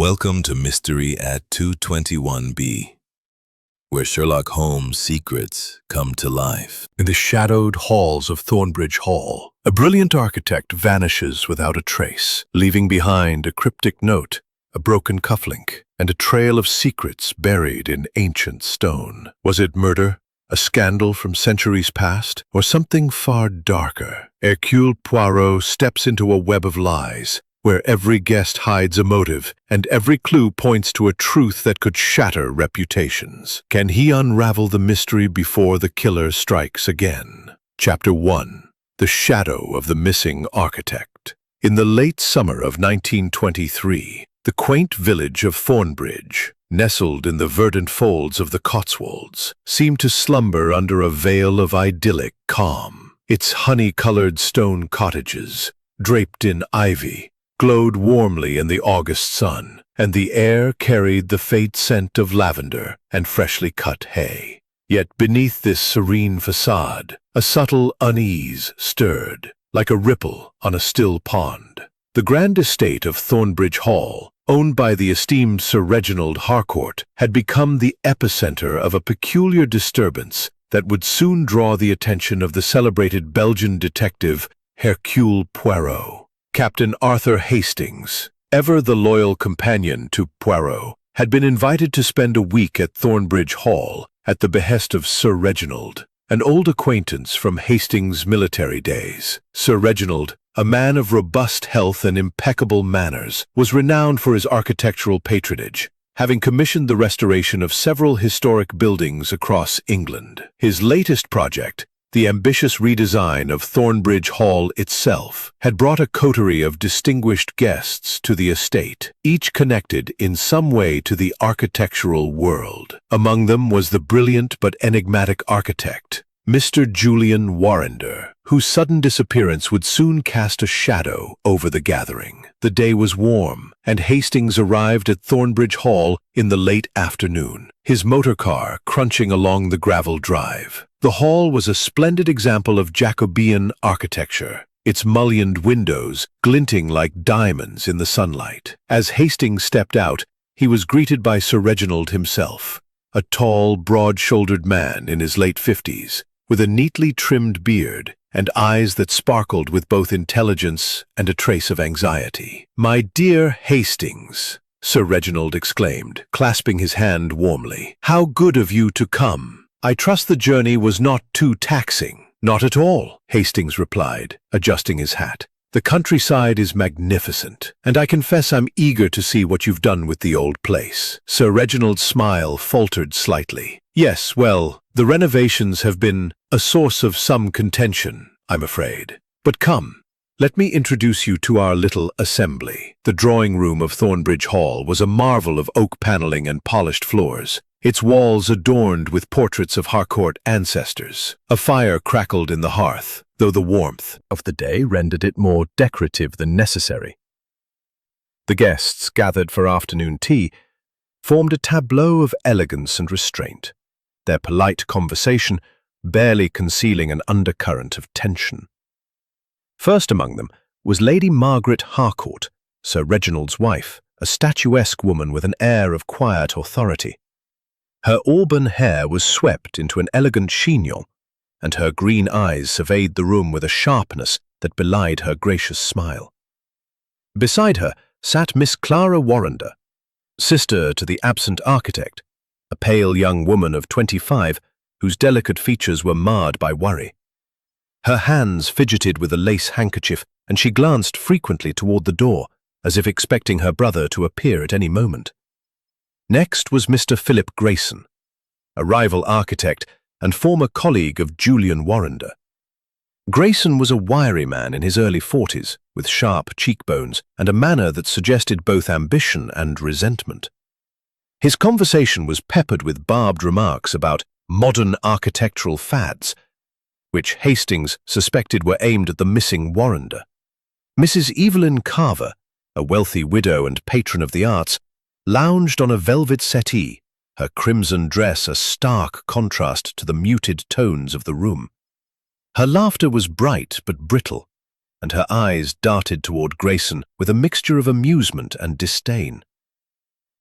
Welcome to Mystery at 221B, where Sherlock Holmes' secrets come to life. In the shadowed halls of Thornbridge Hall, a brilliant architect vanishes without a trace, leaving behind a cryptic note, a broken cufflink, and a trail of secrets buried in ancient stone. Was it murder, a scandal from centuries past, or something far darker? Hercule Poirot steps into a web of lies, where every guest hides a motive, and every clue points to a truth that could shatter reputations. Can he unravel the mystery before the killer strikes again? Chapter 1. The Shadow of the Missing Architect. In the late summer of 1923, the quaint village of Thornbridge, nestled in the verdant folds of the Cotswolds, seemed to slumber under a veil of idyllic calm. Its honey-colored stone cottages, draped in ivy, glowed warmly in the August sun, and the air carried the faint scent of lavender and freshly cut hay. Yet beneath this serene facade, a subtle unease stirred, like a ripple on a still pond. The grand estate of Thornbridge Hall, owned by the esteemed Sir Reginald Harcourt, had become the epicenter of a peculiar disturbance that would soon draw the attention of the celebrated Belgian detective Hercule Poirot. Captain Arthur Hastings, ever the loyal companion to Poirot, had been invited to spend a week at Thornbridge Hall at the behest of Sir Reginald, an old acquaintance from Hastings' military days. Sir Reginald, a man of robust health and impeccable manners, was renowned for his architectural patronage, having commissioned the restoration of several historic buildings across England. His latest project, the ambitious redesign of Thornbridge Hall itself, had brought a coterie of distinguished guests to the estate, each connected in some way to the architectural world. Among them was the brilliant but enigmatic architect, Mr. Julian Warrender, whose sudden disappearance would soon cast a shadow over the gathering. The day was warm, and Hastings arrived at Thornbridge Hall in the late afternoon, his motor car crunching along the gravel drive. The hall was a splendid example of Jacobean architecture, its mullioned windows glinting like diamonds in the sunlight. As Hastings stepped out, he was greeted by Sir Reginald himself, a tall, broad-shouldered man in his late 50s, with a neatly trimmed beard and eyes that sparkled with both intelligence and a trace of anxiety. "My dear Hastings," Sir Reginald exclaimed, clasping his hand warmly, "how good of you to come. I trust the journey was not too taxing." "Not at all," Hastings replied, adjusting his hat. "The countryside is magnificent, and I confess I'm eager to see what you've done with the old place." Sir Reginald's smile faltered slightly. "Yes, well, the renovations have been a source of some contention, I'm afraid. But come, let me introduce you to our little assembly." The drawing room of Thornbridge Hall was a marvel of oak paneling and polished floors, its walls adorned with portraits of Harcourt ancestors. A fire crackled in the hearth, though the warmth of the day rendered it more decorative than necessary. The guests, gathered for afternoon tea, formed a tableau of elegance and restraint, their polite conversation barely concealing an undercurrent of tension. First among them was Lady Margaret Harcourt, Sir Reginald's wife, a statuesque woman with an air of quiet authority. Her auburn hair was swept into an elegant chignon, and her green eyes surveyed the room with a sharpness that belied her gracious smile. Beside her sat Miss Clara Warrender, sister to the absent architect, a pale young woman of 25 whose delicate features were marred by worry. Her hands fidgeted with a lace handkerchief, and she glanced frequently toward the door, as if expecting her brother to appear at any moment. Next was Mr. Philip Grayson, a rival architect and former colleague of Julian Warrender. Grayson was a wiry man in his early 40s, with sharp cheekbones and a manner that suggested both ambition and resentment. His conversation was peppered with barbed remarks about modern architectural fads, which Hastings suspected were aimed at the missing Warrender. Mrs. Evelyn Carver, a wealthy widow and patron of the arts, lounged on a velvet settee, her crimson dress a stark contrast to the muted tones of the room. Her laughter was bright but brittle, and her eyes darted toward Grayson with a mixture of amusement and disdain.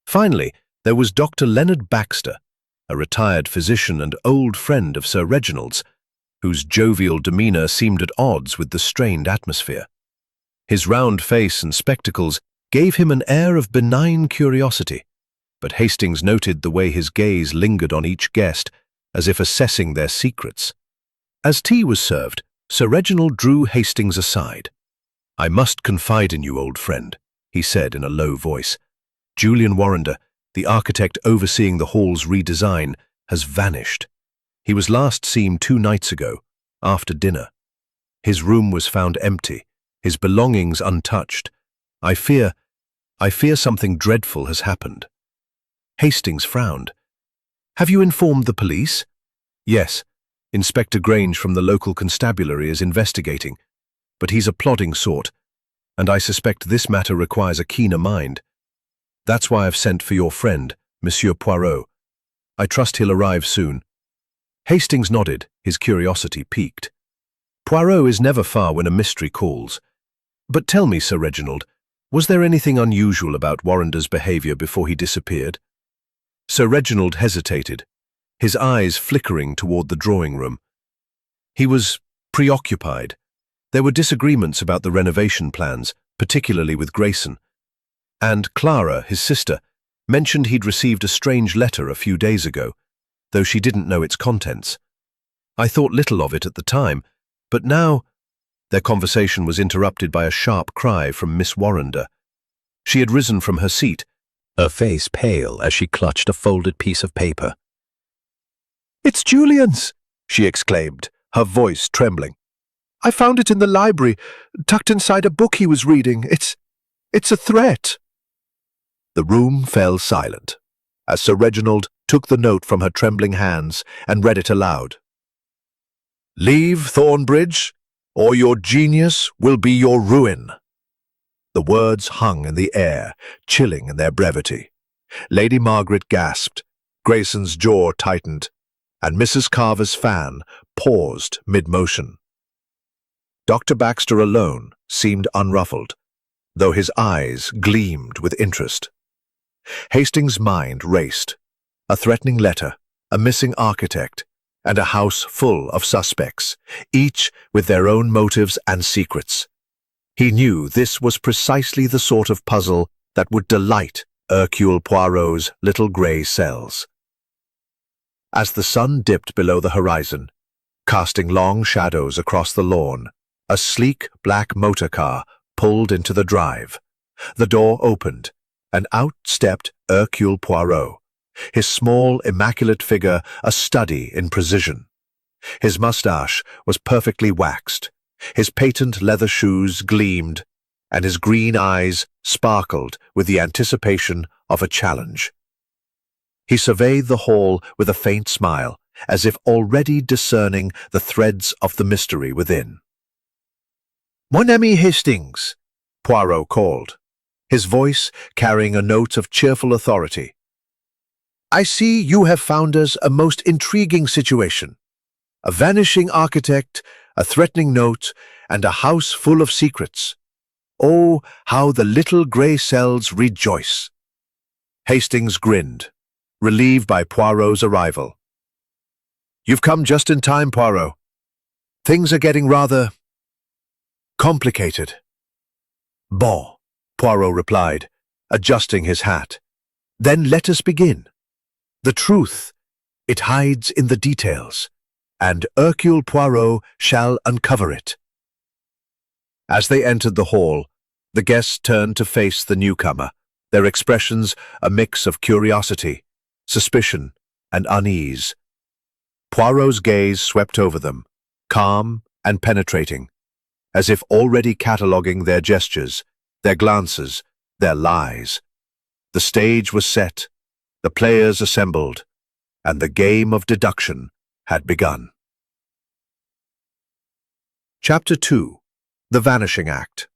Finally, there was Dr. Leonard Baxter, a retired physician and old friend of Sir Reginald's, whose jovial demeanour seemed at odds with the strained atmosphere. His round face and spectacles gave him an air of benign curiosity, but Hastings noted the way his gaze lingered on each guest, as if assessing their secrets. As tea was served, Sir Reginald drew Hastings aside. "I must confide in you, old friend," he said in a low voice. "Julian Warrender, the architect overseeing the hall's redesign, has vanished. He was last seen 2 nights ago, after dinner. His room was found empty, his belongings untouched. I fear something dreadful has happened." Hastings frowned. "Have you informed the police?" "Yes. Inspector Grange from the local constabulary is investigating, but he's a plodding sort, and I suspect this matter requires a keener mind. That's why I've sent for your friend, Monsieur Poirot. I trust he'll arrive soon." Hastings nodded, his curiosity piqued. Poirot is never far when a mystery calls. "But tell me, Sir Reginald, was there anything unusual about Warrender's behaviour before he disappeared?" Sir Reginald hesitated, his eyes flickering toward the drawing room. He was preoccupied. There were disagreements about the renovation plans, particularly with Grayson. And Clara, his sister, mentioned he'd received a strange letter a few days ago, though she didn't know its contents. I thought little of it at the time, but now— Their conversation was interrupted by a sharp cry from Miss Warrender. She had risen from her seat, her face pale as she clutched a folded piece of paper. "It's Julian's!" she exclaimed, her voice trembling. "I found it in the library, tucked inside a book he was reading. It's a threat." The room fell silent, as Sir Reginald took the note from her trembling hands and read it aloud. "Leave Thornbridge, or your genius will be your ruin." The words hung in the air, chilling in their brevity. Lady Margaret gasped, Grayson's jaw tightened, and Mrs. Carver's fan paused mid-motion. Dr. Baxter alone seemed unruffled, though his eyes gleamed with interest. Hastings' mind raced. A threatening letter, a missing architect, and a house full of suspects, each with their own motives and secrets. He knew this was precisely the sort of puzzle that would delight Hercule Poirot's little grey cells. As the sun dipped below the horizon, casting long shadows across the lawn, a sleek black motor car pulled into the drive. The door opened, and out stepped Hercule Poirot, his small, immaculate figure a study in precision. His moustache was perfectly waxed, his patent leather shoes gleamed, and his green eyes sparkled with the anticipation of a challenge. He surveyed the hall with a faint smile, as if already discerning the threads of the mystery within. "Mon ami Hastings," Poirot called, his voice carrying a note of cheerful authority. "I see you have found us a most intriguing situation. A vanishing architect, a threatening note, and a house full of secrets. Oh, how the little grey cells rejoice!" Hastings grinned, relieved by Poirot's arrival. "You've come just in time, Poirot. Things are getting rather complicated." "Bon," Poirot replied, adjusting his hat. "Then let us begin. The truth, it hides in the details, and Hercule Poirot shall uncover it." As they entered the hall, the guests turned to face the newcomer, their expressions a mix of curiosity, suspicion, and unease. Poirot's gaze swept over them, calm and penetrating, as if already cataloguing their gestures, their glances, their lies. The stage was set, the players assembled, and the game of deduction had begun. Chapter 2. The Vanishing Act.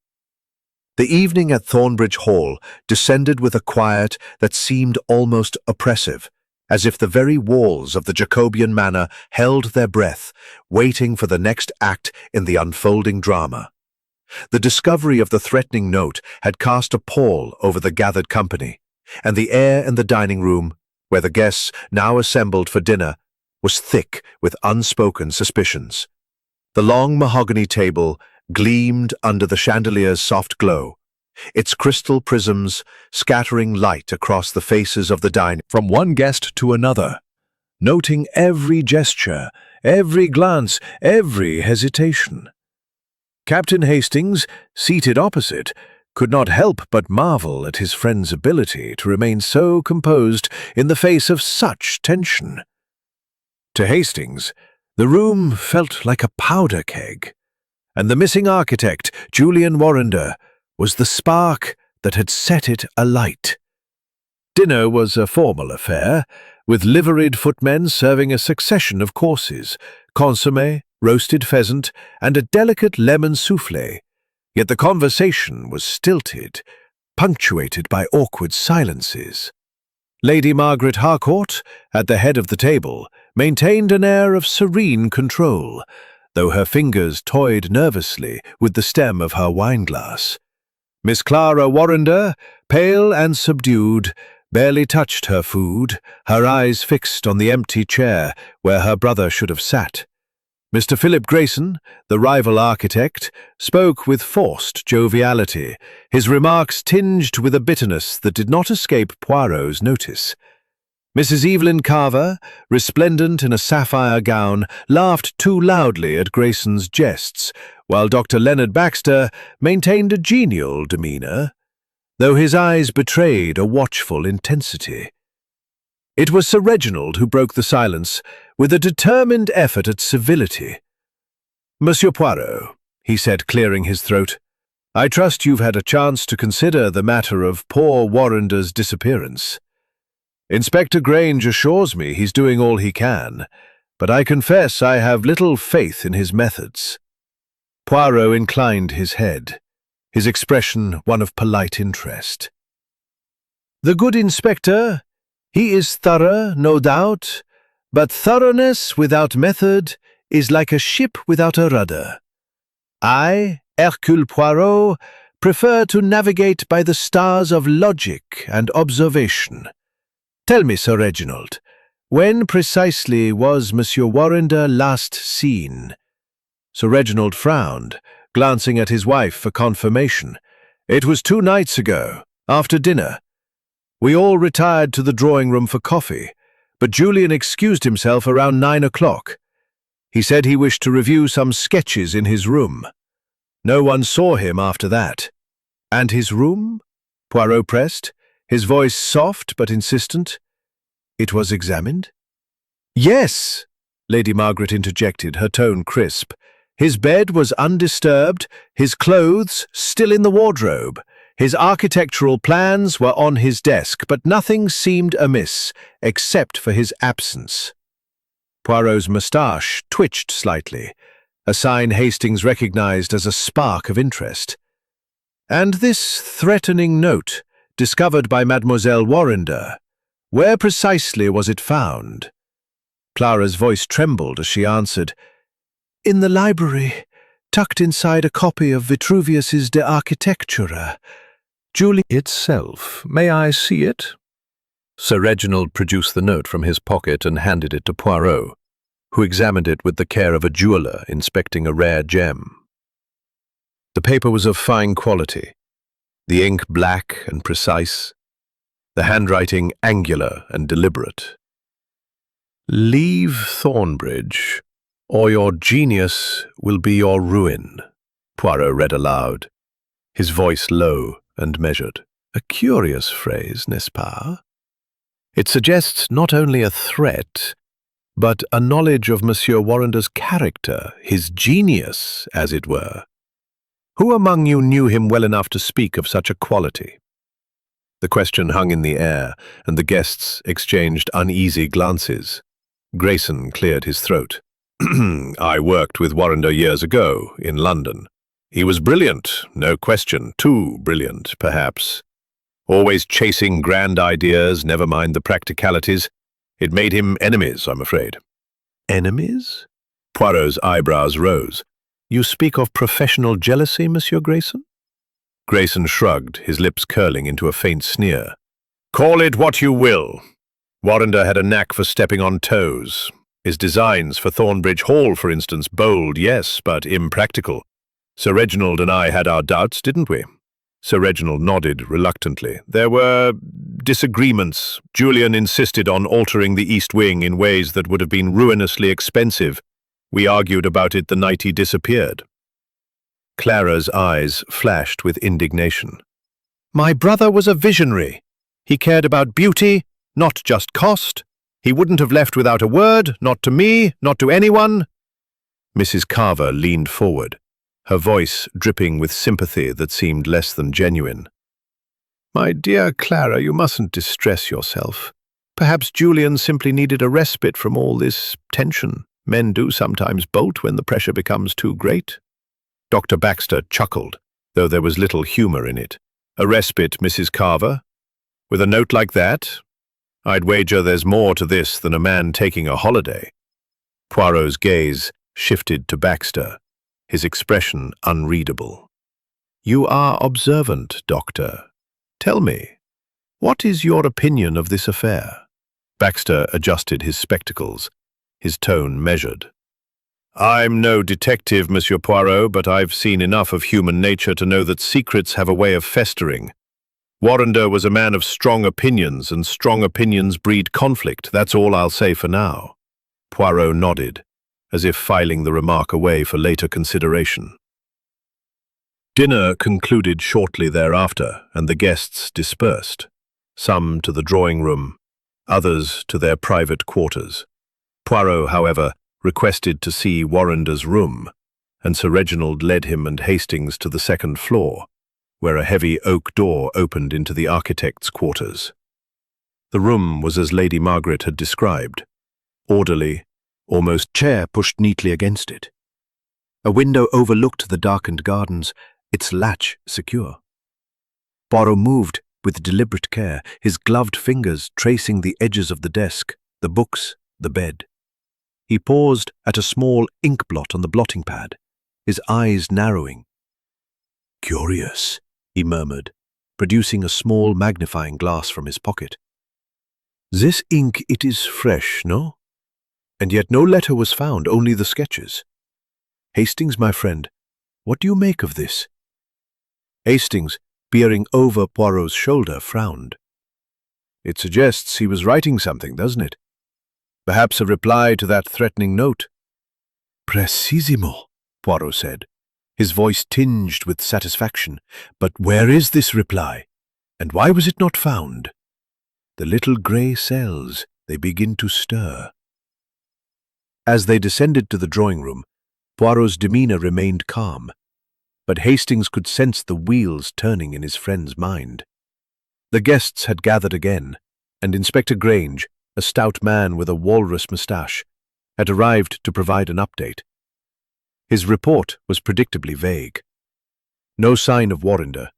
The evening at Thornbridge Hall descended with a quiet that seemed almost oppressive, as if the very walls of the Jacobean manor held their breath, waiting for the next act in the unfolding drama. The discovery of the threatening note had cast a pall over the gathered company, and the air in the dining room, where the guests now assembled for dinner, was thick with unspoken suspicions. The long mahogany table gleamed under the chandelier's soft glow, its crystal prisms scattering light across the faces of the diners. From one guest to another, noting every gesture, every glance, every hesitation. Captain Hastings, seated opposite, could not help but marvel at his friend's ability to remain so composed in the face of such tension. To Hastings, the room felt like a powder keg, and the missing architect, Julian Warrender, was the spark that had set it alight. Dinner was a formal affair, with liveried footmen serving a succession of courses, consommé, roasted pheasant, and a delicate lemon soufflé, yet the conversation was stilted, punctuated by awkward silences. Lady Margaret Harcourt, at the head of the table, maintained an air of serene control, though her fingers toyed nervously with the stem of her wineglass. Miss Clara Warrender, pale and subdued, barely touched her food, her eyes fixed on the empty chair where her brother should have sat. Mr. Philip Grayson, the rival architect, spoke with forced joviality, his remarks tinged with a bitterness that did not escape Poirot's notice. Mrs. Evelyn Carver, resplendent in a sapphire gown, laughed too loudly at Grayson's jests, while Dr. Leonard Baxter maintained a genial demeanour, though his eyes betrayed a watchful intensity. It was Sir Reginald who broke the silence, with a determined effort at civility. "Monsieur Poirot," he said, clearing his throat, "I trust you've had a chance to consider the matter of poor Warrender's disappearance. Inspector Grange assures me he's doing all he can, but I confess I have little faith in his methods." Poirot inclined his head, his expression one of polite interest. "The good inspector, he is thorough, no doubt, but thoroughness without method is like a ship without a rudder. I, Hercule Poirot, prefer to navigate by the stars of logic and observation. Tell me, Sir Reginald, when precisely was Monsieur Warrender last seen?" Sir Reginald frowned, glancing at his wife for confirmation. "It was 2 nights ago, after dinner. We all retired to the drawing-room for coffee, but Julian excused himself around 9 o'clock. He said he wished to review some sketches in his room. No one saw him after that." "And his room?" Poirot pressed, his voice soft but insistent. "It was examined?" "Yes," Lady Margaret interjected, her tone crisp. "His bed was undisturbed, his clothes still in the wardrobe. His architectural plans were on his desk, but nothing seemed amiss, except for his absence." Poirot's moustache twitched slightly, a sign Hastings recognized as a spark of interest. "And this threatening note, discovered by Mademoiselle Warrender, where precisely was it found?" Clara's voice trembled as she answered, "In the library, tucked inside a copy of Vitruvius's De Architectura. Julie itself. May I see it?" Sir Reginald produced the note from his pocket and handed it to Poirot, who examined it with the care of a jeweller inspecting a rare gem. The paper was of fine quality, the ink black and precise, the handwriting angular and deliberate. "Leave Thornbridge, or your genius will be your ruin," Poirot read aloud, his voice low and measured. A curious phrase, n'est-ce pas? It suggests not only a threat, but a knowledge of Monsieur Warrender's character, his genius, as it were. Who among you knew him well enough to speak of such a quality? The question hung in the air, and the guests exchanged uneasy glances. Grayson cleared his throat. "I worked with Warrender years ago, in London. He was brilliant, no question, too brilliant, perhaps. Always chasing grand ideas, never mind the practicalities. It made him enemies, I'm afraid." "Enemies?" Poirot's eyebrows rose. "You speak of professional jealousy, Monsieur Grayson?" Grayson shrugged, his lips curling into a faint sneer. Call it what you will. Warrender had a knack for stepping on toes. His designs for Thornbridge Hall, for instance, bold, yes, but impractical. Sir Reginald and I had our doubts, didn't we? Sir Reginald nodded reluctantly. There were disagreements. Julian insisted on altering the east wing in ways that would have been ruinously expensive. We argued about it the night he disappeared. Clara's eyes flashed with indignation. My brother was a visionary. He cared about beauty, not just cost. He wouldn't have left without a word, not to me, not to anyone. Mrs. Carver leaned forward, her voice dripping with sympathy that seemed less than genuine. My dear Clara, you mustn't distress yourself. Perhaps Julian simply needed a respite from all this tension. Men do sometimes bolt when the pressure becomes too great. Dr. Baxter chuckled, though there was little humor in it. A respite, Mrs. Carver? With a note like that? I'd wager there's more to this than a man taking a holiday. Poirot's gaze shifted to Baxter, his expression unreadable. You are observant, Doctor. Tell me, what is your opinion of this affair? Baxter adjusted his spectacles, his tone measured. I'm no detective, Monsieur Poirot, but I've seen enough of human nature to know that secrets have a way of festering. Warrender was a man of strong opinions, and strong opinions breed conflict. That's all I'll say for now. Poirot nodded, as if filing the remark away for later consideration. Dinner concluded shortly thereafter, and the guests dispersed, some to the drawing-room, others to their private quarters. Poirot, however, requested to see Warrender's room, and Sir Reginald led him and Hastings to the second floor, where a heavy oak door opened into the architect's quarters. The room was as Lady Margaret had described, orderly, almost chair pushed neatly against it. A window overlooked the darkened gardens, its latch secure. Poirot moved with deliberate care, his gloved fingers tracing the edges of the desk, the books, the bed. He paused at a small ink blot on the blotting pad, his eyes narrowing. Curious, he murmured, producing a small magnifying glass from his pocket. This ink, it is fresh, no? And yet no letter was found, only the sketches. Hastings, my friend, what do you make of this? Hastings, peering over Poirot's shoulder, frowned. It suggests he was writing something, doesn't it? Perhaps a reply to that threatening note. Precisimo, Poirot said, his voice tinged with satisfaction. But where is this reply? And why was it not found? The little grey cells, they begin to stir. As they descended to the drawing-room, Poirot's demeanour remained calm, but Hastings could sense the wheels turning in his friend's mind. The guests had gathered again, and Inspector Grange, a stout man with a walrus moustache, had arrived to provide an update. His report was predictably vague. No sign of Warrender,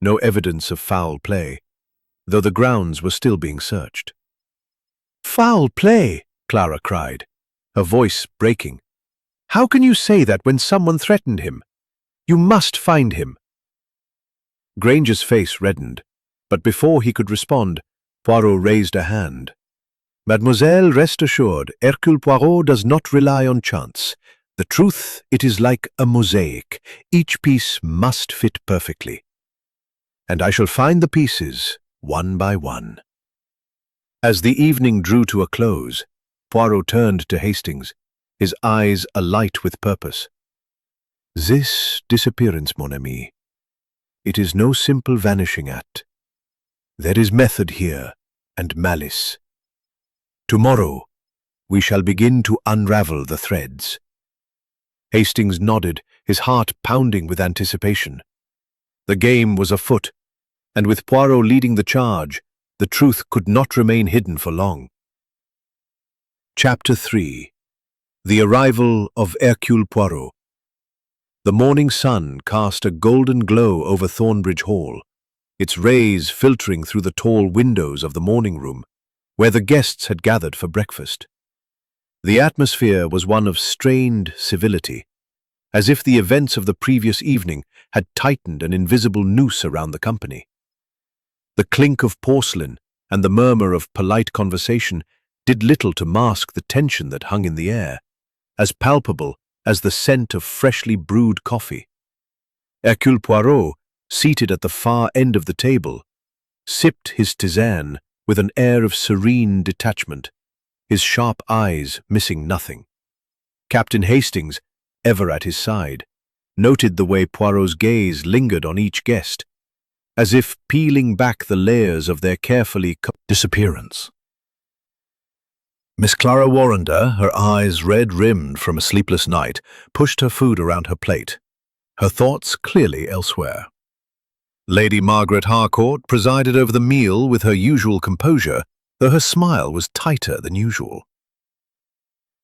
no evidence of foul play, though the grounds were still being searched. Foul play, Clara cried, her voice breaking. How can you say that when someone threatened him? You must find him. Granger's face reddened, but before he could respond, Poirot raised a hand. Mademoiselle, rest assured, Hercule Poirot does not rely on chance. The truth, it is like a mosaic. Each piece must fit perfectly. And I shall find the pieces, one by one. As the evening drew to a close, Poirot turned to Hastings, his eyes alight with purpose. This disappearance, mon ami, it is no simple vanishing act. There is method here, and malice. Tomorrow, we shall begin to unravel the threads. Hastings nodded, his heart pounding with anticipation. The game was afoot, and with Poirot leading the charge, the truth could not remain hidden for long. Chapter 3. The Arrival of Hercule Poirot. The morning sun cast a golden glow over Thornbridge Hall, its rays filtering through the tall windows of the morning room, where the guests had gathered for breakfast. The atmosphere was one of strained civility, as if the events of the previous evening had tightened an invisible noose around the company. The clink of porcelain and the murmur of polite conversation did little to mask the tension that hung in the air, as palpable as the scent of freshly brewed coffee. Hercule Poirot, seated at the far end of the table, sipped his tisane with an air of serene detachment, his sharp eyes missing nothing. Captain Hastings, ever at his side, noted the way Poirot's gaze lingered on each guest, as if peeling back the layers of their carefully disappearance. Miss Clara Warrender, her eyes red-rimmed from a sleepless night, pushed her food around her plate, her thoughts clearly elsewhere. Lady Margaret Harcourt presided over the meal with her usual composure, though her smile was tighter than usual.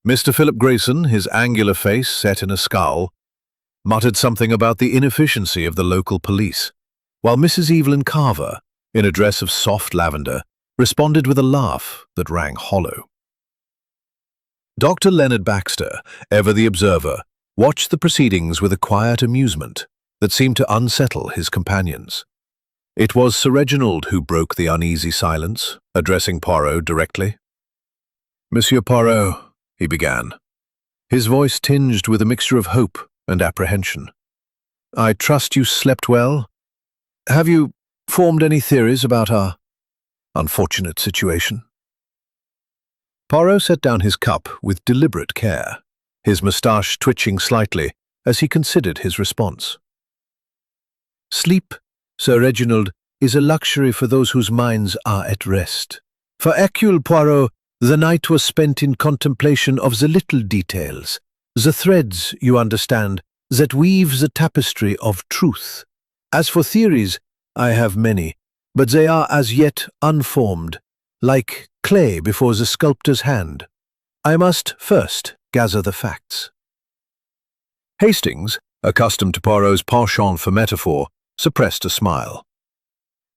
Mr. Philip Grayson, his angular face set in a scowl, muttered something about the inefficiency of the local police, while Mrs. Evelyn Carver, in a dress of soft lavender, responded with a laugh that rang hollow. Dr. Leonard Baxter, ever the observer, watched the proceedings with a quiet amusement that seemed to unsettle his companions. It was Sir Reginald who broke the uneasy silence, addressing Poirot directly. "Monsieur Poirot," he began, his voice tinged with a mixture of hope and apprehension. "I trust you slept well? Have you formed any theories about our unfortunate situation?" Poirot set down his cup with deliberate care, his moustache twitching slightly as he considered his response. "Sleep, Sir Reginald, is a luxury for those whose minds are at rest. For Hercule Poirot, the night was spent in contemplation of the little details, the threads, you understand, that weave the tapestry of truth. As for theories, I have many, but they are as yet unformed, like clay before the sculptor's hand. I must first gather the facts." Hastings, accustomed to Poirot's penchant for metaphor, suppressed a smile.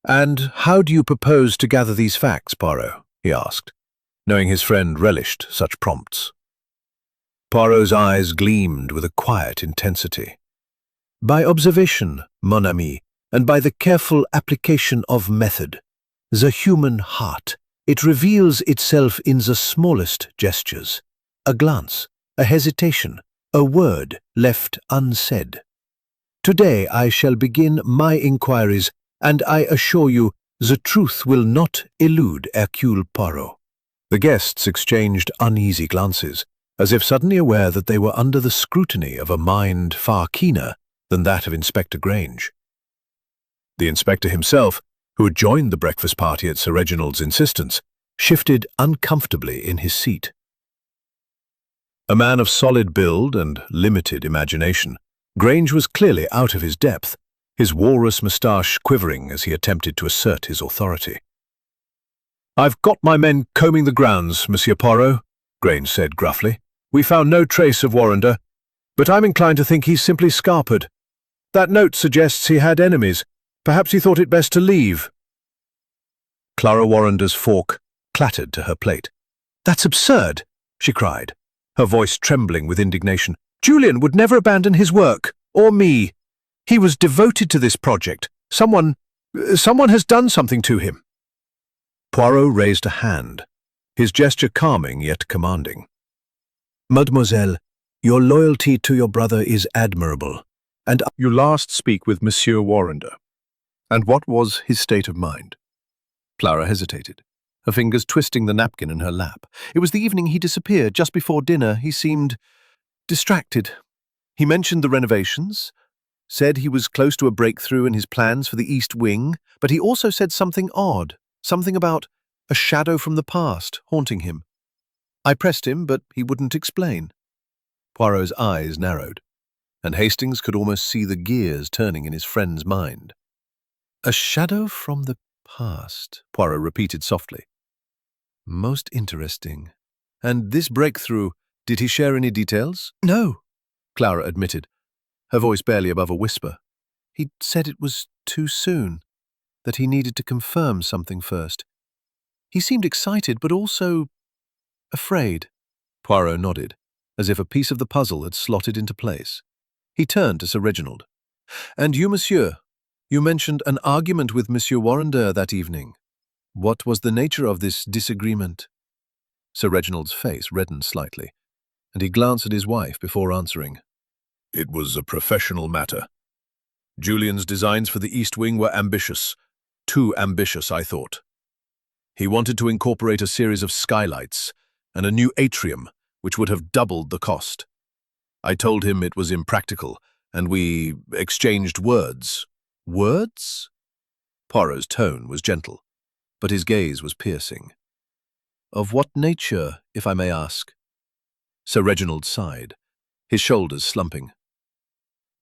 "And how do you propose to gather these facts, Poirot?" he asked, knowing his friend relished such prompts. Poirot's eyes gleamed with a quiet intensity. "By observation, mon ami, and by the careful application of method. The human heart, it reveals itself in the smallest gestures, a glance, a hesitation, a word left unsaid. Today I shall begin my inquiries, and I assure you the truth will not elude Hercule Poirot." The guests exchanged uneasy glances, as if suddenly aware that they were under the scrutiny of a mind far keener than that of Inspector Grange. The inspector himself, who had joined the breakfast party at Sir Reginald's insistence, shifted uncomfortably in his seat. A man of solid build and limited imagination, Grange was clearly out of his depth, his walrus moustache quivering as he attempted to assert his authority. "I've got my men combing the grounds, Monsieur Poirot," Grange said gruffly. "We found no trace of Warrender, but I'm inclined to think he's simply scarpered. That note suggests he had enemies. Perhaps he thought it best to leave." Clara Warrender's fork clattered to her plate. "That's absurd," she cried, her voice trembling with indignation. "Julian would never abandon his work, or me. He was devoted to this project. Someone has done something to him." Poirot raised a hand, his gesture calming yet commanding. "Mademoiselle, your loyalty to your brother is admirable, and you last speak with Monsieur Warrender. And what was his state of mind?" Clara hesitated, her fingers twisting the napkin in her lap. "It was the evening he disappeared. Just before dinner, he seemed distracted. He mentioned the renovations, said he was close to a breakthrough in his plans for the East Wing, but he also said something odd, something about a shadow from the past haunting him. I pressed him, but he wouldn't explain." Poirot's eyes narrowed, and Hastings could almost see the gears turning in his friend's mind. "A shadow from the past," Poirot repeated softly. "Most interesting. And this breakthrough, did he share any details?" "No," Clara admitted, her voice barely above a whisper. "He said it was too soon, that he needed to confirm something first. He seemed excited, but also afraid." Poirot nodded, as if a piece of the puzzle had slotted into place. He turned to Sir Reginald. "And you, monsieur? You mentioned an argument with Monsieur Warrender that evening." What was the nature of this disagreement? Sir Reginald's face reddened slightly, and he glanced at his wife before answering. It was a professional matter. Julian's designs for the East Wing were ambitious. Too ambitious, I thought. He wanted to incorporate a series of skylights and a new atrium, which would have doubled the cost. I told him it was impractical, and we exchanged words. Words? Poirot's tone was gentle, but his gaze was piercing. Of what nature, if I may ask? Sir Reginald sighed, his shoulders slumping.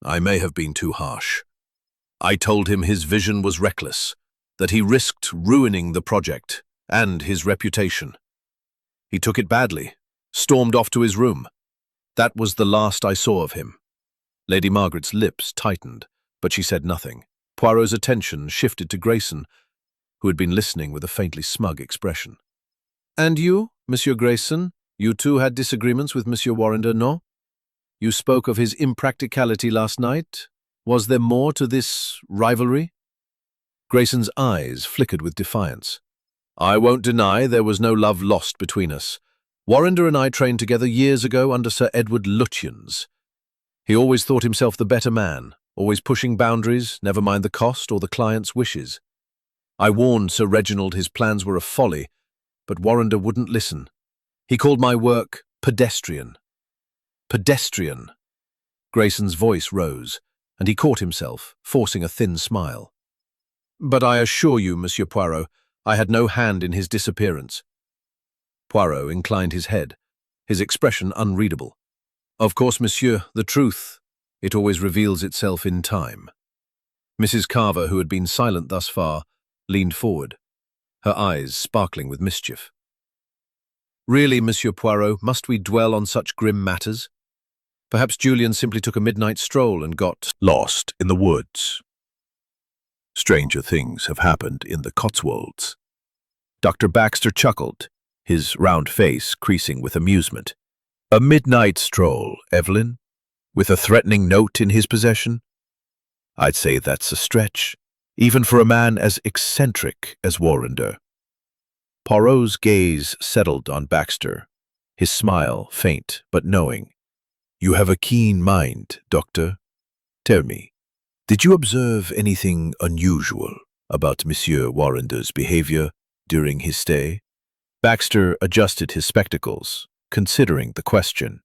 I may have been too harsh. I told him his vision was reckless, that he risked ruining the project and his reputation. He took it badly, stormed off to his room. That was the last I saw of him. Lady Margaret's lips tightened, but she said nothing. Poirot's attention shifted to Grayson, who had been listening with a faintly smug expression. And you, Monsieur Grayson, you too had disagreements with Monsieur Warrender, no? You spoke of his impracticality last night. Was there more to this rivalry? Grayson's eyes flickered with defiance. I won't deny there was no love lost between us. Warrender and I trained together years ago under Sir Edward Lutyens. He always thought himself the better man, always pushing boundaries, never mind the cost or the client's wishes. I warned Sir Reginald his plans were a folly, but Warrender wouldn't listen. He called my work pedestrian. Pedestrian. Grayson's voice rose, and he caught himself, forcing a thin smile. But I assure you, Monsieur Poirot, I had no hand in his disappearance. Poirot inclined his head, his expression unreadable. Of course, monsieur, the truth, it always reveals itself in time. Mrs. Carver, who had been silent thus far, leaned forward, her eyes sparkling with mischief. Really, Monsieur Poirot, must we dwell on such grim matters? Perhaps Julian simply took a midnight stroll and got lost in the woods. Stranger things have happened in the Cotswolds. Dr. Baxter chuckled, his round face creasing with amusement. A midnight stroll, Evelyn? With a threatening note in his possession? I'd say that's a stretch, even for a man as eccentric as Warrender. Poirot's gaze settled on Baxter, his smile faint but knowing. You have a keen mind, Doctor. Tell me, did you observe anything unusual about Monsieur Warrender's behavior during his stay? Baxter adjusted his spectacles, considering the question.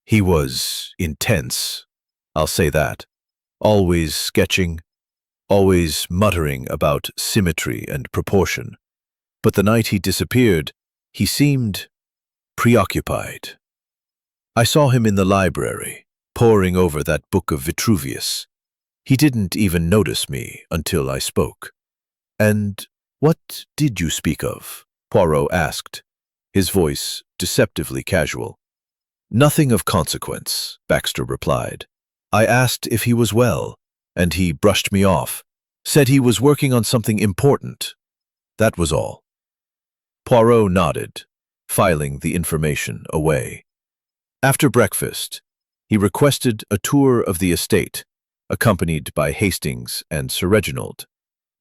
He was intense, I'll say that. Always sketching, always muttering about symmetry and proportion. But the night he disappeared, he seemed preoccupied. I saw him in the library, poring over that book of Vitruvius. He didn't even notice me until I spoke. And what did you speak of? Poirot asked, his voice deceptively casual. Nothing of consequence, Baxter replied. I asked if he was well, and he brushed me off, said he was working on something important. That was all. Poirot nodded, filing the information away. After breakfast, he requested a tour of the estate, accompanied by Hastings and Sir Reginald.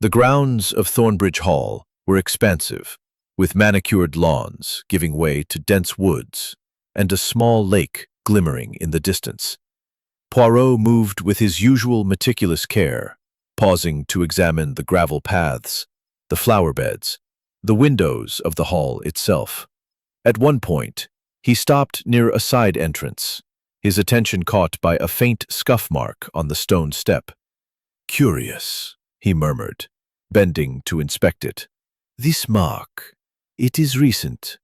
The grounds of Thornbridge Hall were expansive, with manicured lawns giving way to dense woods and a small lake glimmering in the distance. Poirot moved with his usual meticulous care, pausing to examine the gravel paths, the flower beds, the windows of the hall itself. At one point, he stopped near a side entrance, his attention caught by a faint scuff mark on the stone step. Curious, he murmured, bending to inspect it. This mark, it is recent,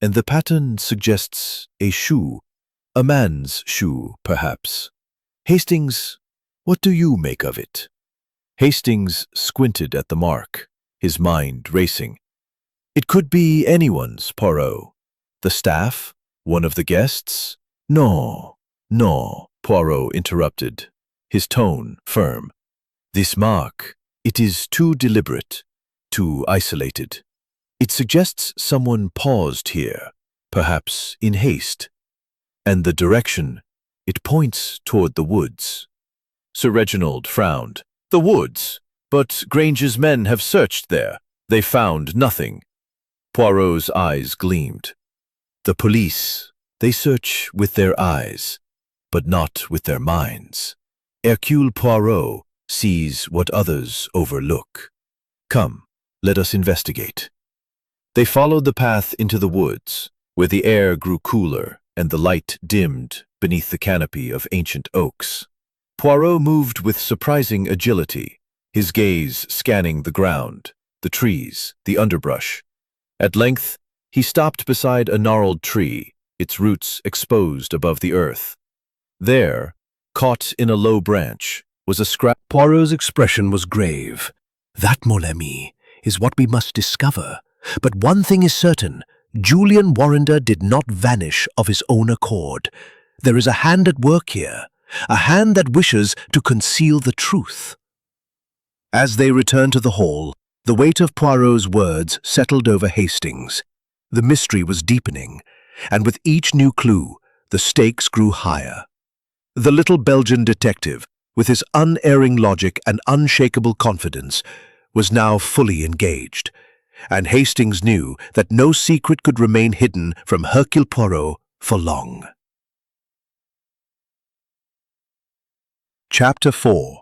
and the pattern suggests a shoe, a man's shoe, perhaps. Hastings, what do you make of it? Hastings squinted at the mark, his mind racing. It could be anyone's, Poirot. The staff? One of the guests? No, Poirot interrupted, his tone firm. This mark, it is too deliberate, too isolated. It suggests someone paused here, perhaps in haste. And the direction, it points toward the woods. Sir Reginald frowned. The woods? But Granger's men have searched there. They found nothing. Poirot's eyes gleamed. The police, they search with their eyes, but not with their minds. Hercule Poirot sees what others overlook. Come, let us investigate. They followed the path into the woods, where the air grew cooler and the light dimmed beneath the canopy of ancient oaks. Poirot moved with surprising agility, his gaze scanning the ground, the trees, the underbrush. At length, he stopped beside a gnarled tree, its roots exposed above the earth. There, caught in a low branch, was a scrap. Poirot's expression was grave. That, mon ami, is what we must discover. But one thing is certain, Julian Warrender did not vanish of his own accord. There is a hand at work here, a hand that wishes to conceal the truth. As they returned to the hall, the weight of Poirot's words settled over Hastings. The mystery was deepening, and with each new clue, the stakes grew higher. The little Belgian detective, with his unerring logic and unshakable confidence, was now fully engaged, and Hastings knew that no secret could remain hidden from Hercule Poirot for long. Chapter 4.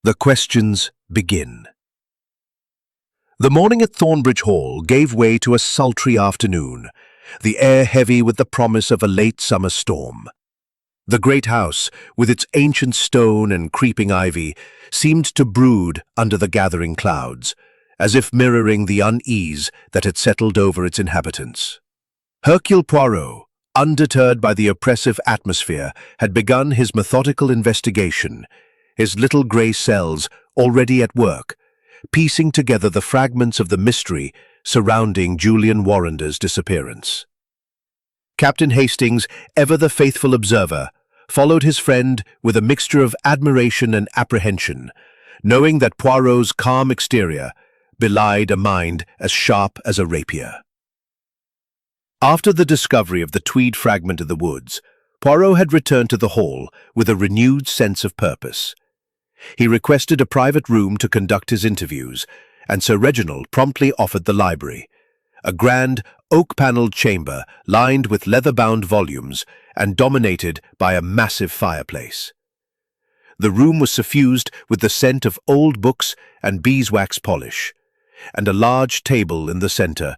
The Questions Begin. The morning at Thornbridge Hall gave way to a sultry afternoon, the air heavy with the promise of a late summer storm. The great house, with its ancient stone and creeping ivy, seemed to brood under the gathering clouds, as if mirroring the unease that had settled over its inhabitants. Hercule Poirot, undeterred by the oppressive atmosphere, had begun his methodical investigation, his little grey cells already at work, piecing together the fragments of the mystery surrounding Julian Warrender's disappearance. Captain Hastings, ever the faithful observer, followed his friend with a mixture of admiration and apprehension, knowing that Poirot's calm exterior belied a mind as sharp as a rapier. After the discovery of the tweed fragment in the woods, Poirot had returned to the hall with a renewed sense of purpose. He requested a private room to conduct his interviews, and Sir Reginald promptly offered the library, a grand, oak-panelled chamber lined with leather-bound volumes and dominated by a massive fireplace. The room was suffused with the scent of old books and beeswax polish, and a large table in the centre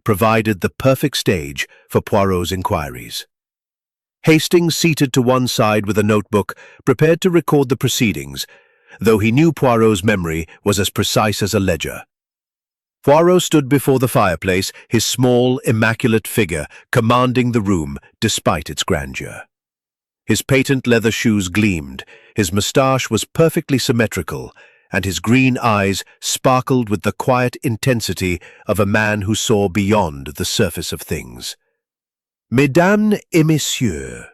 provided the perfect stage for Poirot's inquiries. Hastings, seated to one side with a notebook, prepared to record the proceedings, though he knew Poirot's memory was as precise as a ledger. Poirot stood before the fireplace, his small, immaculate figure commanding the room despite its grandeur. His patent leather shoes gleamed, his moustache was perfectly symmetrical, and his green eyes sparkled with the quiet intensity of a man who saw beyond the surface of things. "Mesdames et messieurs,"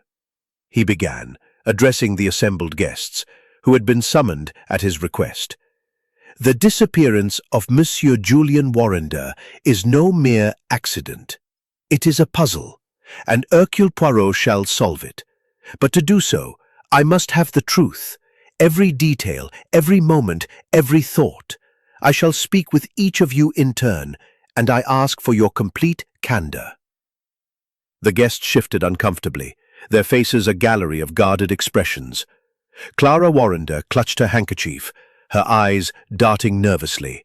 he began, addressing the assembled guests, who had been summoned at his request. "The disappearance of Monsieur Julian Warrender is no mere accident. It is a puzzle, and Hercule Poirot shall solve it. But to do so, I must have the truth, every detail, every moment, every thought. I shall speak with each of you in turn, and I ask for your complete candor." The guests shifted uncomfortably, their faces a gallery of guarded expressions. Clara Warrender clutched her handkerchief, her eyes darting nervously.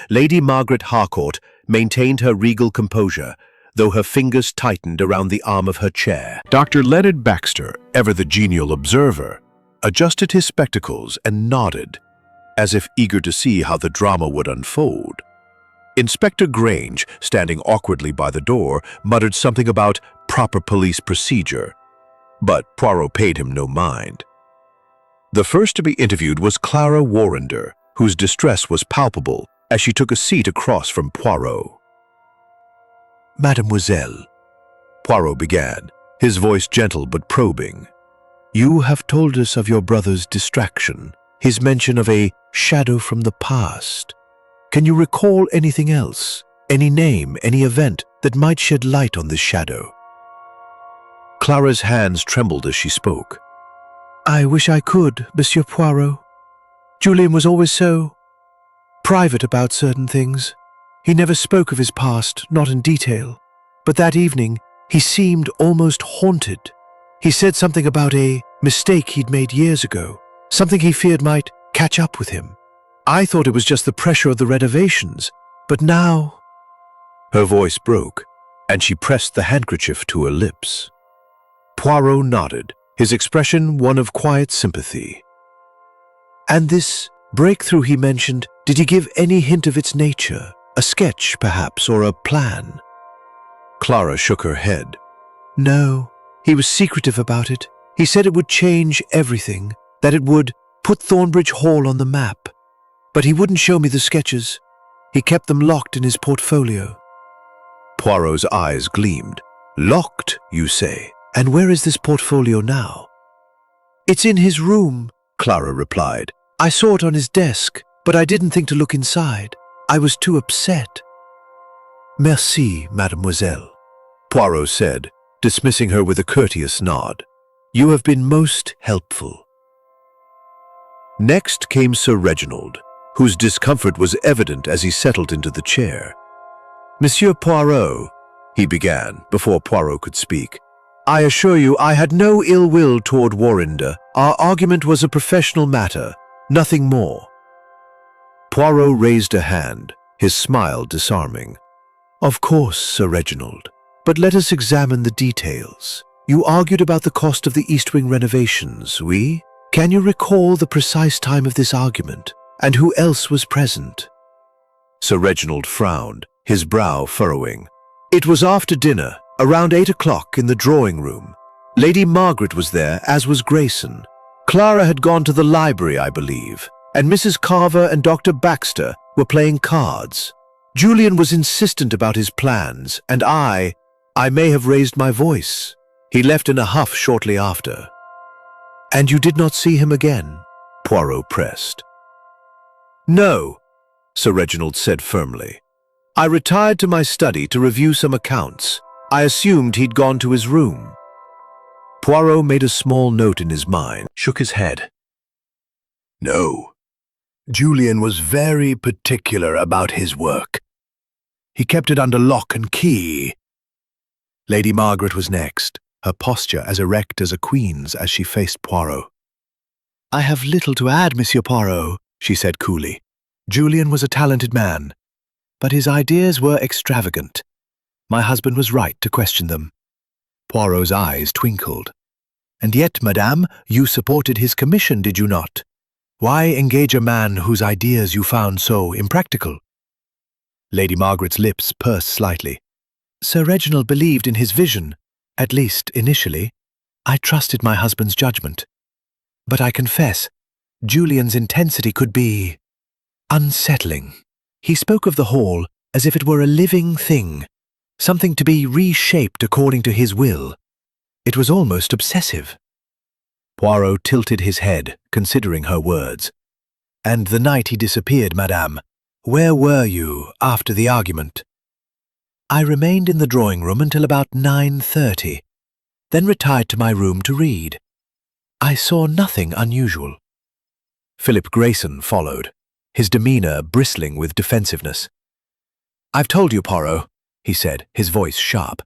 Lady Margaret Harcourt maintained her regal composure, though her fingers tightened around the arm of her chair. Dr. Leonard Baxter, ever the genial observer, adjusted his spectacles and nodded, as if eager to see how the drama would unfold. Inspector Grange, standing awkwardly by the door, muttered something about proper police procedure, but Poirot paid him no mind. The first to be interviewed was Clara Warrender, whose distress was palpable as she took a seat across from Poirot. "Mademoiselle," Poirot began, his voice gentle but probing, "you have told us of your brother's distraction, his mention of a shadow from the past. Can you recall anything else, any name, any event that might shed light on this shadow?" Clara's hands trembled as she spoke. "I wish I could, Monsieur Poirot. Julian was always so private about certain things. He never spoke of his past, not in detail. But that evening, he seemed almost haunted. He said something about a mistake he'd made years ago, something he feared might catch up with him. I thought it was just the pressure of the renovations, but now... Her voice broke, and she pressed the handkerchief to her lips. Poirot nodded, his expression one of quiet sympathy. And this breakthrough he mentioned, did he give any hint of its nature? A sketch, perhaps, or a plan? Clara shook her head. No, he was secretive about it. He said it would change everything, that it would put Thornbridge Hall on the map. But he wouldn't show me the sketches. He kept them locked in his portfolio. Poirot's eyes gleamed. Locked, you say? And where is this portfolio now? It's in his room, Clara replied. I saw it on his desk, but I didn't think to look inside. I was too upset. Merci, mademoiselle, Poirot said, dismissing her with a courteous nod. You have been most helpful. Next came Sir Reginald, whose discomfort was evident as he settled into the chair. Monsieur Poirot, he began, before Poirot could speak, I assure you I had no ill will toward Warrender. Our argument was a professional matter, nothing more. Poirot raised a hand, his smile disarming. Of course, Sir Reginald, but let us examine the details. You argued about the cost of the East Wing renovations, oui? Can you recall the precise time of this argument, and who else was present? Sir Reginald frowned, his brow furrowing. It was after dinner, around 8 o'clock in the drawing room. Lady Margaret was there, as was Grayson. Clara had gone to the library, I believe, and Mrs. Carver and Dr. Baxter were playing cards. Julian was insistent about his plans, and I may have raised my voice. He left in a huff shortly after. And you did not see him again? Poirot pressed. No, Sir Reginald said firmly. I retired to my study to review some accounts. I assumed he'd gone to his room. Poirot made a small note in his mind, shook his head. No. Julian was very particular about his work. He kept it under lock and key. Lady Margaret was next, her posture as erect as a queen's as she faced Poirot. I have little to add, Monsieur Poirot, she said coolly. Julian was a talented man, but his ideas were extravagant. My husband was right to question them. Poirot's eyes twinkled. And yet, madame, you supported his commission, did you not? Why engage a man whose ideas you found so impractical? Lady Margaret's lips pursed slightly. Sir Reginald believed in his vision, at least initially. I trusted my husband's judgment. But I confess, Julian's intensity could be unsettling. He spoke of the hall as if it were a living thing, something to be reshaped according to his will. It was almost obsessive. Poirot tilted his head, considering her words. And the night he disappeared, madame, where were you after the argument? I remained in the drawing room until about 9:30, then retired to my room to read. I saw nothing unusual. Philip Grayson followed, his demeanor bristling with defensiveness. I've told you, Poirot, he said, his voice sharp.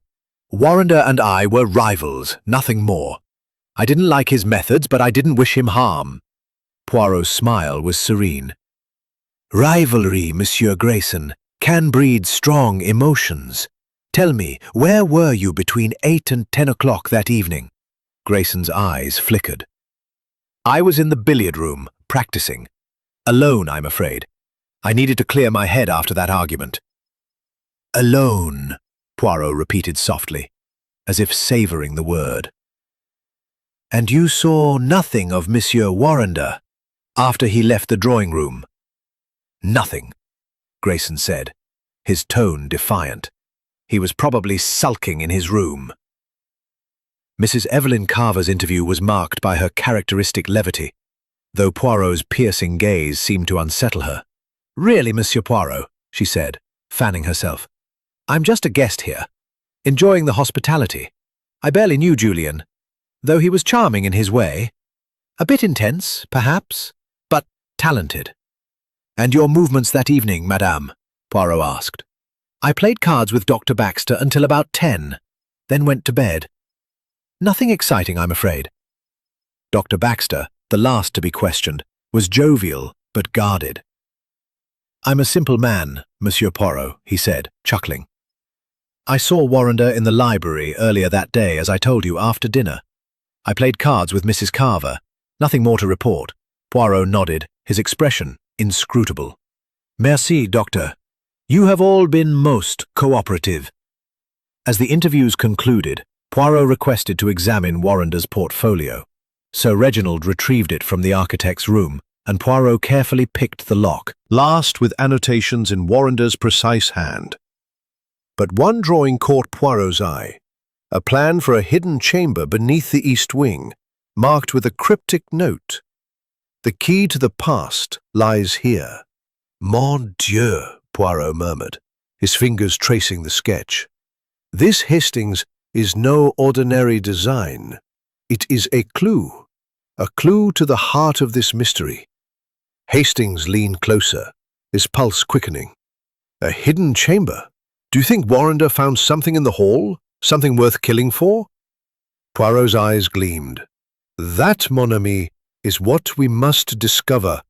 Warrender and I were rivals, nothing more. I didn't like his methods, but I didn't wish him harm. Poirot's smile was serene. Rivalry, Monsieur Grayson, can breed strong emotions. Tell me, where were you between 8 and 10 o'clock that evening? Grayson's eyes flickered. I was in the billiard room, practicing. Alone, I'm afraid. I needed to clear my head after that argument. Alone, Poirot repeated softly, as if savouring the word. And you saw nothing of Monsieur Warrender after he left the drawing room? Nothing, Grayson said, his tone defiant. He was probably sulking in his room. Mrs. Evelyn Carver's interview was marked by her characteristic levity, though Poirot's piercing gaze seemed to unsettle her. Really, Monsieur Poirot, she said, fanning herself. I'm just a guest here, enjoying the hospitality. I barely knew Julian, though he was charming in his way. A bit intense, perhaps, but talented. And your movements that evening, madame? Poirot asked. I played cards with Dr. Baxter until about 10, then went to bed. Nothing exciting, I'm afraid. Dr. Baxter, the last to be questioned, was jovial but guarded. I'm a simple man, Monsieur Poirot, he said, chuckling. I saw Warrender in the library earlier that day, as I told you, after dinner. I played cards with Mrs. Carver. Nothing more to report. Poirot nodded, his expression inscrutable. Merci, Doctor. You have all been most cooperative. As the interviews concluded, Poirot requested to examine Warrender's portfolio. Sir Reginald retrieved it from the architect's room, and Poirot carefully picked the lock, last with annotations in Warrender's precise hand. But one drawing caught Poirot's eye, a plan for a hidden chamber beneath the east wing, marked with a cryptic note. The key to the past lies here. Mon Dieu, Poirot murmured, his fingers tracing the sketch. This Hastings is no ordinary design. It is a clue to the heart of this mystery. Hastings leaned closer, his pulse quickening. A hidden chamber? Do you think Warrender found something in the hall? Something worth killing for? Poirot's eyes gleamed. That, mon ami, is what we must discover.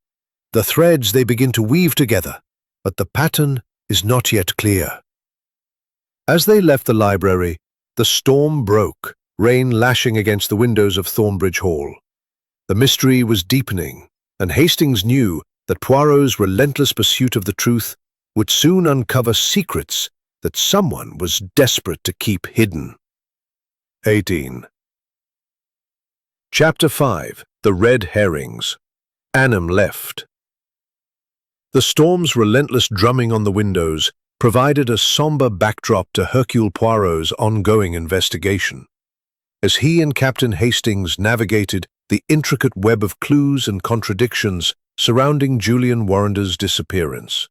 The threads they begin to weave together, but the pattern is not yet clear. As they left the library, the storm broke, rain lashing against the windows of Thornbridge Hall. The mystery was deepening, and Hastings knew that Poirot's relentless pursuit of the truth would soon uncover secrets that someone was desperate to keep hidden. 18. Chapter 5. The Red Herrings. Annam left. The storm's relentless drumming on the windows provided a somber backdrop to Hercule Poirot's ongoing investigation. As he and Captain Hastings navigated the intricate web of clues and contradictions surrounding Julian Warrender's disappearance.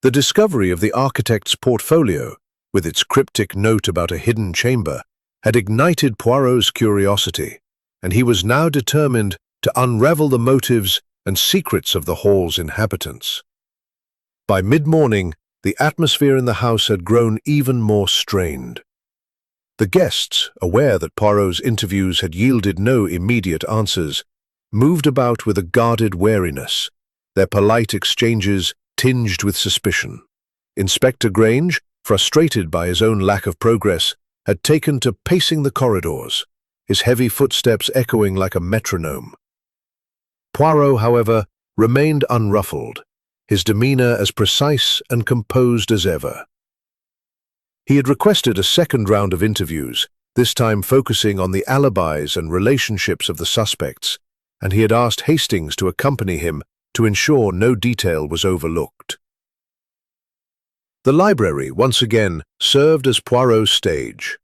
The discovery of the architect's portfolio, with its cryptic note about a hidden chamber, had ignited Poirot's curiosity, and he was now determined to unravel the motives and secrets of the hall's inhabitants. By mid-morning, the atmosphere in the house had grown even more strained. The guests, aware that Poirot's interviews had yielded no immediate answers, moved about with a guarded wariness, their polite exchanges tinged with suspicion. Inspector Grange, frustrated by his own lack of progress, had taken to pacing the corridors, his heavy footsteps echoing like a metronome. Poirot, however, remained unruffled, his demeanor as precise and composed as ever. He had requested a second round of interviews, this time focusing on the alibis and relationships of the suspects, and he had asked Hastings to accompany him to ensure no detail was overlooked. The library once again served as Poirot's stage.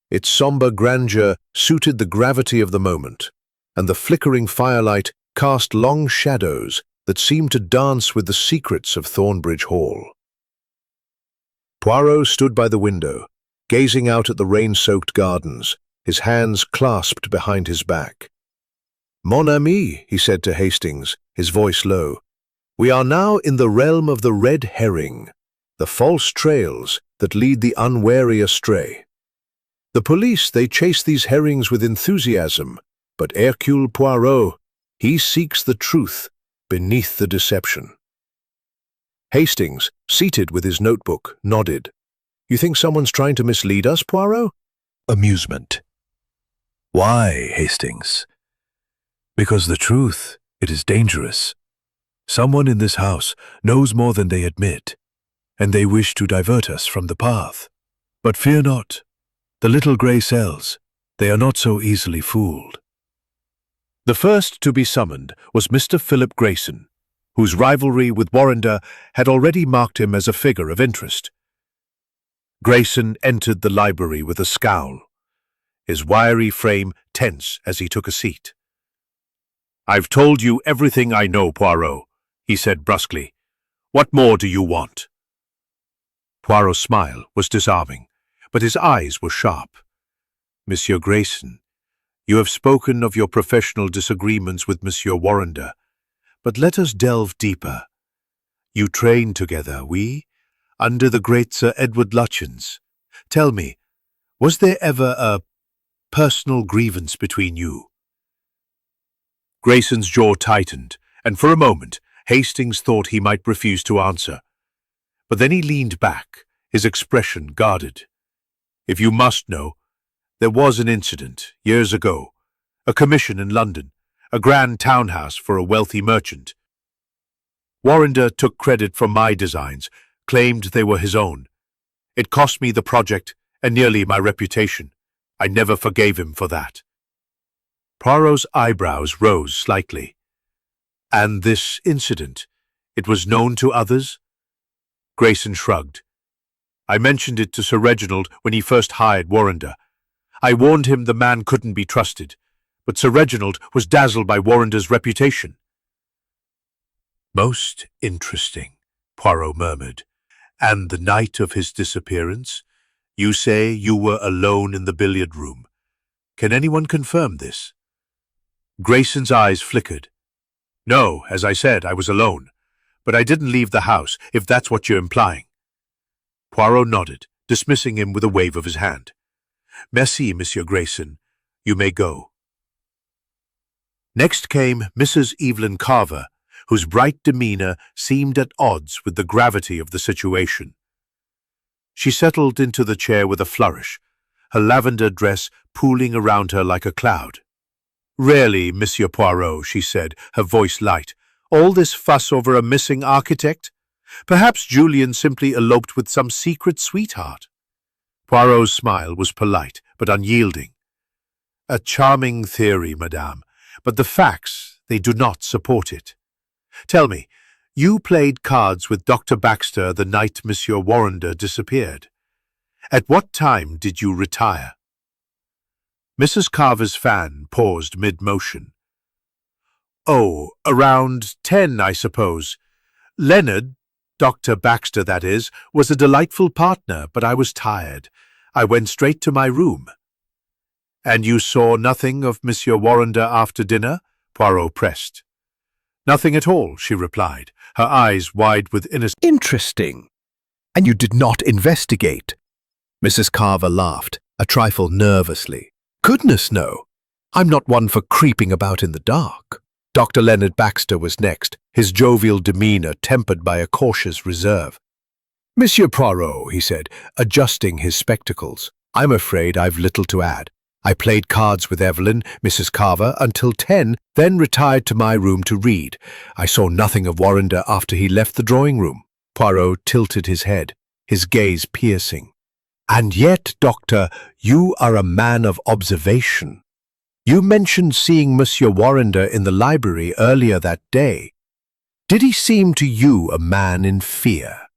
Its somber grandeur suited the gravity of the moment, and the flickering firelight cast long shadows that seemed to dance with the secrets of Thornbridge Hall. Poirot stood by the window, gazing out at the rain-soaked gardens, his hands clasped behind his back. "Mon ami," he said to Hastings, his voice low, "we are now in the realm of the red herring, the false trails that lead the unwary astray. The police, they chase these herrings with enthusiasm, but Hercule Poirot, he seeks the truth beneath the deception." Hastings, seated with his notebook, nodded. "You think someone's trying to mislead us, Poirot?" Amusement. "Why, Hastings?" "Because the truth, it is dangerous. Someone in this house knows more than they admit, and they wish to divert us from the path. But fear not. The little grey cells, they are not so easily fooled." The first to be summoned was Mr. Philip Grayson, whose rivalry with Warrender had already marked him as a figure of interest. Grayson entered the library with a scowl, his wiry frame tense as he took a seat. "I've told you everything I know, Poirot," he said brusquely. "What more do you want?" Poirot's smile was disarming, but his eyes were sharp. "Monsieur Grayson, you have spoken of your professional disagreements with Monsieur Warrender, but let us delve deeper. You trained together, oui? under the great Sir Edward Lutyens. Tell me, was there ever a personal grievance between you?" Grayson's jaw tightened, and for a moment Hastings thought he might refuse to answer. But then he leaned back, his expression guarded. "If you must know, there was an incident, years ago, a commission in London, a grand townhouse for a wealthy merchant. Warrender took credit for my designs, claimed they were his own. It cost me the project and nearly my reputation. I never forgave him for that." Poirot's eyebrows rose slightly. "And this incident, it was known to others?" Grayson shrugged. "I mentioned it to Sir Reginald when he first hired Warrender. I warned him the man couldn't be trusted, but Sir Reginald was dazzled by Warrender's reputation." "Most interesting," Poirot murmured. "And the night of his disappearance, you say you were alone in the billiard room. Can anyone confirm this?" Grayson's eyes flickered. "No, as I said, I was alone. But I didn't leave the house, if that's what you're implying." Poirot nodded, dismissing him with a wave of his hand. "Merci, Monsieur Grayson. You may go." Next came Mrs. Evelyn Carver, whose bright demeanour seemed at odds with the gravity of the situation. She settled into the chair with a flourish, her lavender dress pooling around her like a cloud. "Really, Monsieur Poirot," she said, her voice light, "all this fuss over a missing architect? Perhaps Julian simply eloped with some secret sweetheart." Poirot's smile was polite, but unyielding. "A charming theory, madame, but the facts, they do not support it. Tell me, you played cards with Dr. Baxter the night Monsieur Warrender disappeared. At what time did you retire?" Mrs. Carver's fan paused mid-motion. "Oh, around 10, I suppose. Leonard, Dr. Baxter that is, was a delightful partner, but I was tired. I went straight to my room." "And you saw nothing of Monsieur Warrender after dinner?" Poirot pressed. "Nothing at all," she replied, her eyes wide with innocence. "Interesting. And you did not investigate?" Mrs. Carver laughed, a trifle nervously. "Goodness, no. I'm not one for creeping about in the dark." Dr. Leonard Baxter was next, his jovial demeanour tempered by a cautious reserve. "Monsieur Poirot," he said, adjusting his spectacles, "I'm afraid I've little to add. I played cards with Evelyn, Mrs. Carver, until 10, then retired to my room to read. I saw nothing of Warrender after he left the drawing-room." Poirot tilted his head, his gaze piercing. "And yet, Doctor, you are a man of observation. You mentioned seeing Monsieur Warrender in the library earlier that day. Did he seem to you a man in fear?"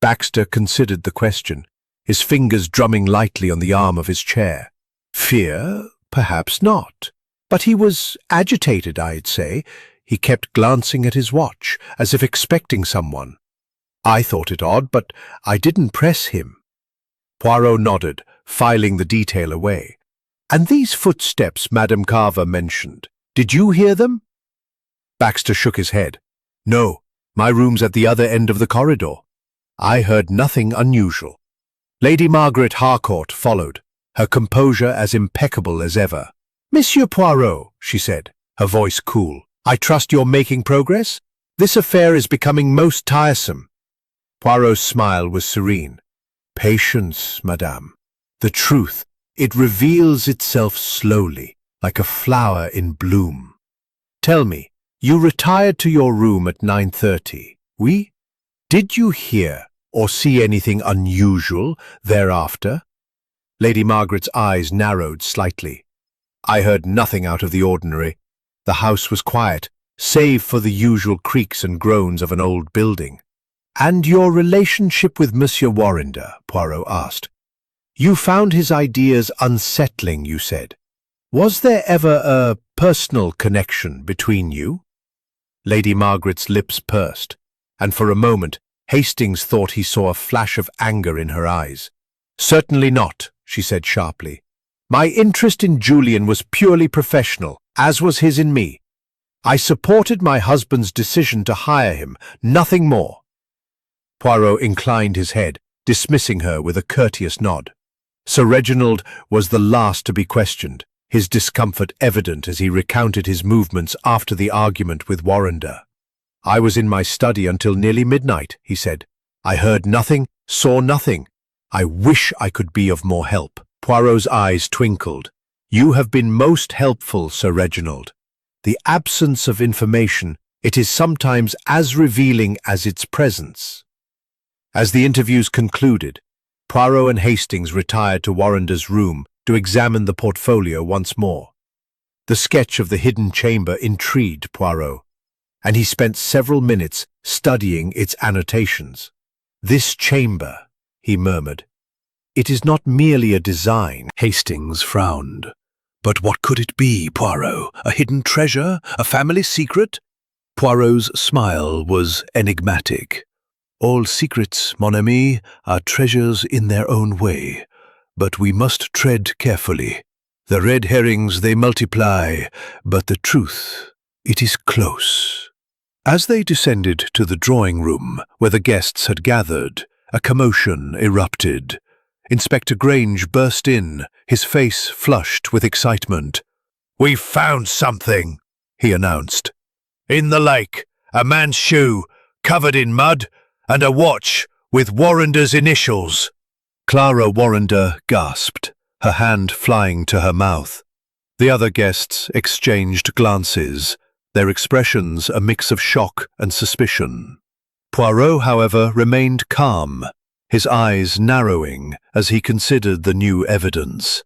Baxter considered the question, his fingers drumming lightly on the arm of his chair. "Fear? Perhaps not. But he was agitated, I'd say. He kept glancing at his watch, as if expecting someone. I thought it odd, but I didn't press him." Poirot nodded, filing the detail away. "And these footsteps Madame Carver mentioned, did you hear them?" Baxter shook his head. "No, my room's at the other end of the corridor. I heard nothing unusual." Lady Margaret Harcourt followed, her composure as impeccable as ever. "Monsieur Poirot," she said, her voice cool, "I trust you're making progress? This affair is becoming most tiresome." Poirot's smile was serene. "Patience, madame. The truth, it reveals itself slowly, like a flower in bloom. Tell me, you retired to your room at 9:30, oui? Did you hear or see anything unusual thereafter?" Lady Margaret's eyes narrowed slightly. "I heard nothing out of the ordinary. The house was quiet, save for the usual creaks and groans of an old building." "And your relationship with Monsieur Warrender?" Poirot asked. "You found his ideas unsettling, you said. Was there ever a personal connection between you?" Lady Margaret's lips pursed, and for a moment Hastings thought he saw a flash of anger in her eyes. "Certainly not," she said sharply. "My interest in Julian was purely professional, as was his in me. I supported my husband's decision to hire him, nothing more." Poirot inclined his head, dismissing her with a courteous nod. Sir Reginald was the last to be questioned, his discomfort evident as he recounted his movements after the argument with Warrender. "I was in my study until nearly midnight," he said. "I heard nothing, saw nothing. I wish I could be of more help." Poirot's eyes twinkled. "You have been most helpful, Sir Reginald. The absence of information, it is sometimes as revealing as its presence." As the interviews concluded, Poirot and Hastings retired to Warrender's room to examine the portfolio once more. The sketch of the hidden chamber intrigued Poirot, and he spent several minutes studying its annotations. "This chamber," he murmured. "It is not merely a design." Hastings frowned. "But what could it be, Poirot? A hidden treasure? A family secret?" Poirot's smile was enigmatic. "All secrets, mon ami, are treasures in their own way, but we must tread carefully. The red herrings, they multiply, but the truth, it is close." As they descended to the drawing room where the guests had gathered, a commotion erupted. Inspector Grange burst in, his face flushed with excitement. "We've found something," he announced. "In the lake, a man's shoe, covered in mud, and a watch with Warrender's initials." Clara Warrender gasped, her hand flying to her mouth. The other guests exchanged glances, their expressions a mix of shock and suspicion. Poirot, however, remained calm, his eyes narrowing as he considered the new evidence.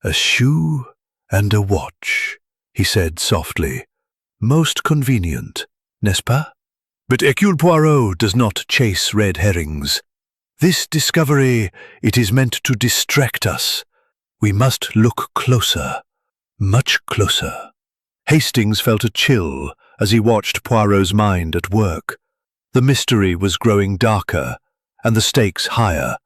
"A shoe and a watch," he said softly. "Most convenient, n'est-ce pas? But Hercule Poirot does not chase red herrings. This discovery, it is meant to distract us. We must look closer, much closer." Hastings felt a chill as he watched Poirot's mind at work. The mystery was growing darker, and the stakes higher,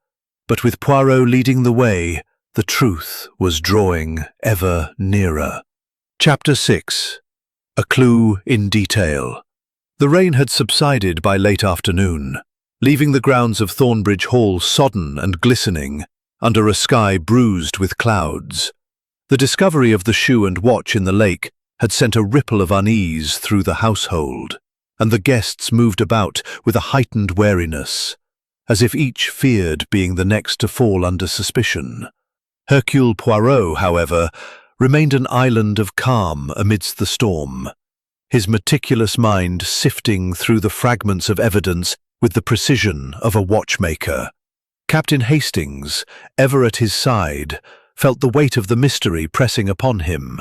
but with Poirot leading the way, the truth was drawing ever nearer. Chapter 6. A Clue in Detail. The rain had subsided by late afternoon, leaving the grounds of Thornbridge Hall sodden and glistening, under a sky bruised with clouds. The discovery of the shoe and watch in the lake had sent a ripple of unease through the household, and the guests moved about with a heightened wariness, as if each feared being the next to fall under suspicion. Hercule Poirot, however, remained an island of calm amidst the storm, his meticulous mind sifting through the fragments of evidence with the precision of a watchmaker. Captain Hastings, ever at his side, felt the weight of the mystery pressing upon him,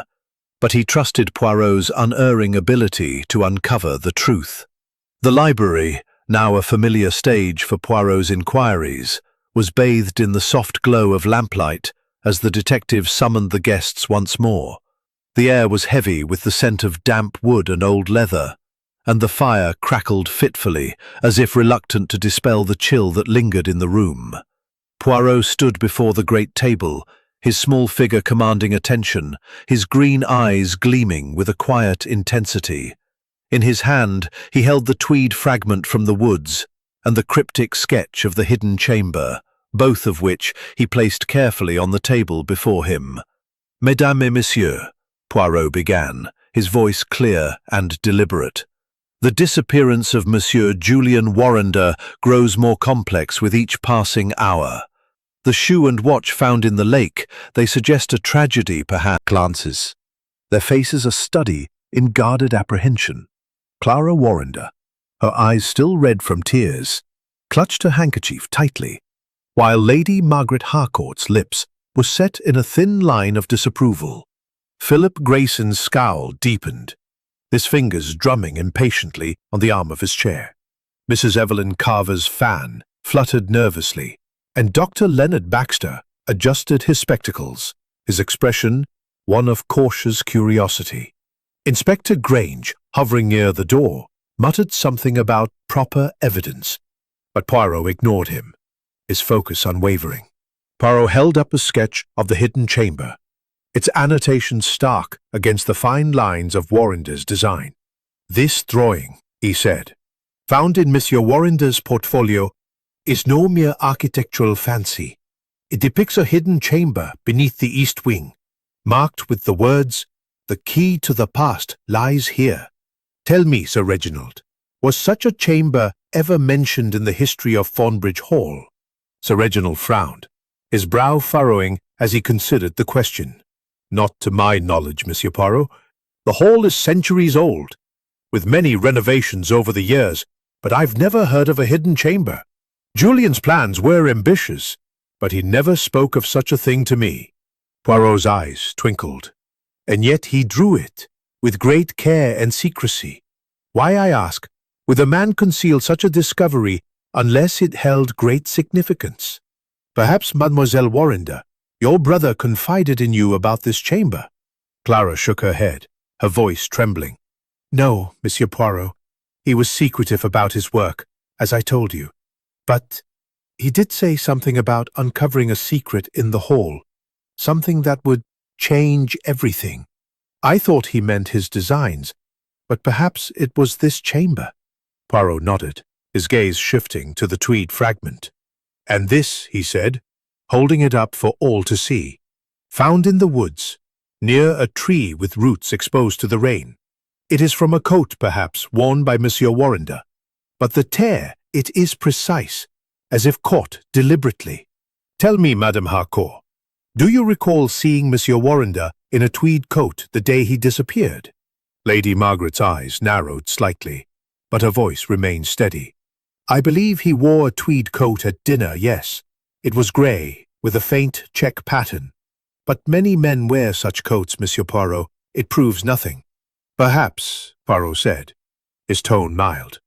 but he trusted Poirot's unerring ability to uncover the truth. The library, now a familiar stage for Poirot's inquiries, was bathed in the soft glow of lamplight as the detective summoned the guests once more. The air was heavy with the scent of damp wood and old leather, and the fire crackled fitfully, as if reluctant to dispel the chill that lingered in the room. Poirot stood before the great table, his small figure commanding attention, his green eyes gleaming with a quiet intensity. In his hand he held the tweed fragment from the woods and the cryptic sketch of the hidden chamber, both of which he placed carefully on the table before him. "Mesdames et messieurs," Poirot began, his voice clear and deliberate. "The disappearance of Monsieur Julian Warrender grows more complex with each passing hour. The shoe and watch found in the lake, they suggest a tragedy, perhaps." Glances. Their faces a study in guarded apprehension. Clara Warrender, her eyes still red from tears, clutched her handkerchief tightly, while Lady Margaret Harcourt's lips were set in a thin line of disapproval. Philip Grayson's scowl deepened, his fingers drumming impatiently on the arm of his chair. Mrs. Evelyn Carver's fan fluttered nervously, and Dr. Leonard Baxter adjusted his spectacles, his expression one of cautious curiosity. Inspector Grange, hovering near the door, muttered something about proper evidence, but Poirot ignored him, his focus unwavering. Poirot held up a sketch of the hidden chamber, its annotations stark against the fine lines of Warrender's design. "This drawing," he said, "found in Monsieur Warrender's portfolio is no mere architectural fancy. It depicts a hidden chamber beneath the east wing, marked with the words, "The key to the past lies here." Tell me, Sir Reginald, was such a chamber ever mentioned in the history of Thornbridge Hall? Sir Reginald frowned, his brow furrowing as he considered the question. Not to my knowledge, Monsieur Poirot. The hall is centuries old, with many renovations over the years, but I've never heard of a hidden chamber. Julian's plans were ambitious, but he never spoke of such a thing to me. Poirot's eyes twinkled. And yet he drew it, with great care and secrecy. Why, I ask, would a man conceal such a discovery unless it held great significance? Perhaps Mademoiselle Warrender, your brother confided in you about this chamber? Clara shook her head, her voice trembling. No, Monsieur Poirot. He was secretive about his work, as I told you. But he did say something about uncovering a secret in the hall, something that would change everything. I thought he meant his designs, but perhaps it was this chamber. Poirot nodded, his gaze shifting to the tweed fragment. And this, he said, holding it up for all to see, found in the woods, near a tree with roots exposed to the rain. It is from a coat, perhaps, worn by Monsieur Warrender. But the tear, it is precise, as if caught deliberately. Tell me, Madame Harcourt, do you recall seeing Monsieur Warrender in a tweed coat the day he disappeared? Lady Margaret's eyes narrowed slightly, but her voice remained steady. I believe he wore a tweed coat at dinner, yes. It was grey, with a faint check pattern. But many men wear such coats, Monsieur Poirot. It proves nothing. Perhaps, Poirot said, his tone mild.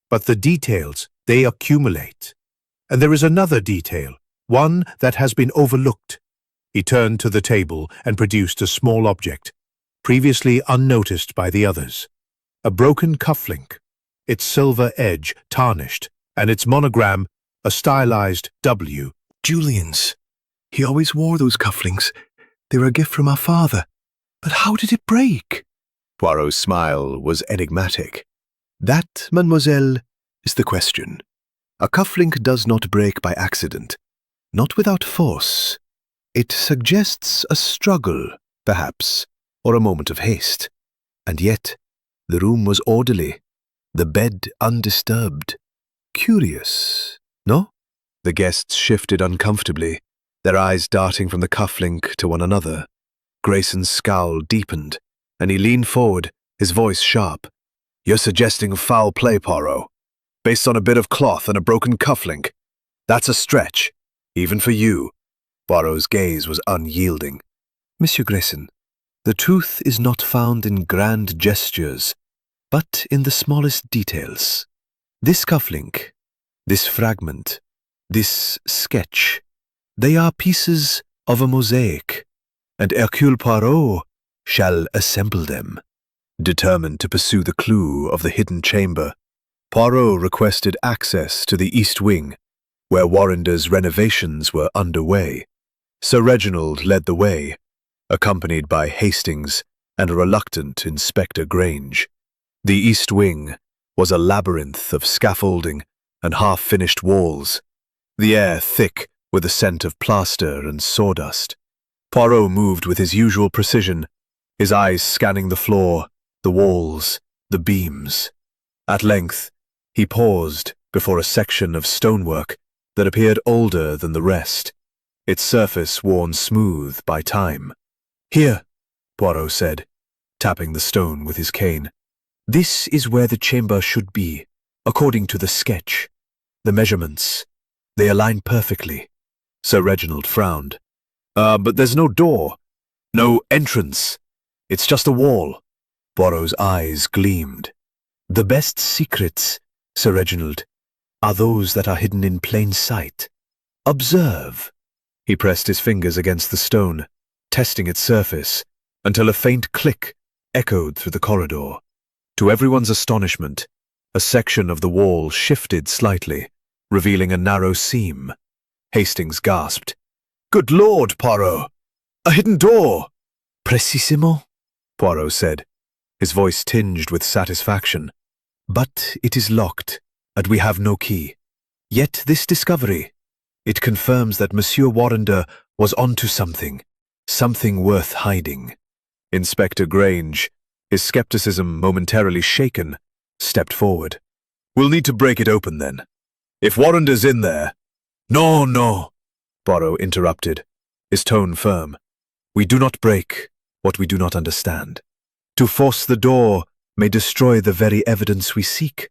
But the details, they accumulate. And there is another detail, one that has been overlooked. He turned to the table and produced a small object, previously unnoticed by the others. A broken cufflink, its silver edge tarnished, and its monogram, a stylized W. Julian's. He always wore those cufflinks. They were a gift from our father. But how did it break? Poirot's smile was enigmatic. That, mademoiselle, is the question. A cufflink does not break by accident, not without force. It suggests a struggle, perhaps, or a moment of haste. And yet, the room was orderly, the bed undisturbed. Curious, no? The guests shifted uncomfortably, their eyes darting from the cufflink to one another. Grayson's scowl deepened, and he leaned forward, his voice sharp. You're suggesting foul play, Poirot, based on a bit of cloth and a broken cufflink. That's a stretch, even for you. Poirot's gaze was unyielding. Monsieur Grayson, the truth is not found in grand gestures, but in the smallest details. This cufflink, this fragment, this sketch, they are pieces of a mosaic, and Hercule Poirot shall assemble them. Determined to pursue the clue of the hidden chamber, Poirot requested access to the east wing, where Warrender's renovations were underway. Sir Reginald led the way, accompanied by Hastings and a reluctant Inspector Grange. The east wing was a labyrinth of scaffolding and half-finished walls, the air thick with the scent of plaster and sawdust. Poirot moved with his usual precision, his eyes scanning the floor, the walls, the beams. At length, he paused before a section of stonework that appeared older than the rest, its surface worn smooth by time. Here, Poirot said, tapping the stone with his cane. This is where the chamber should be, according to the sketch. The measurements, they align perfectly. Sir Reginald frowned. But there's no door, no entrance. It's just a wall. Poirot's eyes gleamed. The best secrets, Sir Reginald, are those that are hidden in plain sight. Observe. He pressed his fingers against the stone, testing its surface, until a faint click echoed through the corridor. To everyone's astonishment, a section of the wall shifted slightly, revealing a narrow seam. Hastings gasped. Good Lord, Poirot! A hidden door! Precisement, Poirot said, his voice tinged with satisfaction. But it is locked, and we have no key. Yet this discovery, it confirms that Monsieur Warrender was onto something worth hiding. Inspector Grange, his skepticism momentarily shaken, stepped forward. We'll need to break it open then. If Warrender's in there— No, Poirot interrupted, his tone firm. We do not break what we do not understand. To force the door may destroy the very evidence we seek.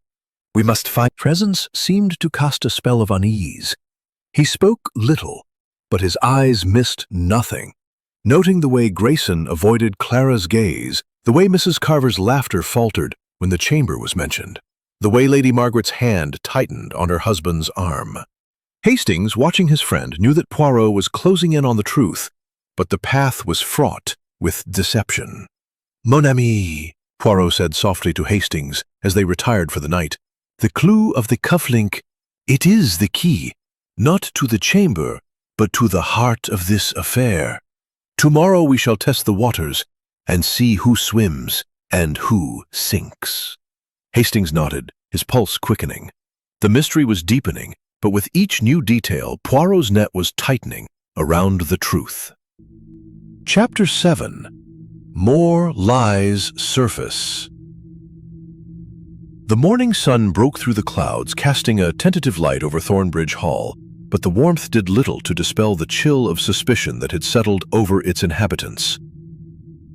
We must find— Presence seemed to cast a spell of unease. He spoke little, but his eyes missed nothing. Noting the way Grayson avoided Clara's gaze, the way Mrs. Carver's laughter faltered when the chamber was mentioned, the way Lady Margaret's hand tightened on her husband's arm. Hastings, watching his friend, knew that Poirot was closing in on the truth, but the path was fraught with deception. Mon ami, Poirot said softly to Hastings as they retired for the night, the clue of the cufflink, it is the key, not to the chamber, but to the heart of this affair. Tomorrow we shall test the waters and see who swims and who sinks. Hastings nodded, his pulse quickening. The mystery was deepening, but with each new detail, Poirot's net was tightening around the truth. Chapter 7. More Lies Surface. The morning sun broke through the clouds, casting a tentative light over Thornbridge Hall, but the warmth did little to dispel the chill of suspicion that had settled over its inhabitants.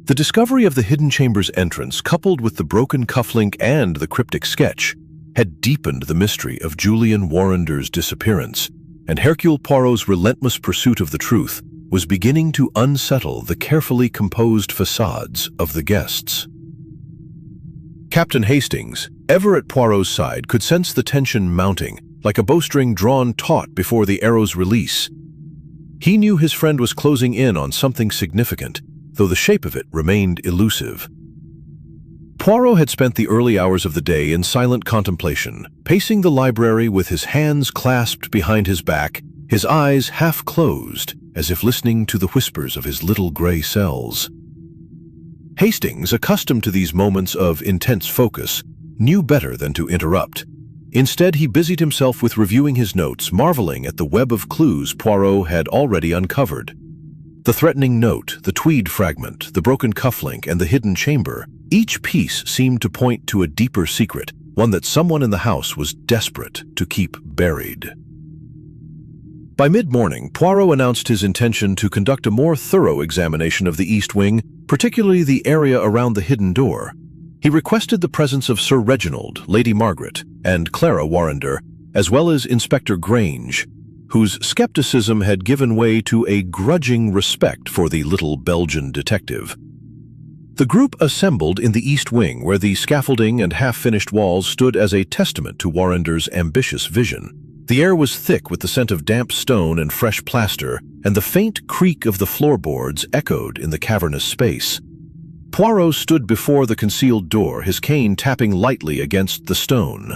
The discovery of the hidden chamber's entrance, coupled with the broken cufflink and the cryptic sketch, had deepened the mystery of Julian Warrender's disappearance, and Hercule Poirot's relentless pursuit of the truth was beginning to unsettle the carefully composed facades of the guests. Captain Hastings, ever at Poirot's side, could sense the tension mounting, like a bowstring drawn taut before the arrow's release. He knew his friend was closing in on something significant, though the shape of it remained elusive. Poirot had spent the early hours of the day in silent contemplation, pacing the library with his hands clasped behind his back, his eyes half closed, as if listening to the whispers of his little gray cells. Hastings, accustomed to these moments of intense focus, knew better than to interrupt. Instead, he busied himself with reviewing his notes, marveling at the web of clues Poirot had already uncovered. The threatening note, the tweed fragment, the broken cufflink, and the hidden chamber, each piece seemed to point to a deeper secret, one that someone in the house was desperate to keep buried. By mid-morning, Poirot announced his intention to conduct a more thorough examination of the East Wing, particularly the area around the hidden door. He requested the presence of Sir Reginald, Lady Margaret, and Clara Warrender, as well as Inspector Grange, whose skepticism had given way to a grudging respect for the little Belgian detective. The group assembled in the East Wing, where the scaffolding and half-finished walls stood as a testament to Warrender's ambitious vision. The air was thick with the scent of damp stone and fresh plaster, and the faint creak of the floorboards echoed in the cavernous space. Poirot stood before the concealed door, his cane tapping lightly against the stone.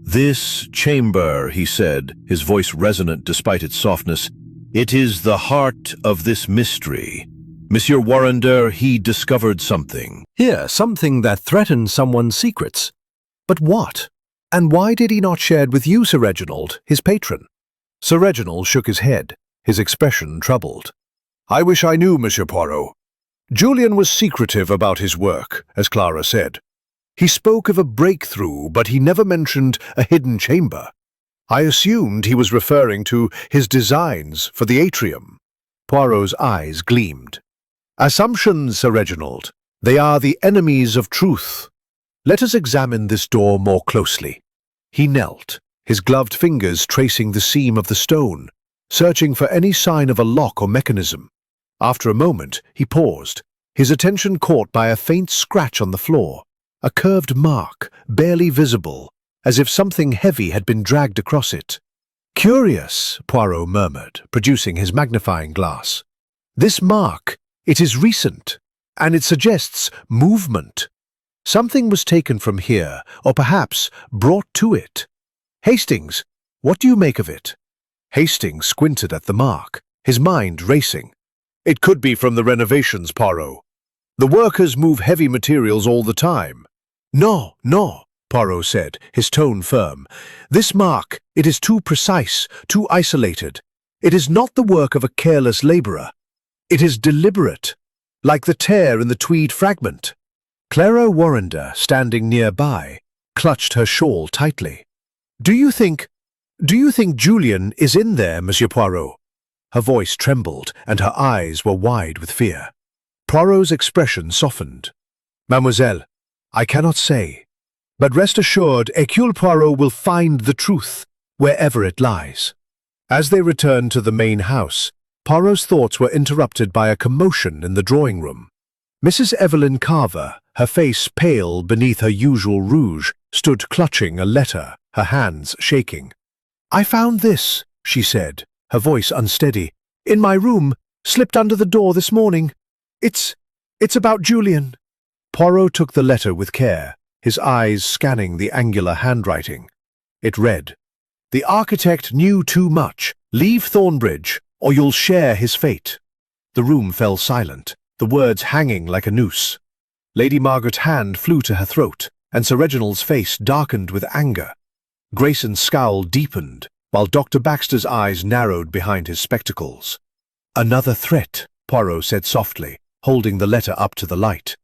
"This chamber," he said, his voice resonant despite its softness, "it is the heart of this mystery. Monsieur Warrender, he discovered something." Here, something that threatened someone's secrets. But what? And why did he not share it with you, Sir Reginald, his patron? Sir Reginald shook his head, his expression troubled. "I wish I knew, Monsieur Poirot. Julian was secretive about his work, as Clara said. He spoke of a breakthrough, but he never mentioned a hidden chamber. I assumed he was referring to his designs for the atrium." Poirot's eyes gleamed. "Assumptions, Sir Reginald. They are the enemies of truth. Let us examine this door more closely." He knelt, his gloved fingers tracing the seam of the stone, searching for any sign of a lock or mechanism. After a moment, he paused, his attention caught by a faint scratch on the floor, a curved mark, barely visible, as if something heavy had been dragged across it. "Curious," Poirot murmured, producing his magnifying glass. "This mark, it is recent, and it suggests movement. Something was taken from here, or perhaps brought to it. Hastings, what do you make of it?" Hastings squinted at the mark, his mind racing. "It could be from the renovations, Poirot. The workers move heavy materials all the time." No, Poirot said, his tone firm. "This mark, it is too precise, too isolated. It is not the work of a careless labourer. It is deliberate, like the tear in the tweed fragment." Clara Warrender, standing nearby, clutched her shawl tightly. Do you think Julian is in there, Monsieur Poirot?" Her voice trembled, and her eyes were wide with fear. Poirot's expression softened. "Mademoiselle, I cannot say. But rest assured, Hercule Poirot will find the truth, wherever it lies." As they returned to the main house, Poirot's thoughts were interrupted by a commotion in the drawing-room. Mrs. Evelyn Carver, her face pale beneath her usual rouge, stood clutching a letter, her hands shaking. "I found this," she said, her voice unsteady, "in my room, slipped under the door this morning. It's about Julian." Poirot took the letter with care, his eyes scanning the angular handwriting. It read, "The architect knew too much. Leave Thornbridge, or you'll share his fate." The room fell silent, the words hanging like a noose. Lady Margaret's hand flew to her throat, and Sir Reginald's face darkened with anger. Grayson's scowl deepened, while Dr. Baxter's eyes narrowed behind his spectacles. "Another threat," Poirot said softly, holding the letter up to the light.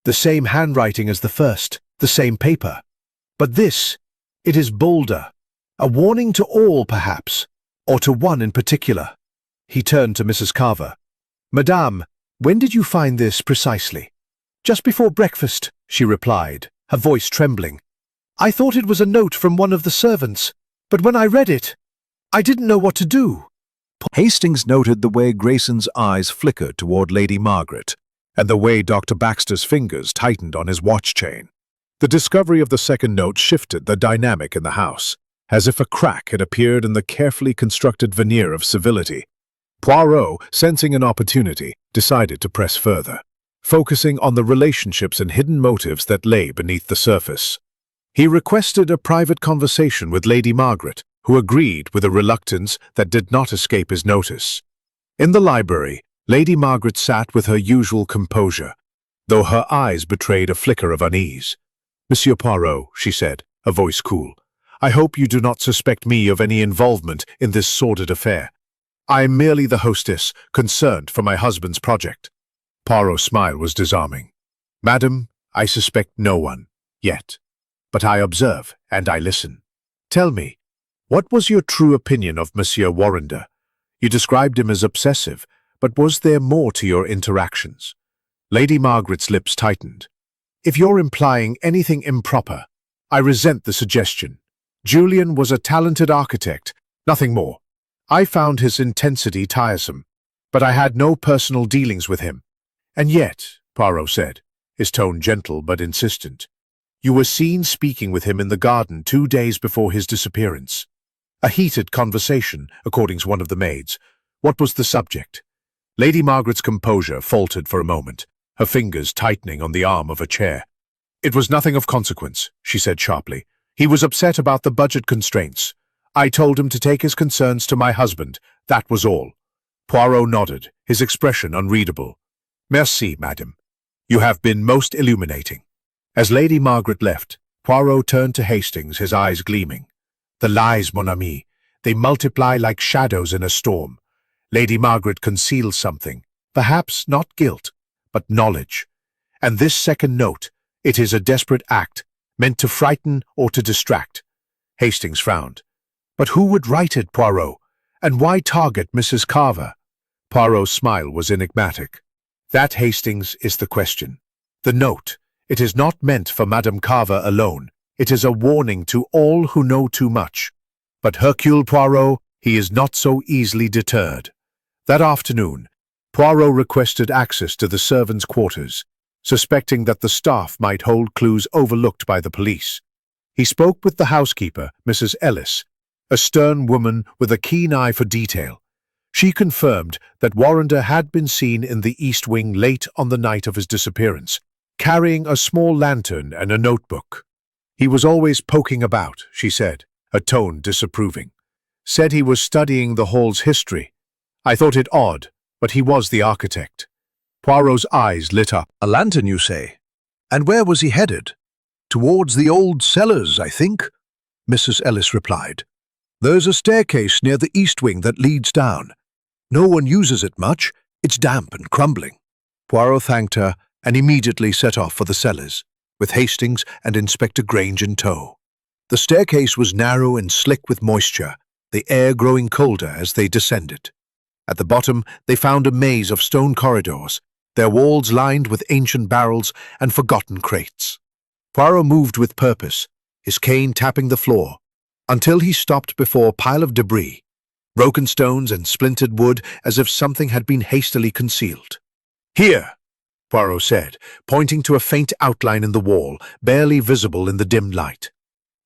"The same handwriting as the first, the same paper. But this, it is bolder. A warning to all, perhaps, or to one in particular." He turned to Mrs. Carver. "Madame, when did you find this precisely?" "Just before breakfast," she replied, her voice trembling. "I thought it was a note from one of the servants, but when I read it, I didn't know what to do." Hastings noted the way Grayson's eyes flickered toward Lady Margaret, and the way Dr. Baxter's fingers tightened on his watch chain. The discovery of the second note shifted the dynamic in the house, as if a crack had appeared in the carefully constructed veneer of civility. Poirot, sensing an opportunity, decided to press further, focusing on the relationships and hidden motives that lay beneath the surface. He requested a private conversation with Lady Margaret, who agreed with a reluctance that did not escape his notice. In the library, Lady Margaret sat with her usual composure, though her eyes betrayed a flicker of unease. "Monsieur Poirot," she said, her voice cool, "I hope you do not suspect me of any involvement in this sordid affair. I am merely the hostess, concerned for my husband's project." Poirot's smile was disarming. "Madam, I suspect no one, yet. But I observe, and I listen. Tell me, what was your true opinion of Monsieur Warrender? You described him as obsessive, but was there more to your interactions?" Lady Margaret's lips tightened. "If you're implying anything improper, I resent the suggestion. Julian was a talented architect, nothing more. I found his intensity tiresome, but I had no personal dealings with him. And yet," Poirot said, his tone gentle but insistent, "you were seen speaking with him in the garden 2 days before his disappearance. A heated conversation, according to one of the maids. What was the subject?" Lady Margaret's composure faltered for a moment, her fingers tightening on the arm of a chair. "It was nothing of consequence," she said sharply. "He was upset about the budget constraints. I told him to take his concerns to my husband. That was all." Poirot nodded, his expression unreadable. "Merci, madame. You have been most illuminating." As Lady Margaret left, Poirot turned to Hastings, his eyes gleaming. "The lies, mon ami, they multiply like shadows in a storm. Lady Margaret conceals something, perhaps not guilt, but knowledge. And this second note, it is a desperate act, meant to frighten or to distract." Hastings frowned. "But who would write it, Poirot? And why target Mrs. Carver?" Poirot's smile was enigmatic. "That, Hastings, is the question. The note, it is not meant for Madame Carver alone. It is a warning to all who know too much. But Hercule Poirot, he is not so easily deterred." That afternoon, Poirot requested access to the servants' quarters, suspecting that the staff might hold clues overlooked by the police. He spoke with the housekeeper, Mrs. Ellis, a stern woman with a keen eye for detail. She confirmed that Warrender had been seen in the East Wing late on the night of his disappearance, carrying a small lantern and a notebook. "He was always poking about," she said, her tone disapproving. "Said he was studying the hall's history. I thought it odd, but he was the architect." Poirot's eyes lit up. "A lantern, you say? And where was he headed?" Towards the old cellars, I think, Mrs. Ellis replied. There's a staircase near the east wing that leads down. No one uses it much. It's damp and crumbling. Poirot thanked her and immediately set off for the cellars, with Hastings and Inspector Grange in tow. The staircase was narrow and slick with moisture, the air growing colder as they descended. At the bottom, they found a maze of stone corridors, their walls lined with ancient barrels and forgotten crates. Poirot moved with purpose, his cane tapping the floor, until he stopped before a pile of debris, broken stones and splintered wood as if something had been hastily concealed. Here, Poirot said, pointing to a faint outline in the wall, barely visible in the dim light.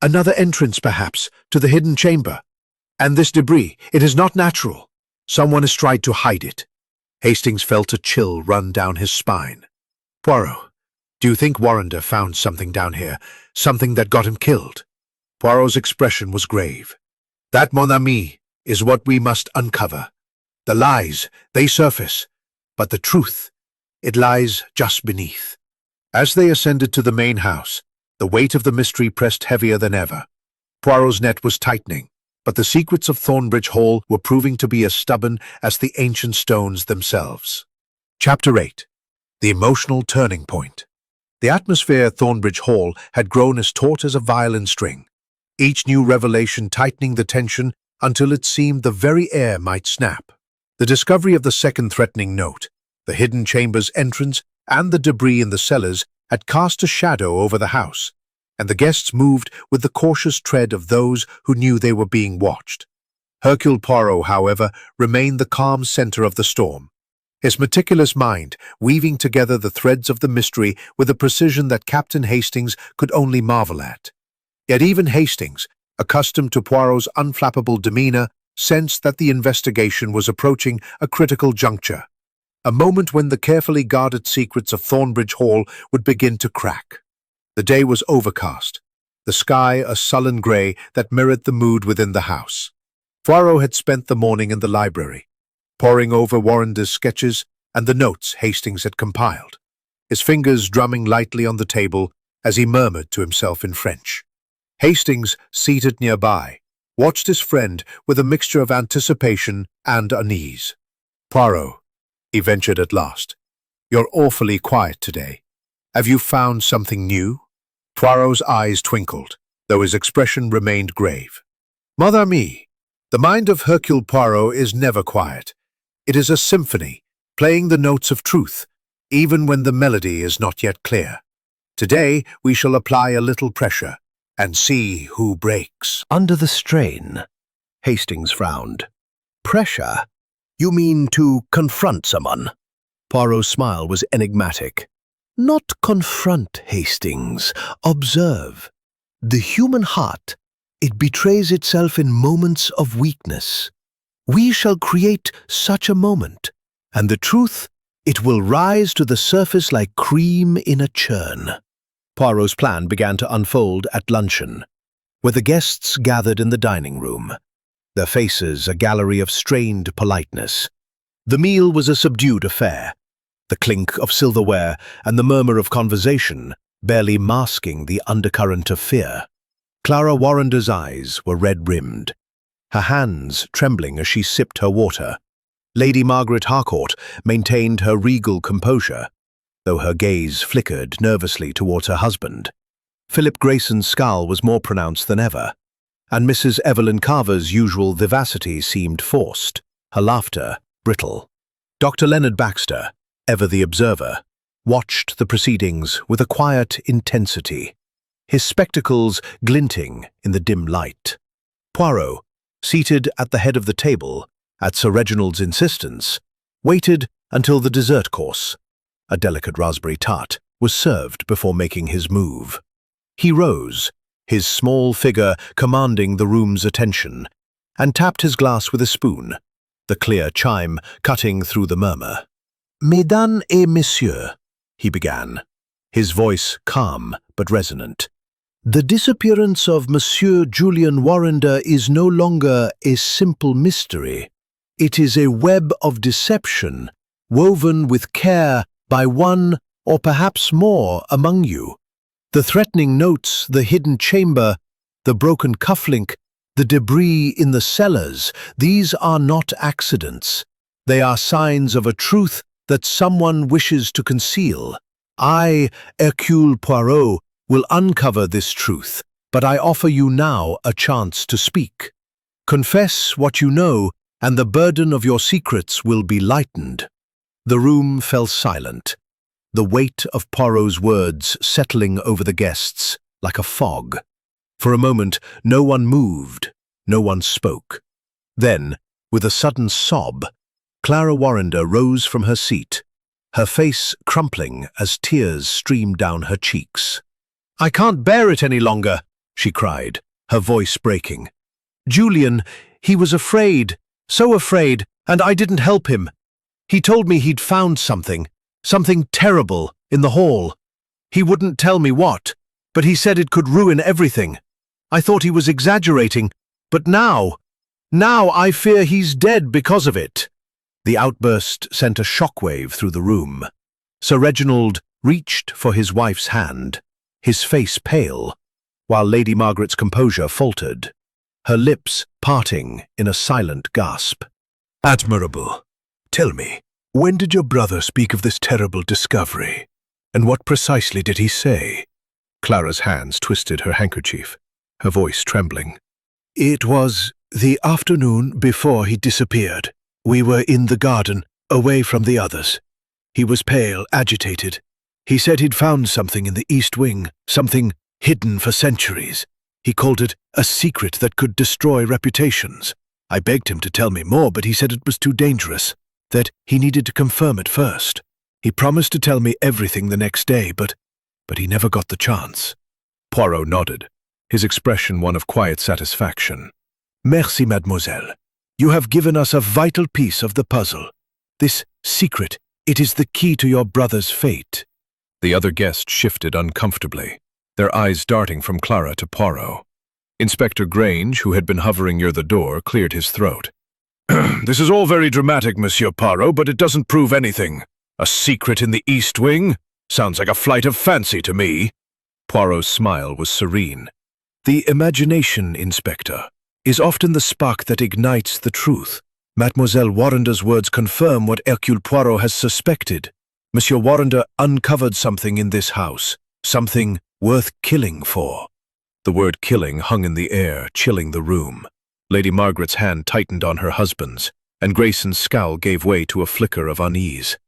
Another entrance, perhaps, to the hidden chamber. And this debris, it is not natural. Someone has tried to hide it. Hastings felt a chill run down his spine. Poirot, do you think Warrender found something down here, something that got him killed? Poirot's expression was grave. That, mon ami, is what we must uncover. The lies, they surface, but the truth, it lies just beneath. As they ascended to the main house, the weight of the mystery pressed heavier than ever. Poirot's net was tightening, but the secrets of Thornbridge Hall were proving to be as stubborn as the ancient stones themselves. Chapter 8. The Emotional Turning Point. The atmosphere at Thornbridge Hall had grown as taut as a violin string, each new revelation tightening the tension until it seemed the very air might snap. The discovery of the second threatening note, the hidden chamber's entrance, and the debris in the cellars had cast a shadow over the house, and the guests moved with the cautious tread of those who knew they were being watched. Hercule Poirot, however, remained the calm center of the storm, his meticulous mind weaving together the threads of the mystery with a precision that Captain Hastings could only marvel at. Yet even Hastings, accustomed to Poirot's unflappable demeanor, sensed that the investigation was approaching a critical juncture, a moment when the carefully guarded secrets of Thornbridge Hall would begin to crack. The day was overcast, the sky a sullen grey that mirrored the mood within the house. Poirot had spent the morning in the library, poring over Warrender's sketches and the notes Hastings had compiled, his fingers drumming lightly on the table as he murmured to himself in French. Hastings, seated nearby, watched his friend with a mixture of anticipation and unease. Poirot, he ventured at last, you're awfully quiet today. Have you found something new? Poirot's eyes twinkled, though his expression remained grave. Mother me, the mind of Hercule Poirot is never quiet. It is a symphony, playing the notes of truth, even when the melody is not yet clear. Today we shall apply a little pressure, and see who breaks. Under the strain, Hastings frowned. Pressure? You mean to confront someone? Poirot's smile was enigmatic. Not confront, Hastings. Observe. The human heart, it betrays itself in moments of weakness. We shall create such a moment, and the truth, it will rise to the surface like cream in a churn. Poirot's plan began to unfold at luncheon, where the guests gathered in the dining room, their faces a gallery of strained politeness. The meal was a subdued affair, the clink of silverware and the murmur of conversation barely masking the undercurrent of fear. Clara Warrender's eyes were red-rimmed, her hands trembling as she sipped her water. Lady Margaret Harcourt maintained her regal composure, though her gaze flickered nervously towards her husband. Philip Grayson's scowl was more pronounced than ever, and Mrs. Evelyn Carver's usual vivacity seemed forced, her laughter brittle. Dr. Leonard Baxter, ever the observer, watched the proceedings with a quiet intensity, his spectacles glinting in the dim light. Poirot, seated at the head of the table, at Sir Reginald's insistence, waited until the dessert course, a delicate raspberry tart, was served before making his move. He rose, his small figure commanding the room's attention, and tapped his glass with a spoon, the clear chime cutting through the murmur. Mesdames et messieurs, he began, his voice calm but resonant. The disappearance of Monsieur Julian Warrender is no longer a simple mystery. It is a web of deception, woven with care by one or perhaps more among you. The threatening notes, the hidden chamber, the broken cufflink, the debris in the cellars, these are not accidents. They are signs of a truth that someone wishes to conceal. I, Hercule Poirot, will uncover this truth, but I offer you now a chance to speak. Confess what you know, and the burden of your secrets will be lightened. The room fell silent, the weight of Poirot's words settling over the guests like a fog. For a moment, no one moved, no one spoke. Then, with a sudden sob, Clara Warrender rose from her seat, her face crumpling as tears streamed down her cheeks. "I can't bear it any longer," she cried, her voice breaking. "Julian, he was afraid, so afraid, and I didn't help him. He told me he'd found something terrible, in the hall. He wouldn't tell me what, but he said it could ruin everything. I thought he was exaggerating, but now I fear he's dead because of it." The outburst sent a shockwave through the room. Sir Reginald reached for his wife's hand, his face pale, while Lady Margaret's composure faltered, her lips parting in a silent gasp. "Admirable. Tell me, when did your brother speak of this terrible discovery? And what precisely did he say?" Clara's hands twisted her handkerchief, her voice trembling. "It was the afternoon before he disappeared. We were in the garden, away from the others. He was pale, agitated. He said he'd found something in the East Wing, something hidden for centuries. He called it a secret that could destroy reputations. I begged him to tell me more, but he said it was too dangerous, that he needed to confirm it first. He promised to tell me everything the next day, but he never got the chance." Poirot nodded, his expression one of quiet satisfaction. "Merci, mademoiselle. You have given us a vital piece of the puzzle. This secret, it is the key to your brother's fate." The other guests shifted uncomfortably, their eyes darting from Clara to Poirot. Inspector Grange, who had been hovering near the door, cleared his throat. "This is all very dramatic, Monsieur Poirot, but it doesn't prove anything. A secret in the East Wing? Sounds like a flight of fancy to me." Poirot's smile was serene. "The imagination, Inspector, is often the spark that ignites the truth. Mademoiselle Warrender's words confirm what Hercule Poirot has suspected. Monsieur Warrender uncovered something in this house, something worth killing for." The word killing hung in the air, chilling the room. Lady Margaret's hand tightened on her husband's, and Grayson's scowl gave way to a flicker of unease.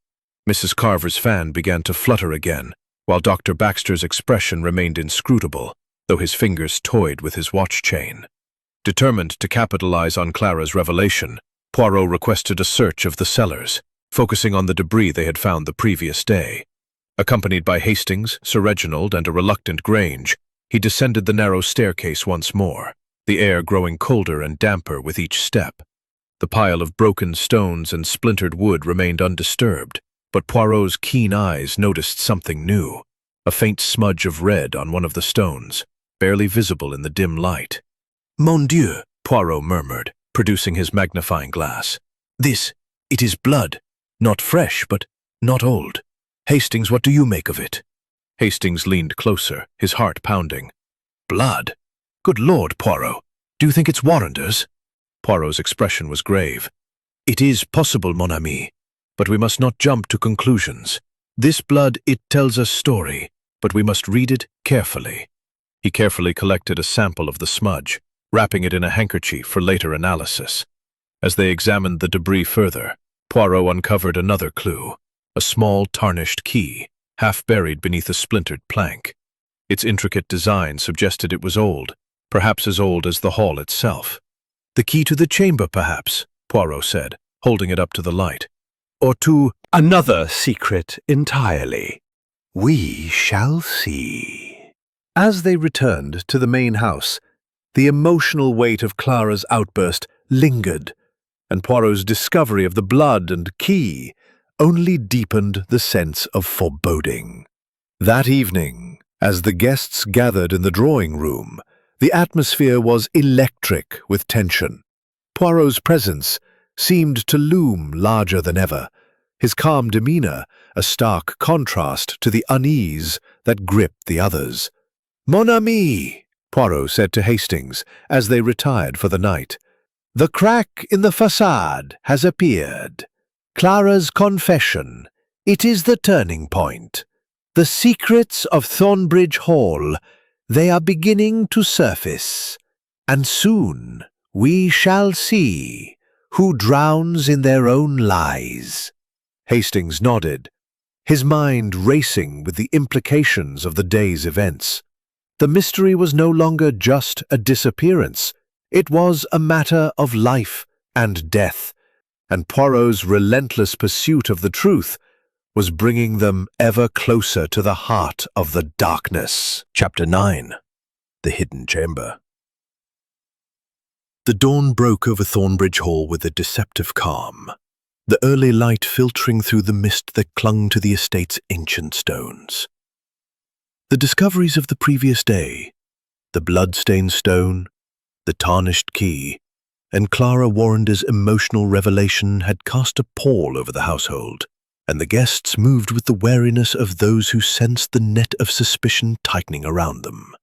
Mrs. Carver's fan began to flutter again, while Dr. Baxter's expression remained inscrutable, though his fingers toyed with his watch chain. Determined to capitalize on Clara's revelation, Poirot requested a search of the cellars, focusing on the debris they had found the previous day. Accompanied by Hastings, Sir Reginald, and a reluctant Grange, he descended the narrow staircase once more, the air growing colder and damper with each step. The pile of broken stones and splintered wood remained undisturbed, but Poirot's keen eyes noticed something new, a faint smudge of red on one of the stones, barely visible in the dim light. "Mon Dieu," Poirot murmured, producing his magnifying glass. It is blood. Not fresh, but not old. Hastings, what do you make of it?" Hastings leaned closer, his heart pounding. "Blood? Good Lord, Poirot. Do you think it's Warrender's?" Poirot's expression was grave. "It is possible, mon ami, but we must not jump to conclusions. This blood, it tells a story, but we must read it carefully." He carefully collected a sample of the smudge, wrapping it in a handkerchief for later analysis. As they examined the debris further, Poirot uncovered another clue, a small tarnished key, half buried beneath a splintered plank. Its intricate design suggested it was old, perhaps as old as the hall itself. "The key to the chamber, perhaps," Poirot said, holding it up to the light. "Or to another secret entirely. We shall see." As they returned to the main house, the emotional weight of Clara's outburst lingered, and Poirot's discovery of the blood and key only deepened the sense of foreboding. That evening, as the guests gathered in the drawing room, the atmosphere was electric with tension. Poirot's presence seemed to loom larger than ever, his calm demeanor a stark contrast to the unease that gripped the others. "Mon ami," Poirot said to Hastings as they retired for the night, "the crack in the facade has appeared. Clara's confession, it is the turning point. The secrets of Thornbridge Hall, they are beginning to surface, and soon we shall see who drowns in their own lies." Hastings nodded, his mind racing with the implications of the day's events. The mystery was no longer just a disappearance. It was a matter of life and death, and Poirot's relentless pursuit of the truth was bringing them ever closer to the heart of the darkness. Chapter 9. The Hidden Chamber. The dawn broke over Thornbridge Hall with a deceptive calm, the early light filtering through the mist that clung to the estate's ancient stones. The discoveries of the previous day, the blood-stained stone, the tarnished key, and Clara Warrender's emotional revelation had cast a pall over the household, and the guests moved with the wariness of those who sensed the net of suspicion tightening around them.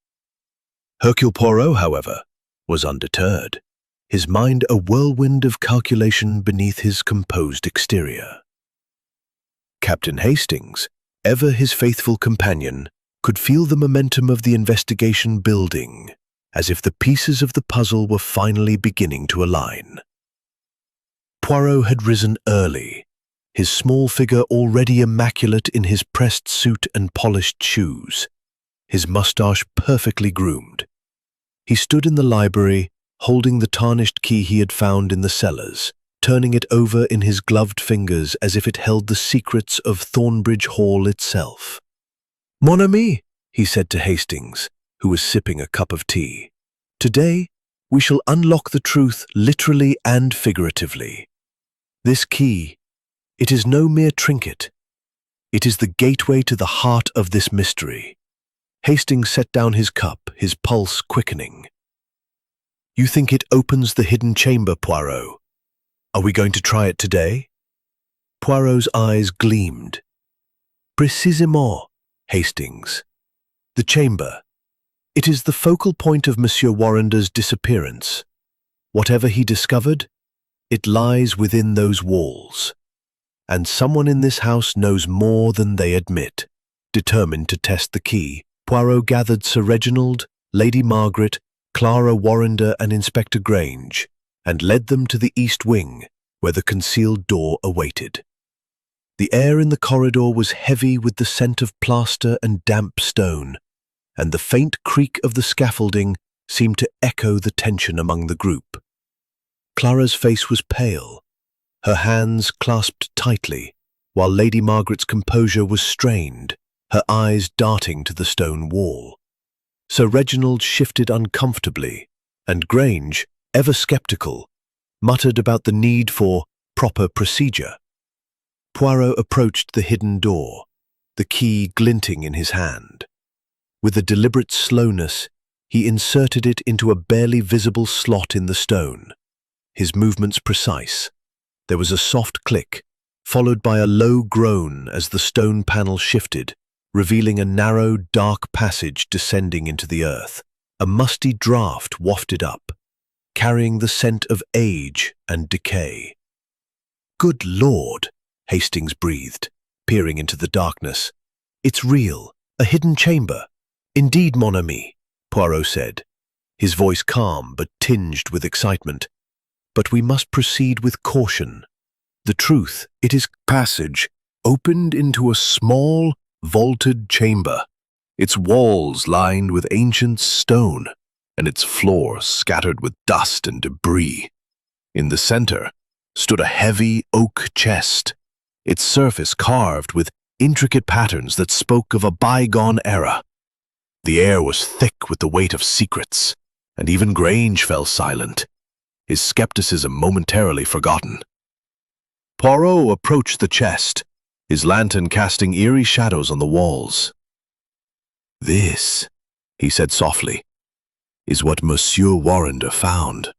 Hercule Poirot, however, was undeterred, his mind a whirlwind of calculation beneath his composed exterior. Captain Hastings, ever his faithful companion, could feel the momentum of the investigation building, as if the pieces of the puzzle were finally beginning to align. Poirot had risen early, his small figure already immaculate in his pressed suit and polished shoes, his moustache perfectly groomed. He stood in the library, holding the tarnished key he had found in the cellars, turning it over in his gloved fingers as if it held the secrets of Thornbridge Hall itself. "Mon ami," he said to Hastings, who was sipping a cup of tea, "today we shall unlock the truth literally and figuratively. This key, it is no mere trinket. It is the gateway to the heart of this mystery." Hastings set down his cup, his pulse quickening. "You think it opens the hidden chamber, Poirot? Are we going to try it today?" Poirot's eyes gleamed. "Précisément, Hastings. The chamber. It is the focal point of Monsieur Warrender's disappearance. Whatever he discovered, it lies within those walls. And someone in this house knows more than they admit." Determined to test the key, Poirot gathered Sir Reginald, Lady Margaret, Clara Warrender and Inspector Grange, and led them to the east wing, where the concealed door awaited. The air in the corridor was heavy with the scent of plaster and damp stone, and the faint creak of the scaffolding seemed to echo the tension among the group. Clara's face was pale, her hands clasped tightly, while Lady Margaret's composure was strained, her eyes darting to the stone wall. Sir Reginald shifted uncomfortably, and Grange, ever sceptical, muttered about the need for proper procedure. Poirot approached the hidden door, the key glinting in his hand. With a deliberate slowness, he inserted it into a barely visible slot in the stone, his movements precise. There was a soft click, followed by a low groan as the stone panel shifted, revealing a narrow, dark passage descending into the earth. A musty draught wafted up, carrying the scent of age and decay. "Good Lord," Hastings breathed, peering into the darkness. "It's real, a hidden chamber." "Indeed, mon ami," Poirot said, his voice calm but tinged with excitement. "But we must proceed with caution. The truth, it is..." Passage opened into a small, vaulted chamber, its walls lined with ancient stone, and its floor scattered with dust and debris. In the center stood a heavy oak chest, its surface carved with intricate patterns that spoke of a bygone era. The air was thick with the weight of secrets, and even Grange fell silent, his skepticism momentarily forgotten. Poirot approached the chest, his lantern casting eerie shadows on the walls. "This," he said softly, "is what Monsieur Warrender found.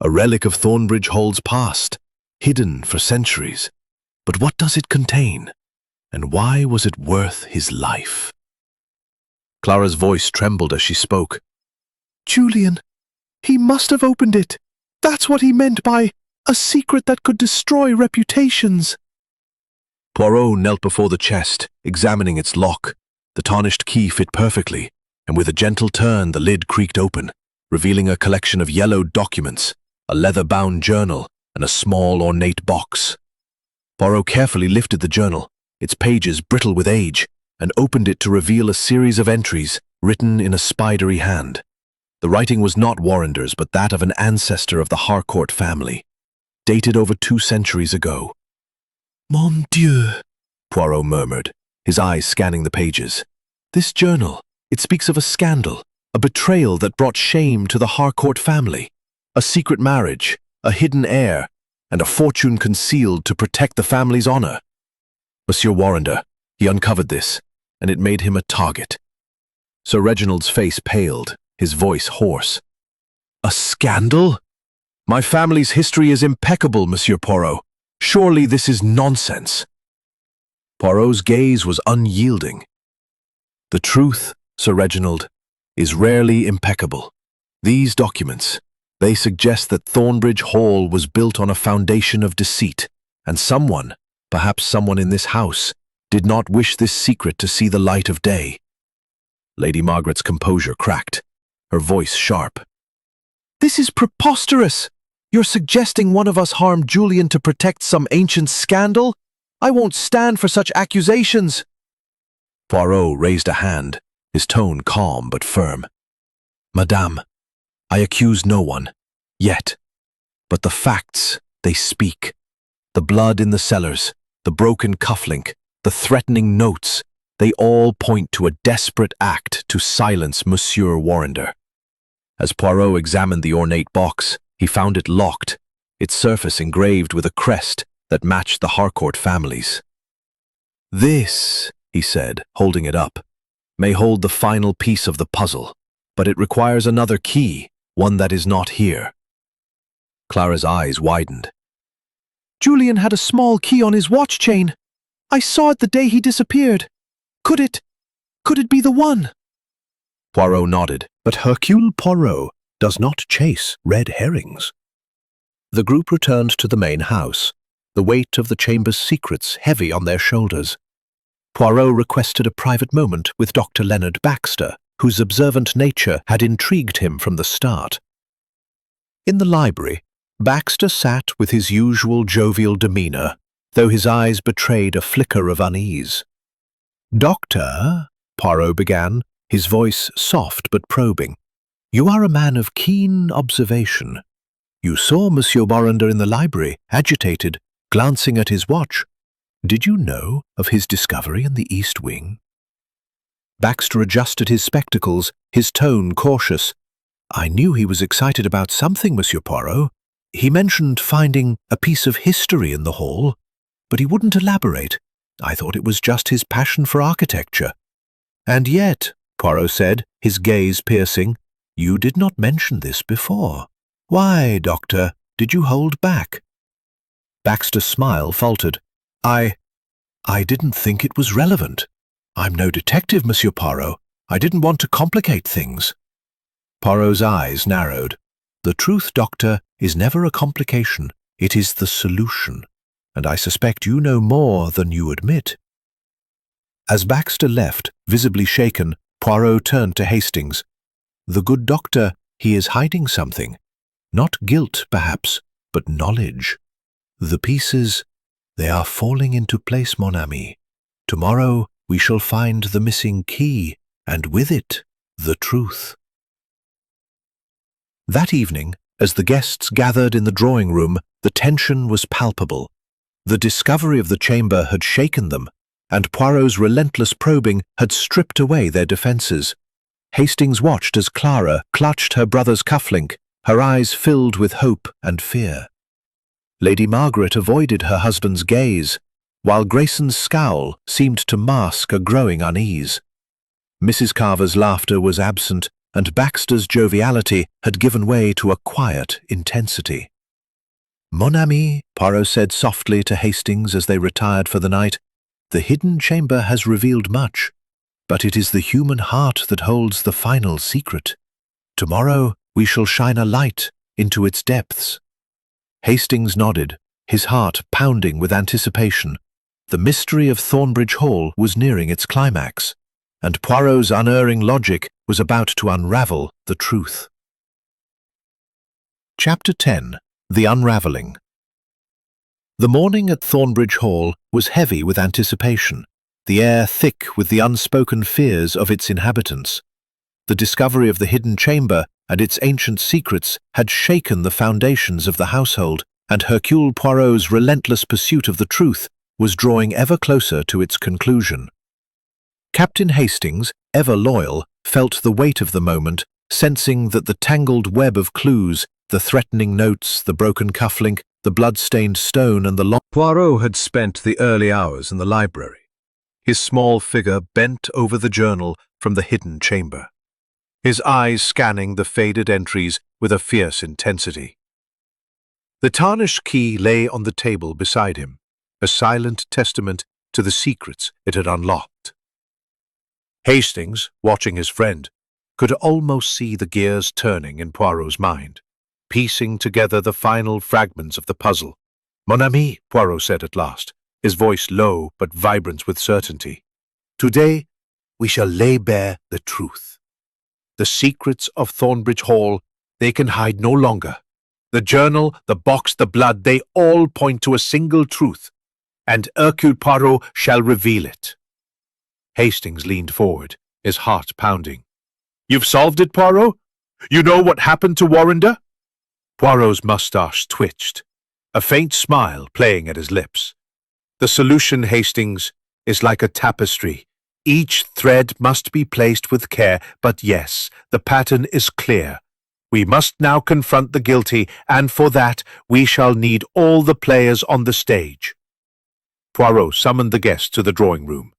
A relic of Thornbridge Hall's past, hidden for centuries. But what does it contain? And why was it worth his life? Clara's voice trembled as she spoke. Julian, he must have opened it. That's what he meant by a secret that could destroy reputations. Poirot knelt before the chest, examining its lock. The tarnished key fit perfectly, and with a gentle turn the lid creaked open, revealing a collection of yellowed documents, a leather-bound journal, and a small ornate box. Poirot carefully lifted the journal, its pages brittle with age, and opened it to reveal a series of entries written in a spidery hand. The writing was not Warrender's, but that of an ancestor of the Harcourt family, dated over 2 centuries ago. Mon Dieu, Poirot murmured, his eyes scanning the pages. This journal, it speaks of a scandal, a betrayal that brought shame to the Harcourt family, a secret marriage, a hidden heir, and a fortune concealed to protect the family's honor. Monsieur Warrender, he uncovered this, and it made him a target. Sir Reginald's face paled, his voice hoarse. A scandal? My family's history is impeccable, Monsieur Poirot. Surely this is nonsense. Poirot's gaze was unyielding. The truth, Sir Reginald, is rarely impeccable. These documents, they suggest that Thornbridge Hall was built on a foundation of deceit, and someone, perhaps someone in this house, did not wish this secret to see the light of day. Lady Margaret's composure cracked, her voice sharp. This is preposterous! You're suggesting one of us harmed Julian to protect some ancient scandal? I won't stand for such accusations! Poirot raised a hand, his tone calm but firm. Madame, I accuse no one, yet. But the facts, they speak. The blood in the cellars, the broken cufflink, the threatening notes, they all point to a desperate act to silence Monsieur Warrender. As Poirot examined the ornate box, he found it locked, its surface engraved with a crest that matched the Harcourt family's. This, he said, holding it up, may hold the final piece of the puzzle, but it requires another key, one that is not here. Clara's eyes widened. Julian had a small key on his watch chain. I saw it the day he disappeared. Could it be the one? Poirot nodded. But Hercule Poirot does not chase red herrings. The group returned to the main house, the weight of the chamber's secrets heavy on their shoulders. Poirot requested a private moment with Dr. Leonard Baxter, whose observant nature had intrigued him from the start. In the library, Baxter sat with his usual jovial demeanor, though his eyes betrayed a flicker of unease. Doctor, Poirot began, his voice soft but probing, you are a man of keen observation. You saw Monsieur Warrender in the library, agitated, glancing at his watch. Did you know of his discovery in the East Wing? Baxter adjusted his spectacles, his tone cautious. I knew he was excited about something, Monsieur Poirot. He mentioned finding a piece of history in the hall, but he wouldn't elaborate. I thought it was just his passion for architecture. And yet, Poirot said, his gaze piercing, you did not mention this before. Why, Doctor, did you hold back? Baxter's smile faltered. I didn't think it was relevant. I'm no detective, Monsieur Poirot. I didn't want to complicate things. Poirot's eyes narrowed. The truth, Doctor, is never a complication. It is the solution. And I suspect you know more than you admit. As Baxter left, visibly shaken, Poirot turned to Hastings. The good doctor, he is hiding something. Not guilt, perhaps, but knowledge. The pieces, they are falling into place, mon ami. Tomorrow we shall find the missing key, and with it, the truth. That evening, as the guests gathered in the drawing room, the tension was palpable. The discovery of the chamber had shaken them, and Poirot's relentless probing had stripped away their defences. Hastings watched as Clara clutched her brother's cufflink, her eyes filled with hope and fear. Lady Margaret avoided her husband's gaze, while Grayson's scowl seemed to mask a growing unease. Mrs. Carver's laughter was absent, and Baxter's joviality had given way to a quiet intensity. "Mon ami," Poirot said softly to Hastings as they retired for the night, "the hidden chamber has revealed much, but it is the human heart that holds the final secret. Tomorrow we shall shine a light into its depths." Hastings nodded, his heart pounding with anticipation. The mystery of Thornbridge Hall was nearing its climax, and Poirot's unerring logic was about to unravel the truth. Chapter 10. The Unraveling. The morning at Thornbridge Hall was heavy with anticipation, the air thick with the unspoken fears of its inhabitants. The discovery of the hidden chamber and its ancient secrets had shaken the foundations of the household, and Hercule Poirot's relentless pursuit of the truth was drawing ever closer to its conclusion. Captain Hastings, ever loyal, felt the weight of the moment, sensing that the tangled web of clues, the threatening notes, the broken cufflink, the blood-stained stone and the long... Poirot had spent the early hours in the library, his small figure bent over the journal from the hidden chamber, his eyes scanning the faded entries with a fierce intensity. The tarnished key lay on the table beside him, a silent testament to the secrets it had unlocked. Hastings, watching his friend, could almost see the gears turning in Poirot's mind, piecing together the final fragments of the puzzle. "Mon ami," Poirot said at last, his voice low but vibrant with certainty, "today we shall lay bare the truth. The secrets of Thornbridge Hall, they can hide no longer. The journal, the box, the blood, they all point to a single truth, and Hercule Poirot shall reveal it." Hastings leaned forward, his heart pounding. "You've solved it, Poirot? You know what happened to Warrender?" Poirot's moustache twitched, a faint smile playing at his lips. "The solution, Hastings, is like a tapestry. Each thread must be placed with care, but yes, the pattern is clear. We must now confront the guilty, and for that we shall need all the players on the stage." Poirot summoned the guests to the drawing-room,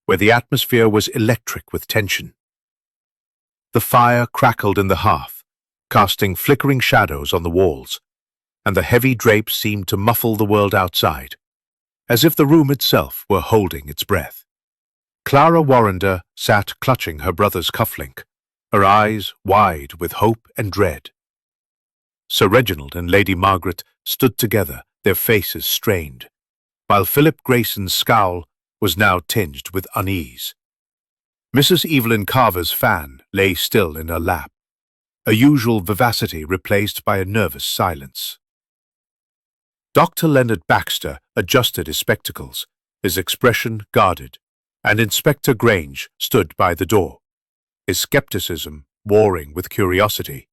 where the atmosphere was electric with tension. The fire crackled in the hearth, casting flickering shadows on the walls, and the heavy drapes seemed to muffle the world outside, as if the room itself were holding its breath. Clara Warrender sat clutching her brother's cufflink, her eyes wide with hope and dread. Sir Reginald and Lady Margaret stood together, their faces strained, while Philip Grayson's scowl was now tinged with unease. Mrs. Evelyn Carver's fan lay still in her lap, a usual vivacity replaced by a nervous silence. Dr. Leonard Baxter adjusted his spectacles, his expression guarded, and Inspector Grange stood by the door, his skepticism warring with curiosity.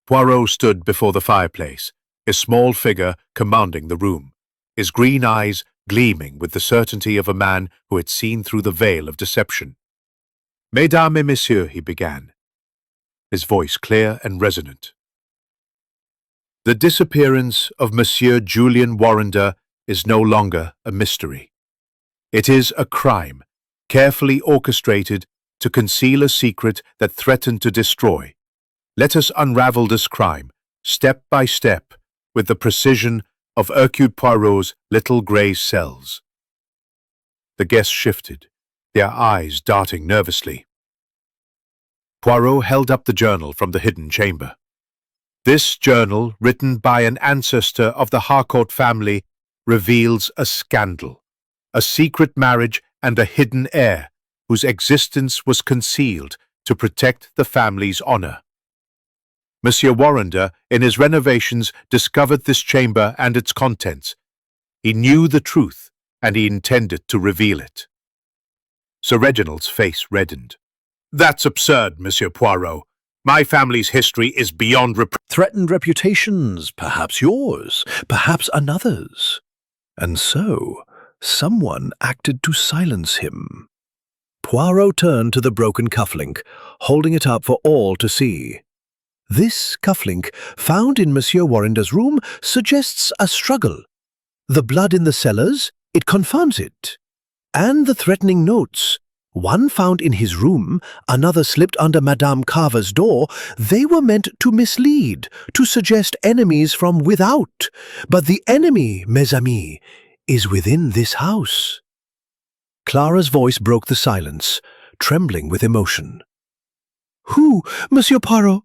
Poirot stood before the fireplace, his small figure commanding the room, his green eyes gleaming with the certainty of a man who had seen through the veil of deception. "Mesdames et messieurs," he began, his voice clear and resonant. "The disappearance of Monsieur Julian Warrender is no longer a mystery. It is a crime, carefully orchestrated to conceal a secret that threatened to destroy. Let us unravel this crime, step by step, with the precision of Hercule Poirot's little grey cells." The guests shifted, their eyes darting nervously. Poirot held up the journal from the hidden chamber. "This journal, written by an ancestor of the Harcourt family, reveals a scandal, a secret marriage and a hidden heir whose existence was concealed to protect the family's honor. Monsieur Warrender, in his renovations, discovered this chamber and its contents. He knew the truth, and he intended to reveal it." Sir Reginald's face reddened. "That's absurd, Monsieur Poirot. My family's history is beyond Threatened reputations, perhaps yours, perhaps another's. And so, someone acted to silence him." Poirot turned to the broken cufflink, holding it up for all to see. "This cufflink, found in Monsieur Warrender's room, suggests a struggle. The blood in the cellars, it confirms it. And the threatening notes, One found in his room, another slipped under Madame Carver's door. They were meant to mislead, to suggest enemies from without. But the enemy, mes amis, is within this house." Clara's voice broke the silence, trembling with emotion. "Who, Monsieur Poirot?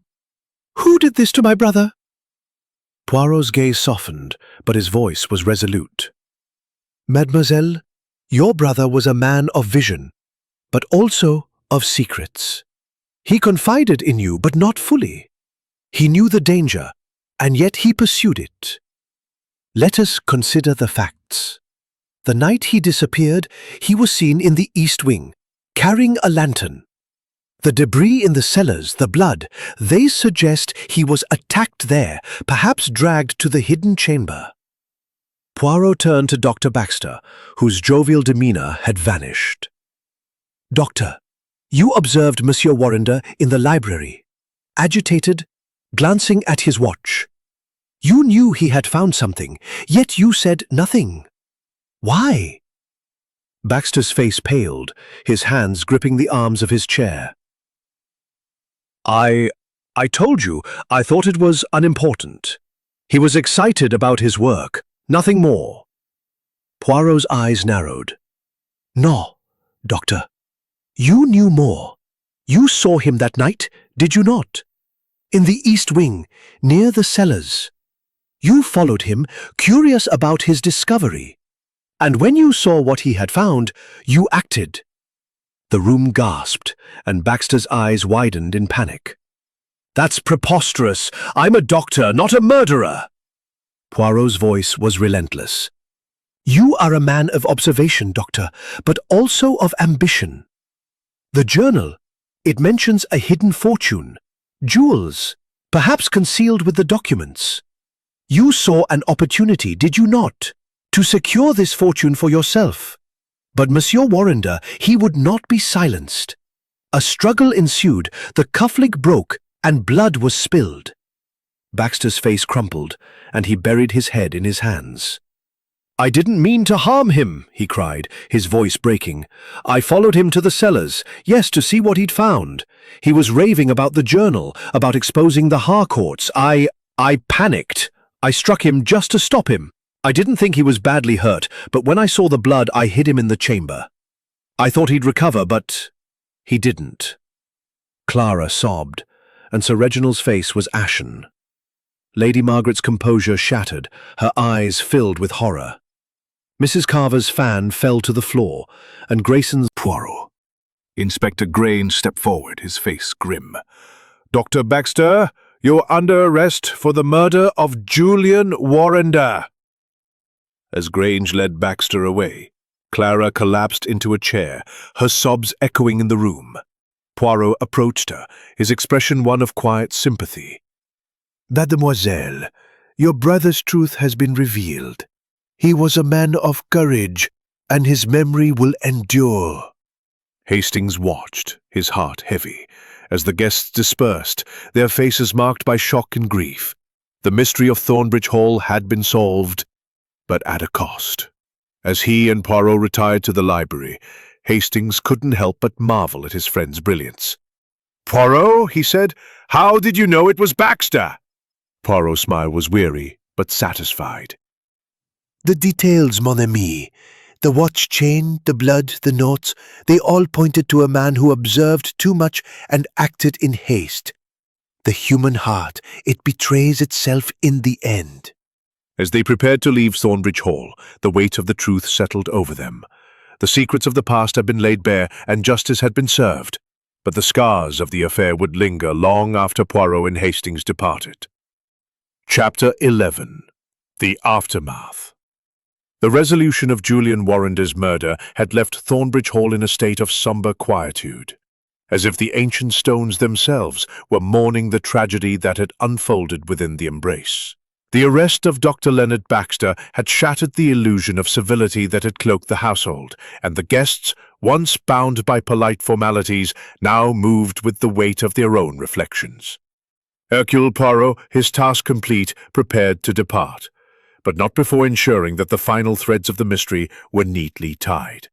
Who did this to my brother?" Poirot's gaze softened, but his voice was resolute. "Mademoiselle, your brother was a man of vision, but also of secrets. He confided in you, but not fully. He knew the danger, and yet he pursued it. Let us consider the facts. The night he disappeared, he was seen in the East Wing, carrying a lantern. The debris in the cellars, the blood, they suggest he was attacked there, perhaps dragged to the hidden chamber." Poirot turned to Dr. Baxter, whose jovial demeanor had vanished. "Doctor, you observed Monsieur Warrender in the library, agitated, glancing at his watch. You knew he had found something, yet you said nothing. Why?" Baxter's face paled, his hands gripping the arms of his chair. I told you, I thought it was unimportant. He was excited about his work, nothing more." Poirot's eyes narrowed. "No, Doctor. You knew more. You saw him that night, did you not? In the East Wing, near the cellars. You followed him, curious about his discovery. And when you saw what he had found, you acted." The room gasped, and Baxter's eyes widened in panic. "That's preposterous. I'm a doctor, not a murderer." Poirot's voice was relentless. "You are a man of observation, Doctor, but also of ambition. The journal, it mentions a hidden fortune, jewels, perhaps concealed with the documents. You saw an opportunity, did you not, to secure this fortune for yourself? But Monsieur Warrender, he would not be silenced. A struggle ensued, the cufflink broke, and blood was spilled." Baxter's face crumpled, and he buried his head in his hands. "I didn't mean to harm him," he cried, his voice breaking. "I followed him to the cellars, yes, to see what he'd found. He was raving about the journal, about exposing the Harcourts. I panicked. I struck him just to stop him. I didn't think he was badly hurt, but when I saw the blood, I hid him in the chamber. I thought he'd recover, but he didn't." Clara sobbed, and Sir Reginald's face was ashen. Lady Margaret's composure shattered, her eyes filled with horror. Mrs. Carver's fan fell to the floor, and Grayson's Poirot. Inspector Grange stepped forward, his face grim. "Dr. Baxter, you're under arrest for the murder of Julian Warrender." As Grange led Baxter away, Clara collapsed into a chair, her sobs echoing in the room. Poirot approached her, his expression one of quiet sympathy. "Mademoiselle, your brother's truth has been revealed. He was a man of courage, and his memory will endure." Hastings watched, his heart heavy, as the guests dispersed, their faces marked by shock and grief. The mystery of Thornbridge Hall had been solved, but at a cost. As he and Poirot retired to the library, Hastings couldn't help but marvel at his friend's brilliance. "Poirot," he said, "how did you know it was Baxter?" Poirot's smile was weary, but satisfied. "The details, mon ami. The watch chain, the blood, the notes, they all pointed to a man who observed too much and acted in haste. The human heart, it betrays itself in the end." As they prepared to leave Thornbridge Hall, the weight of the truth settled over them. The secrets of the past had been laid bare, and justice had been served, but the scars of the affair would linger long after Poirot and Hastings departed. Chapter 11. The Aftermath. The resolution of Julian Warrender's murder had left Thornbridge Hall in a state of sombre quietude, as if the ancient stones themselves were mourning the tragedy that had unfolded within the embrace. The arrest of Dr. Leonard Baxter had shattered the illusion of civility that had cloaked the household, and the guests, once bound by polite formalities, now moved with the weight of their own reflections. Hercule Poirot, his task complete, prepared to depart, but not before ensuring that the final threads of the mystery were neatly tied.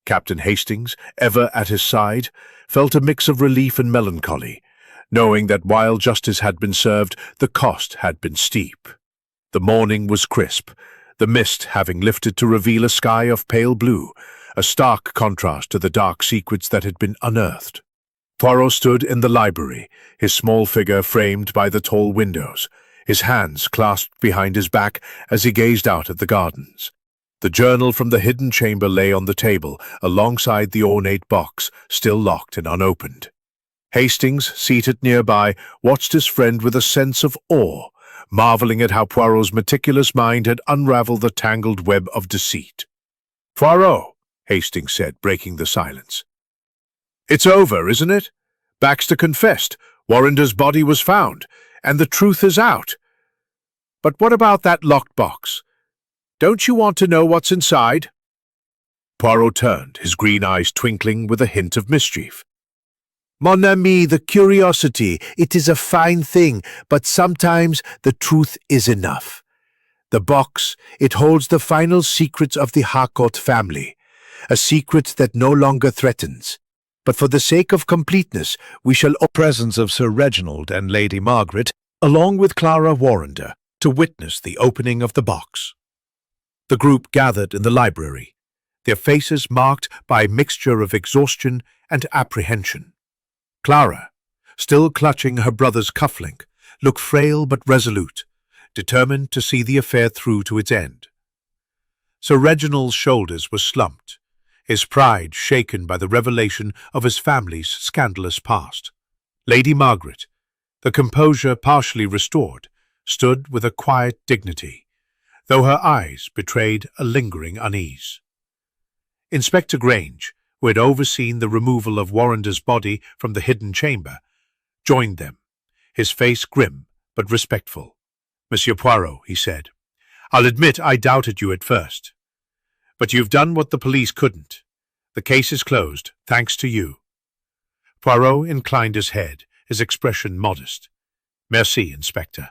Captain Hastings, ever at his side, felt a mix of relief and melancholy, knowing that while justice had been served, the cost had been steep. The morning was crisp, the mist having lifted to reveal a sky of pale blue, a stark contrast to the dark secrets that had been unearthed. Poirot stood in the library, his small figure framed by the tall windows, his hands clasped behind his back as he gazed out at the gardens. The journal from the hidden chamber lay on the table, alongside the ornate box, still locked and unopened. Hastings, seated nearby, watched his friend with a sense of awe, marveling at how Poirot's meticulous mind had unraveled the tangled web of deceit. "Poirot," Hastings said, breaking the silence. "It's over, isn't it? Baxter confessed, Warrender's body was found, and the truth is out. But what about that locked box? Don't you want to know what's inside?" Poirot turned, his green eyes twinkling with a hint of mischief. "Mon ami, the curiosity, it is a fine thing, but sometimes the truth is enough. The box, it holds the final secrets of the Harcourt family, a secret that no longer threatens. But for the sake of completeness, we shall presence of Sir Reginald and Lady Margaret, along with Clara Warrender, to witness the opening of the box." The group gathered in the library, their faces marked by a mixture of exhaustion and apprehension. Clara, still clutching her brother's cufflink, looked frail but resolute, determined to see the affair through to its end. Sir Reginald's shoulders were slumped, his pride shaken by the revelation of his family's scandalous past. Lady Margaret, the composure partially restored, stood with a quiet dignity, though her eyes betrayed a lingering unease. Inspector Grange, who had overseen the removal of Warrender's body from the hidden chamber, joined them, his face grim but respectful. "Monsieur Poirot," he said, "I'll admit I doubted you at first. But you've done what the police couldn't. The case is closed, thanks to you." Poirot inclined his head, his expression modest. "Merci, Inspector.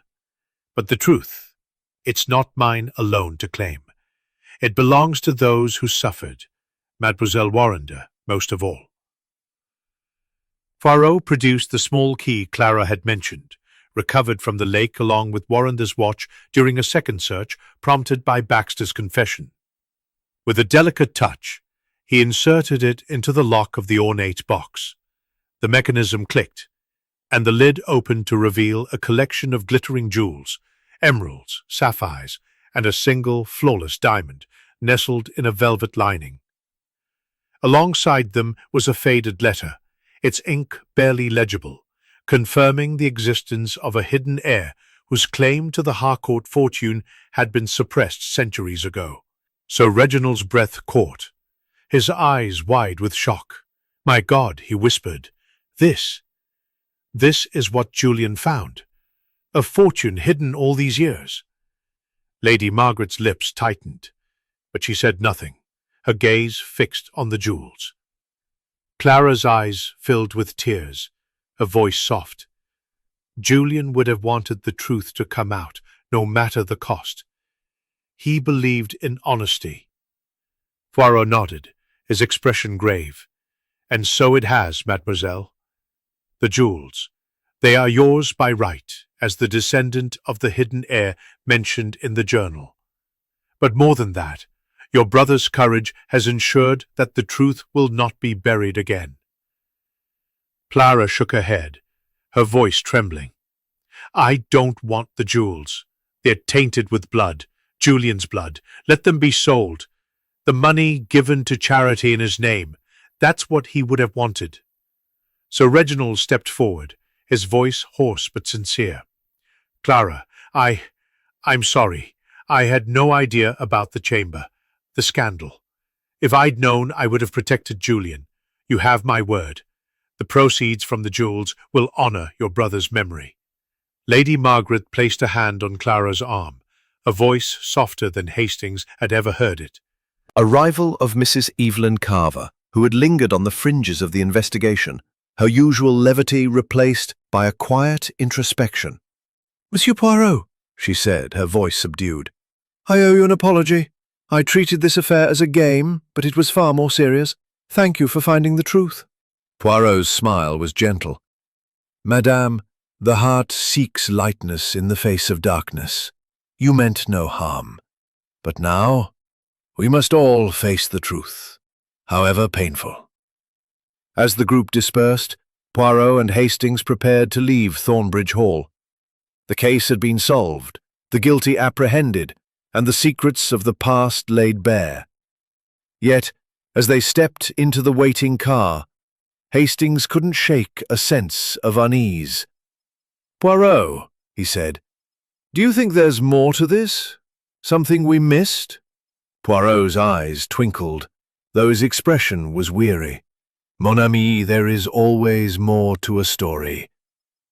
But the truth, it's not mine alone to claim. It belongs to those who suffered, Mademoiselle Warrender most of all." Poirot produced the small key Clara had mentioned, recovered from the lake along with Warrender's watch during a second search prompted by Baxter's confession. With a delicate touch, he inserted it into the lock of the ornate box. The mechanism clicked, and the lid opened to reveal a collection of glittering jewels, emeralds, sapphires, and a single, flawless diamond nestled in a velvet lining. Alongside them was a faded letter, its ink barely legible, confirming the existence of a hidden heir whose claim to the Harcourt fortune had been suppressed centuries ago. Sir Reginald's breath caught, his eyes wide with shock. "My God," he whispered, This is what Julian found. A fortune hidden all these years." Lady Margaret's lips tightened, but she said nothing, her gaze fixed on the jewels. Clara's eyes filled with tears, her voice soft. Julian would have wanted the truth to come out, no matter the cost. He believed in honesty. Poirot nodded, his expression grave. "And so it has, mademoiselle. The jewels, they are yours by right, as the descendant of the hidden heir mentioned in the journal. But more than that, your brother's courage has ensured that the truth will not be buried again." Clara shook her head, her voice trembling. "I don't want the jewels. They're tainted with blood, Julian's blood. Let them be sold. The money given to charity in his name, that's what he would have wanted." Sir Reginald stepped forward, his voice hoarse but sincere. "Clara, I'm sorry. I had no idea about the chamber, the scandal. If I'd known, I would have protected Julian. You have my word. The proceeds from the jewels will honor your brother's memory." Lady Margaret placed a hand on Clara's arm, a voice softer than Hastings had ever heard it. Arrival of Mrs. Evelyn Carver, who had lingered on the fringes of the investigation, her usual levity replaced by a quiet introspection. "Monsieur Poirot," she said, her voice subdued, "I owe you an apology. I treated this affair as a game, but it was far more serious. Thank you for finding the truth. Poirot's smile was gentle. Madame, the heart seeks lightness in the face of darkness. You meant no harm. But now, we must all face the truth, however painful. As the group dispersed, Poirot and Hastings prepared to leave Thornbridge Hall. The case had been solved, the guilty apprehended, and the secrets of the past laid bare. Yet, as they stepped into the waiting car, Hastings couldn't shake a sense of unease. "Poirot," he said, "do you think there's more to this? Something we missed?" Poirot's eyes twinkled, though his expression was weary. "Mon ami, there is always more to a story,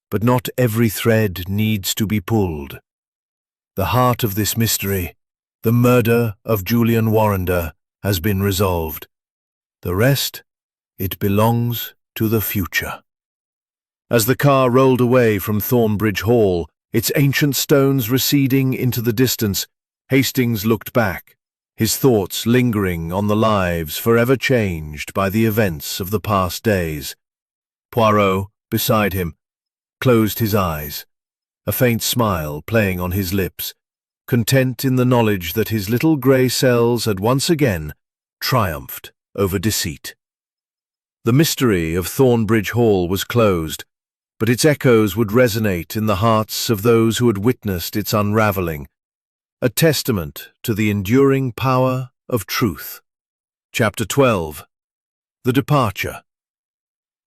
but not every thread needs to be pulled. The heart of this mystery, the murder of Julian Warrender, has been resolved. The rest, it belongs to the future." As the car rolled away from Thornbridge Hall, its ancient stones receding into the distance, Hastings looked back, his thoughts lingering on the lives forever changed by the events of the past days. Poirot, beside him, closed his eyes, a faint smile playing on his lips, content in the knowledge that his little grey cells had once again triumphed over deceit. The mystery of Thornbridge Hall was closed, but its echoes would resonate in the hearts of those who had witnessed its unraveling, a testament to the enduring power of truth. Chapter 12. The Departure.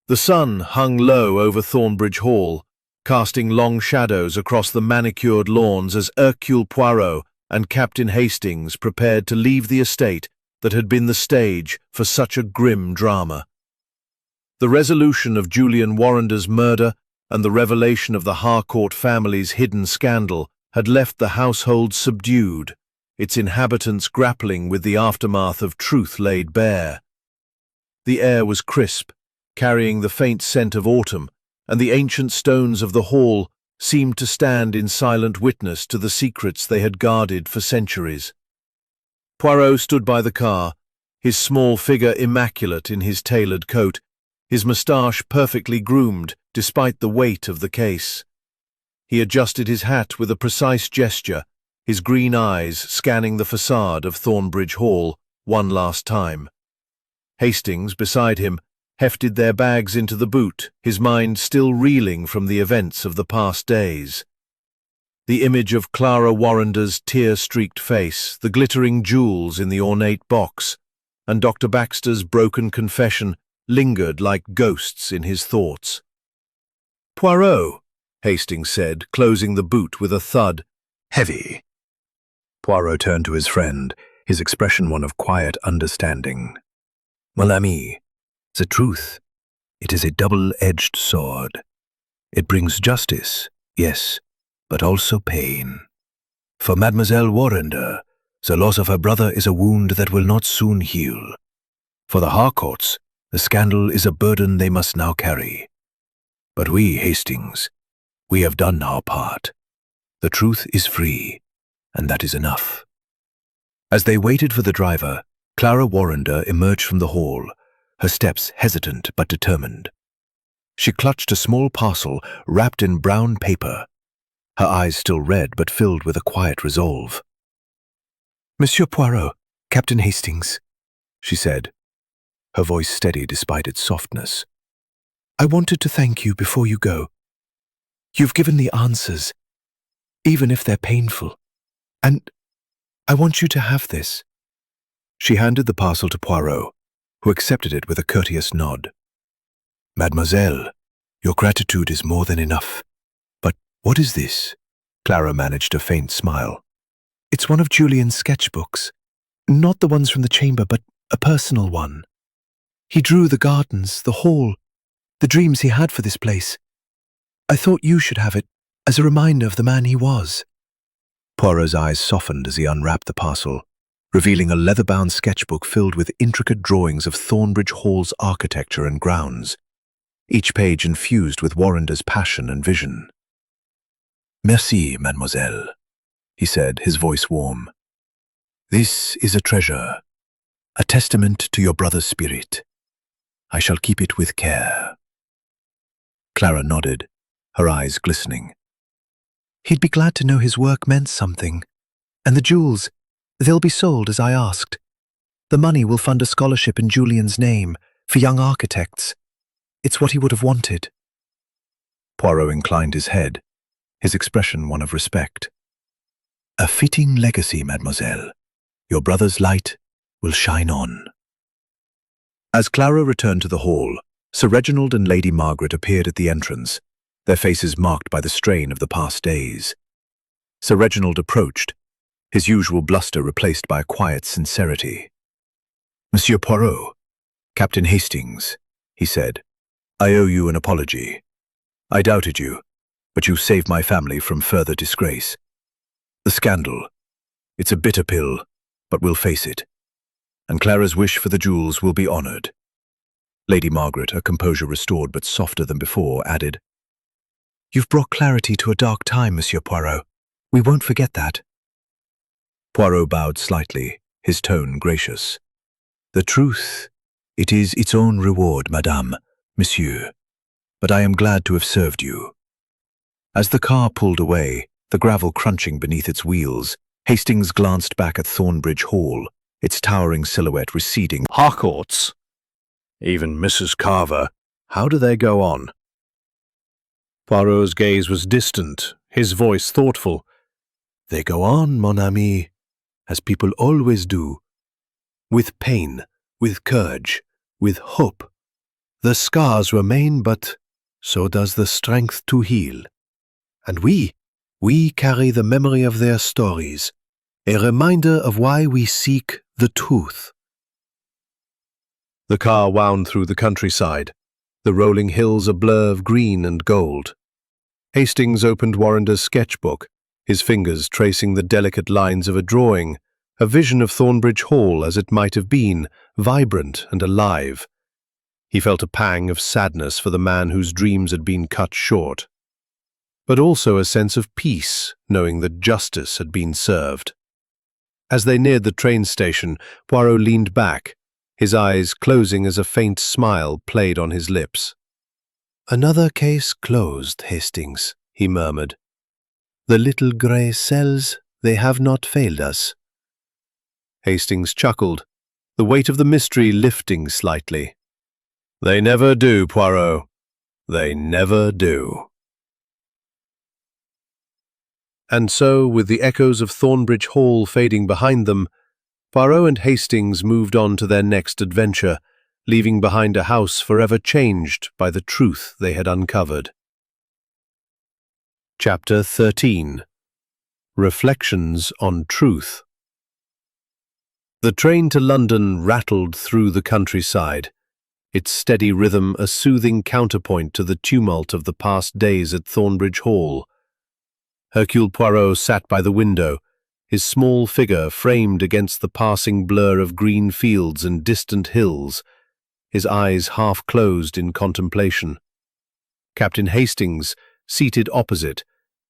The sun hung low over Thornbridge Hall, casting long shadows across the manicured lawns as Hercule Poirot and Captain Hastings prepared to leave the estate that had been the stage for such a grim drama. The resolution of Julian Warrender's murder and the revelation of the Harcourt family's hidden scandal had left the household subdued, its inhabitants grappling with the aftermath of truth laid bare. The air was crisp, carrying the faint scent of autumn, and the ancient stones of the hall seemed to stand in silent witness to the secrets they had guarded for centuries. Poirot stood by the car, his small figure immaculate in his tailored coat, his moustache perfectly groomed despite the weight of the case. He adjusted his hat with a precise gesture, his green eyes scanning the facade of Thornbridge Hall one last time. Hastings, beside him, hefted their bags into the boot, his mind still reeling from the events of the past days. The image of Clara Warrender's tear-streaked face, the glittering jewels in the ornate box, and Dr. Baxter's broken confession lingered like ghosts in his thoughts. "Poirot," Hastings said, closing the boot with a thud. "Heavy." Poirot turned to his friend, his expression one of quiet understanding. "Mon ami, the truth, it is a double-edged sword. It brings justice, yes, but also pain. For Mademoiselle Warrender, the loss of her brother is a wound that will not soon heal. For the Harcourts, the scandal is a burden they must now carry. But we, Hastings, we have done our part. The truth is free, and that is enough." As they waited for the driver, Clara Warrender emerged from the hall, her steps hesitant but determined. She clutched a small parcel wrapped in brown paper, her eyes still red but filled with a quiet resolve. "Monsieur Poirot, Captain Hastings," she said, her voice steady despite its softness. "I wanted to thank you before you go. You've given the answers, even if they're painful, and I want you to have this." She handed the parcel to Poirot, who accepted it with a courteous nod. "Mademoiselle, your gratitude is more than enough. But what is this?" Clara managed a faint smile. "It's one of Julian's sketchbooks. Not the ones from the chamber, but a personal one. He drew the gardens, the hall, the dreams he had for this place. I thought you should have it as a reminder of the man he was." Poirot's eyes softened as he unwrapped the parcel, revealing a leather-bound sketchbook filled with intricate drawings of Thornbridge Hall's architecture and grounds, each page infused with Warrender's passion and vision. "Merci, mademoiselle," he said, his voice warm. "This is a treasure, a testament to your brother's spirit. I shall keep it with care. Clara nodded, her eyes glistening. He'd be glad to know his work meant something. And the jewels, they'll be sold as I asked. The money will fund a scholarship in Julian's name for young architects. It's what he would have wanted. Poirot inclined his head, his expression one of respect. A fitting legacy, mademoiselle. Your brother's light will shine on. As Clara returned to the hall, Sir Reginald and Lady Margaret appeared at the entrance, their faces marked by the strain of the past days. Sir Reginald approached, his usual bluster replaced by a quiet sincerity. Monsieur Poirot, Captain Hastings, he said, I owe you an apology. I doubted you, but you saved my family from further disgrace. The scandal, it's a bitter pill, but we'll face it. And Clara's wish for the jewels will be honored. Lady Margaret, her composure restored but softer than before, added, You've brought clarity to a dark time, Monsieur Poirot. We won't forget that. Poirot bowed slightly, his tone gracious. The truth, it is its own reward, madame, monsieur. But I am glad to have served you. As the car pulled away, the gravel crunching beneath its wheels, Hastings glanced back at Thornbridge Hall, its towering silhouette receding. Harcourts. Even Mrs. Carver. How do they go on? Poirot's gaze was distant, his voice thoughtful. They go on, mon ami, as people always do. With pain, with courage, with hope. The scars remain, but so does the strength to heal. And we carry the memory of their stories, a reminder of why we seek the truth. The car wound through the countryside, the rolling hills a blur of green and gold. Hastings opened Warrender's sketchbook, his fingers tracing the delicate lines of a drawing, a vision of Thornbridge Hall as it might have been, vibrant and alive. He felt a pang of sadness for the man whose dreams had been cut short, but also a sense of peace, knowing that justice had been served. As they neared the train station, Poirot leaned back, his eyes closing as a faint smile played on his lips. Another case closed, Hastings, he murmured. The little grey cells, they have not failed us. Hastings chuckled, the weight of the mystery lifting slightly. They never do, Poirot. They never do. And so, with the echoes of Thornbridge Hall fading behind them, Poirot and Hastings moved on to their next adventure, leaving behind a house forever changed by the truth they had uncovered. Chapter 13. Reflections on Truth. The train to London rattled through the countryside, its steady rhythm a soothing counterpoint to the tumult of the past days at Thornbridge Hall. Hercule Poirot sat by the window, his small figure framed against the passing blur of green fields and distant hills, his eyes half closed in contemplation. Captain Hastings, seated opposite,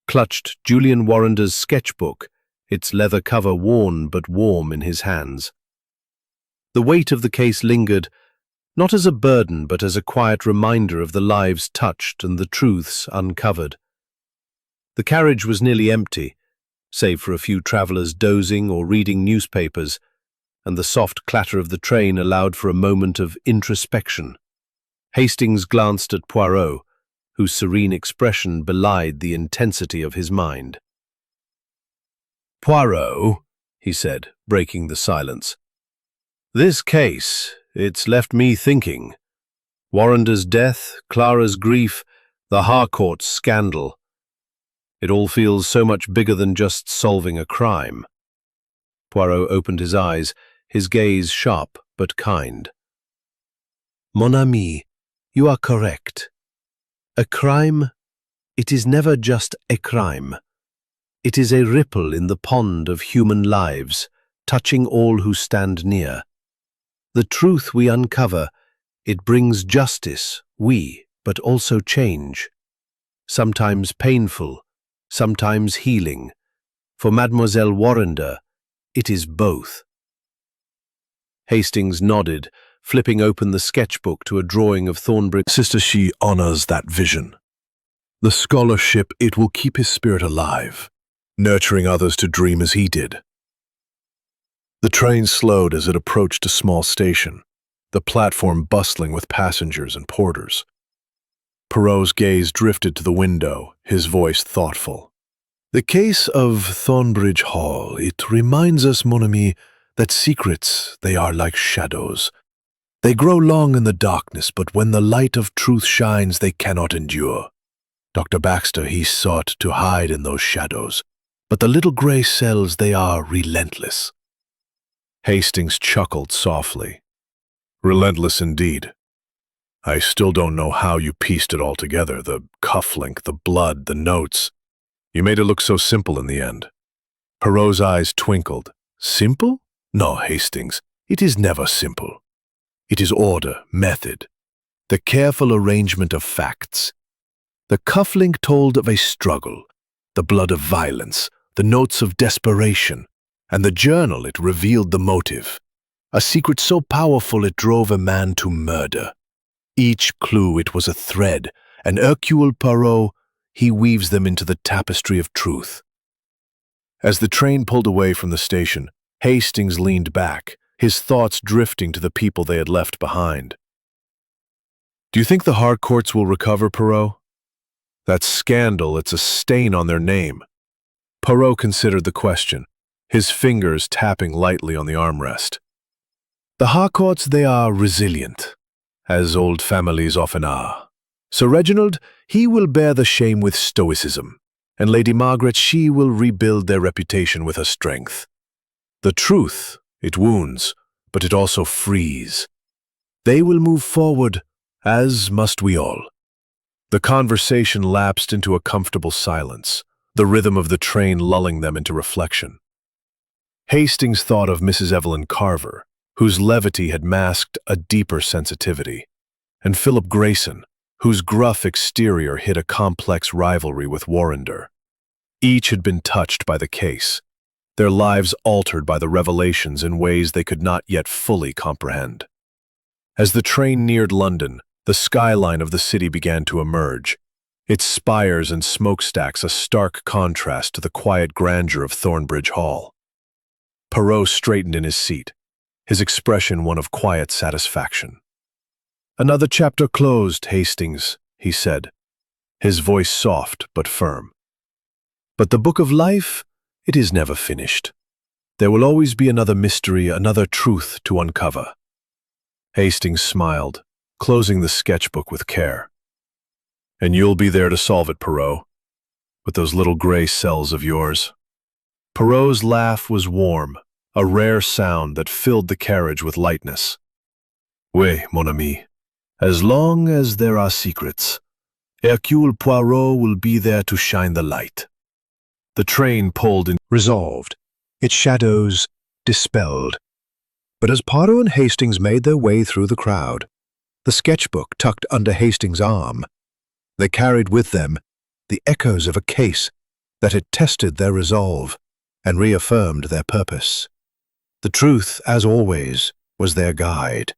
clutched Julian Warrender's sketchbook, its leather cover worn but warm in his hands. The weight of the case lingered, not as a burden but as a quiet reminder of the lives touched and the truths uncovered. The carriage was nearly empty, save for a few travellers dozing or reading newspapers, and the soft clatter of the train allowed for a moment of introspection. Hastings glanced at Poirot, whose serene expression belied the intensity of his mind. Poirot, he said, breaking the silence. This case, it's left me thinking. Warrender's death, Clara's grief, the Harcourt's scandal. It all feels so much bigger than just solving a crime. Poirot opened his eyes, his gaze sharp but kind. Mon ami, you are correct. A crime, it is never just a crime. It is a ripple in the pond of human lives, touching all who stand near. The truth we uncover, it brings justice, but also change. Sometimes painful, sometimes healing. For Mademoiselle Warrender, it is both. Hastings nodded, flipping open the sketchbook to a drawing of Thornbridge. Sister, she honors that vision. The scholarship, it will keep his spirit alive, nurturing others to dream as he did. The train slowed as it approached a small station, the platform bustling with passengers and porters. Poirot's gaze drifted to the window, his voice thoughtful. The case of Thornbridge Hall, it reminds us, mon ami, that secrets, they are like shadows. They grow long in the darkness, but when the light of truth shines, they cannot endure. Dr. Baxter, he sought to hide in those shadows, but the little gray cells, they are relentless. Hastings chuckled softly. Relentless indeed. I still don't know how you pieced it all together, the cufflink, the blood, the notes. You made it look so simple in the end. Poirot's eyes twinkled. Simple? No, Hastings, it is never simple. It is order, method, the careful arrangement of facts. The cufflink told of a struggle, the blood of violence, the notes of desperation, and the journal, it revealed the motive. A secret so powerful it drove a man to murder. Each clue, it was a thread, and Hercule Poirot, he weaves them into the tapestry of truth. As the train pulled away from the station, Hastings leaned back, his thoughts drifting to the people they had left behind. Do you think the Harcourts will recover, Poirot? That scandal, it's a stain on their name. Poirot considered the question, his fingers tapping lightly on the armrest. The Harcourts, they are resilient, as old families often are. Sir Reginald, he will bear the shame with stoicism, and Lady Margaret, she will rebuild their reputation with her strength. The truth, it wounds, but it also frees. They will move forward, as must we all. The conversation lapsed into a comfortable silence, the rhythm of the train lulling them into reflection. Hastings thought of Mrs. Evelyn Carver, whose levity had masked a deeper sensitivity, and Philip Grayson, whose gruff exterior hid a complex rivalry with Warrender. Each had been touched by the case, their lives altered by the revelations in ways they could not yet fully comprehend. As the train neared London, the skyline of the city began to emerge, its spires and smokestacks a stark contrast to the quiet grandeur of Thornbridge Hall. Poirot straightened in his seat, his expression one of quiet satisfaction. Another chapter closed, Hastings, he said, his voice soft but firm. But the book of life, it is never finished. There will always be another mystery, another truth to uncover. Hastings smiled, closing the sketchbook with care. And you'll be there to solve it, Poirot, with those little gray cells of yours. Poirot's laugh was warm, a rare sound that filled the carriage with lightness. Oui, mon ami, as long as there are secrets, Hercule Poirot will be there to shine the light. The train pulled in, Resolved, its shadows dispelled. But as Poirot and Hastings made their way through the crowd, the sketchbook tucked under Hastings' arm, they carried with them the echoes of a case that had tested their resolve and reaffirmed their purpose. The truth, as always, was their guide,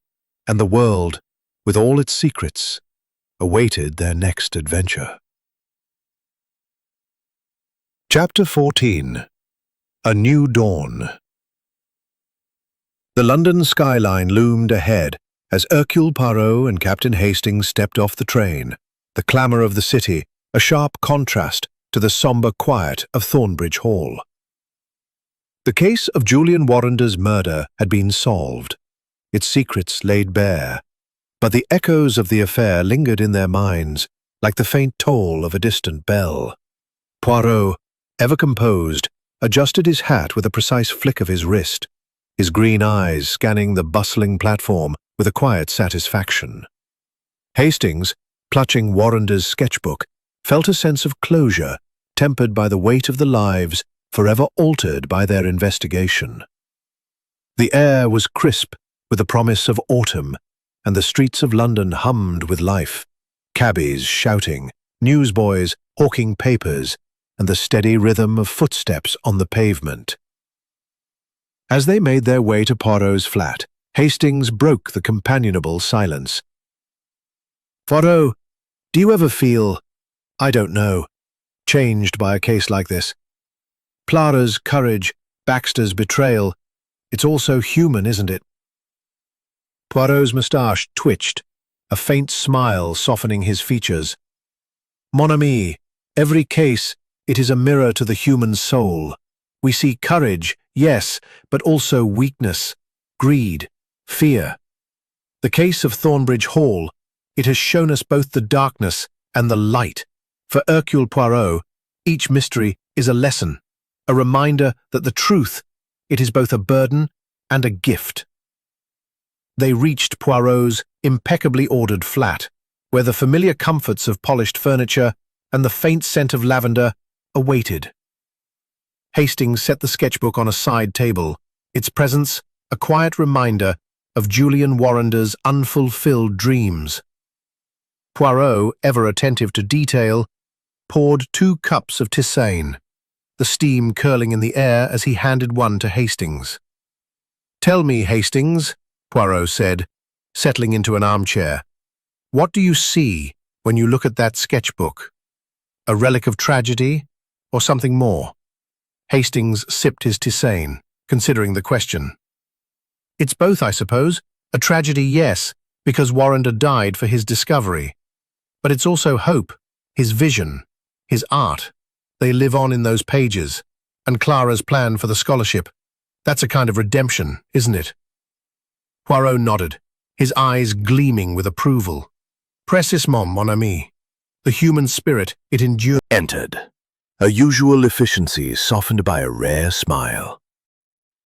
and the world, with all its secrets, awaited their next adventure. Chapter 14. A New Dawn. The London skyline loomed ahead as Hercule Poirot and Captain Hastings stepped off the train, the clamour of the city, a sharp contrast to the sombre quiet of Thornbridge Hall. The case of Julian Warrender's murder had been solved, its secrets laid bare, but the echoes of the affair lingered in their minds like the faint toll of a distant bell. Poirot, ever composed, adjusted his hat with a precise flick of his wrist, his green eyes scanning the bustling platform with a quiet satisfaction. Hastings, clutching Warrender's sketchbook, felt a sense of closure, tempered by the weight of the lives forever altered by their investigation. The air was crisp with the promise of autumn, and the streets of London hummed with life, cabbies shouting, newsboys hawking papers, and the steady rhythm of footsteps on the pavement. As they made their way to Poirot's flat, Hastings broke the companionable silence. "Poirot, do you ever feel, I don't know, changed by a case like this? Clara's courage, Baxter's betrayal, it's all so human, isn't it?" Poirot's moustache twitched, a faint smile softening his features. "Mon ami, every case, it is a mirror to the human soul. We see courage, yes, but also weakness, greed, fear. The case of Thornbridge Hall, it has shown us both the darkness and the light. For Hercule Poirot, each mystery is a lesson, a reminder that the truth, it is both a burden and a gift." They reached Poirot's impeccably ordered flat, where the familiar comforts of polished furniture and the faint scent of lavender awaited. Hastings set the sketchbook on a side table, its presence a quiet reminder of Julian Warrender's unfulfilled dreams. Poirot, ever attentive to detail, poured 2 cups of tisane, the steam curling in the air as he handed one to Hastings. "Tell me, Hastings," Poirot said, settling into an armchair, "what do you see when you look at that sketchbook? A relic of tragedy, or something more?" Hastings sipped his tisane, considering the question. "It's both, I suppose. A tragedy, yes, because Warrender died for his discovery. But it's also hope, his vision, his art. They live on in those pages. And Clara's plan for the scholarship. That's a kind of redemption, isn't it?" Poirot nodded, his eyes gleaming with approval. "Précisément, mon ami. The human spirit, it endures." Entered, a usual efficiency softened by a rare smile.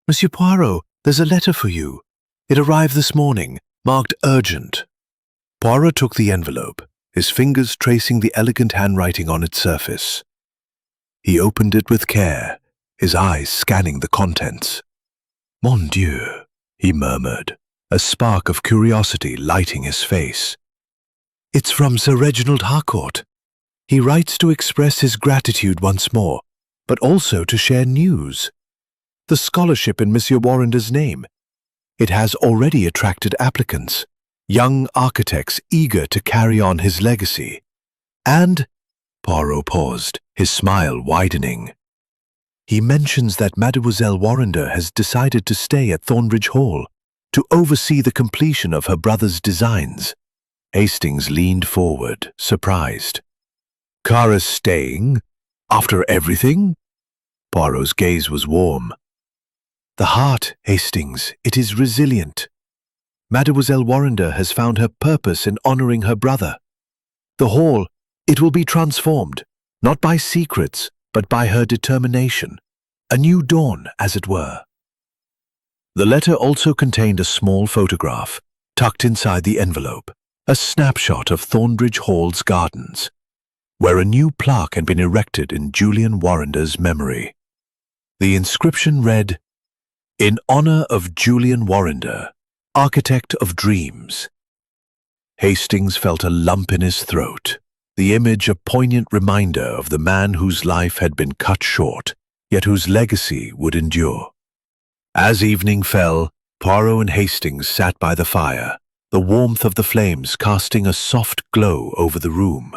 "Monsieur Poirot, there's a letter for you. It arrived this morning, marked urgent." Poirot took the envelope, his fingers tracing the elegant handwriting on its surface. He opened it with care, his eyes scanning the contents. "Mon Dieu," he murmured, a spark of curiosity lighting his face. "It's from Sir Reginald Harcourt. He writes to express his gratitude once more, but also to share news. The scholarship in Monsieur Warrender's name. It has already attracted applicants, young architects eager to carry on his legacy. And," Poirot paused, his smile widening, "he mentions that Mademoiselle Warrender has decided to stay at Thornbridge Hall to oversee the completion of her brother's designs." Hastings leaned forward, surprised. "Clara's staying? After everything?" Poirot's gaze was warm. "The heart, Hastings, it is resilient. Mademoiselle Warrender has found her purpose in honoring her brother. The hall, it will be transformed, not by secrets, but by her determination. A new dawn, as it were." The letter also contained a small photograph, tucked inside the envelope, a snapshot of Thornbridge Hall's gardens, where a new plaque had been erected in Julian Warrender's memory. The inscription read, "In honor of Julian Warrender, Architect of Dreams." Hastings felt a lump in his throat, the image a poignant reminder of the man whose life had been cut short, yet whose legacy would endure. As evening fell, Poirot and Hastings sat by the fire, the warmth of the flames casting a soft glow over the room.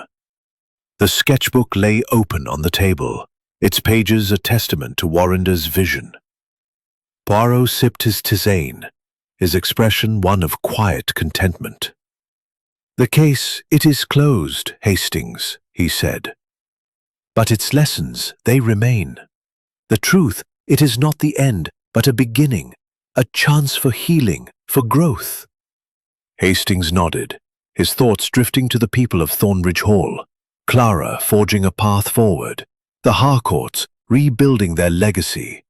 The sketchbook lay open on the table, its pages a testament to Warrender's vision. Poirot sipped his tisane, his expression one of quiet contentment. "The case, it is closed, Hastings," he said. "But its lessons, they remain. The truth, it is not the end, but a beginning, a chance for healing, for growth." Hastings nodded, his thoughts drifting to the people of Thornbridge Hall, Clara forging a path forward, the Harcourts rebuilding their legacy,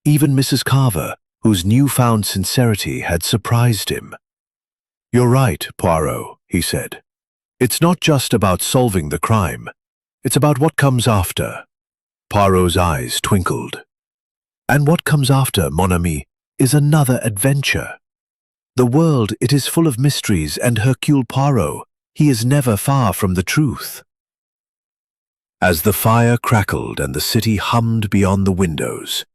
even Mrs. Carver, whose newfound sincerity had surprised him. "You're right, Poirot," he said. "It's not just about solving the crime. It's about what comes after." Poirot's eyes twinkled. "And what comes after, mon ami, is another adventure. The world, it is full of mysteries, and Hercule Poirot, he is never far from the truth." As the fire crackled and the city hummed beyond the windows,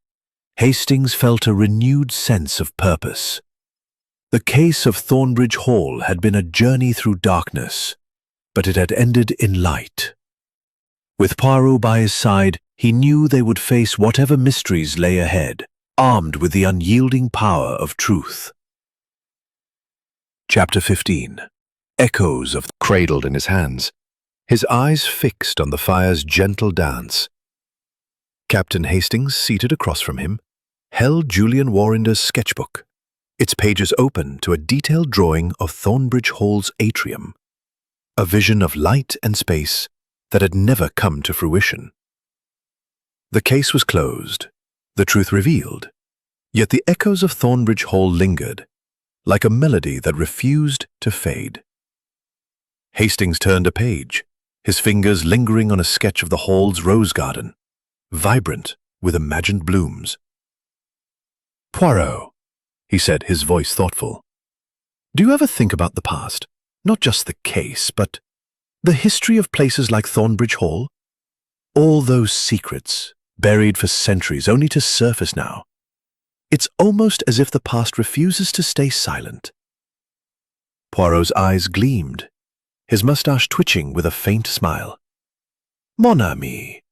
Hastings felt a renewed sense of purpose. The case of Thornbridge Hall had been a journey through darkness, but it had ended in light. With Poirot by his side, he knew they would face whatever mysteries lay ahead, armed with the unyielding power of truth. Chapter 15. Echoes of cradled in his hands, his eyes fixed on the fire's gentle dance. Captain Hastings, seated across from him, held Julian Warrender's sketchbook, its pages open to a detailed drawing of Thornbridge Hall's atrium, a vision of light and space that had never come to fruition. The case was closed, the truth revealed, yet the echoes of Thornbridge Hall lingered, like a melody that refused to fade. Hastings turned a page, his fingers lingering on a sketch of the hall's rose garden, vibrant with imagined blooms. "Poirot," he said, his voice thoughtful, "do you ever think about the past? Not just the case, but the history of places like Thornbridge Hall? All those secrets, buried for centuries, only to surface now. It's almost as if the past refuses to stay silent." Poirot's eyes gleamed, his mustache twitching with a faint smile. "Mon ami,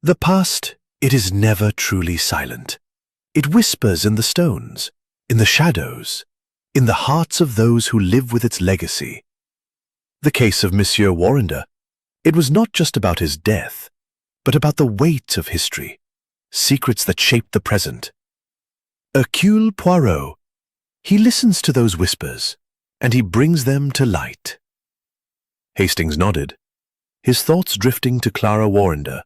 the past, it is never truly silent. It whispers in the stones, in the shadows, in the hearts of those who live with its legacy. The case of Monsieur Warrender, it was not just about his death, but about the weight of history, secrets that shaped the present. Hercule Poirot, he listens to those whispers, and he brings them to light." Hastings nodded, his thoughts drifting to Clara Warrender,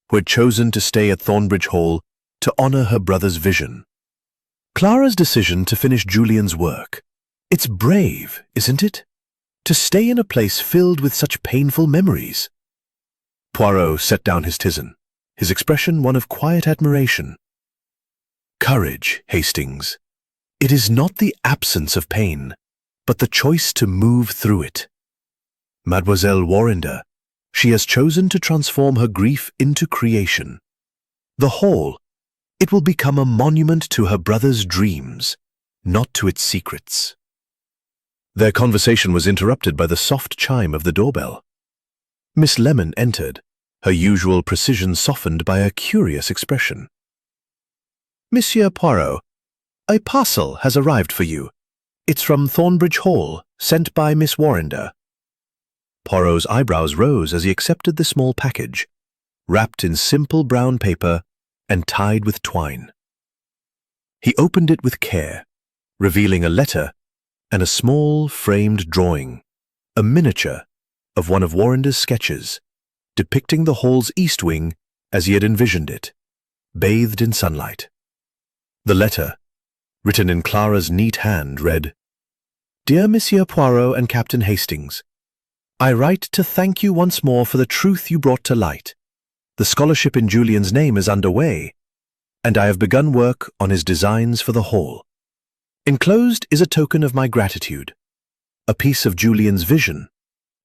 who had chosen to stay at Thornbridge Hall to honor her brother's vision. Clara's decision to finish Julian's work, it's brave, isn't it? To stay in a place filled with such painful memories. Poirot set down his tisane, his expression one of quiet admiration. "Courage, Hastings. It is not the absence of pain, but the choice to move through it. Mademoiselle Warrender, she has chosen to transform her grief into creation. The hall, it will become a monument to her brother's dreams, not to its secrets." Their conversation was interrupted by the soft chime of the doorbell. Miss Lemon entered, her usual precision softened by a curious expression. "Monsieur Poirot, a parcel has arrived for you. It's from Thornbridge Hall, sent by Miss Warrender." Poirot's eyebrows rose as he accepted the small package, wrapped in simple brown paper and tied with twine. He opened it with care, revealing a letter and a small framed drawing, a miniature of one of Warrender's sketches, depicting the hall's east wing as he had envisioned it, bathed in sunlight. The letter, written in Clara's neat hand, read, "Dear Monsieur Poirot and Captain Hastings, I write to thank you once more for the truth you brought to light. The scholarship in Julian's name is underway, and I have begun work on his designs for the hall. Enclosed is a token of my gratitude, a piece of Julian's vision,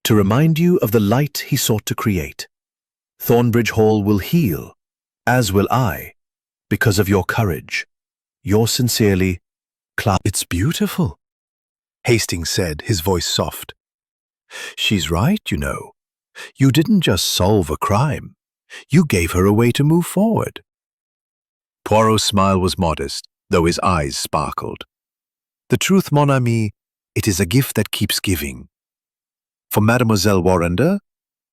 to remind you of the light he sought to create. Thornbridge Hall will heal, as will I, because of your courage. Yours sincerely, Clara." "It's beautiful," Hastings said, his voice soft. "She's right, you know. You didn't just solve a crime. You gave her a way to move forward." Poirot's smile was modest, though his eyes sparkled. "The truth, mon ami, it is a gift that keeps giving. For Mademoiselle Warrender,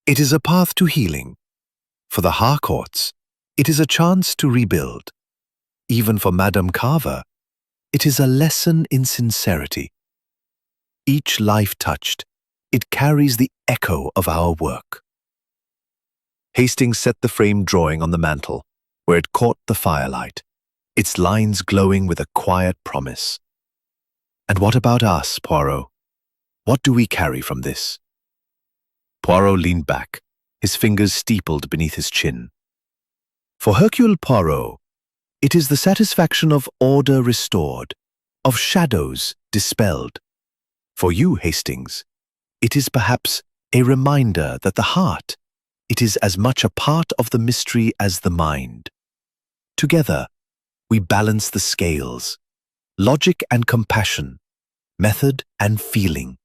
it is a path to healing. For the Harcourts, it is a chance to rebuild. Even for Madame Carver, it is a lesson in sincerity. Each life touched, it carries the echo of our work." Hastings set the framed drawing on the mantel, where it caught the firelight, its lines glowing with a quiet promise. "And what about us, Poirot? What do we carry from this?" Poirot leaned back, his fingers steepled beneath his chin. "For Hercule Poirot, it is the satisfaction of order restored, of shadows dispelled. For you, Hastings, it is perhaps a reminder that the heart, it is as much a part of the mystery as the mind. Together, we balance the scales, logic and compassion, method, and feeling.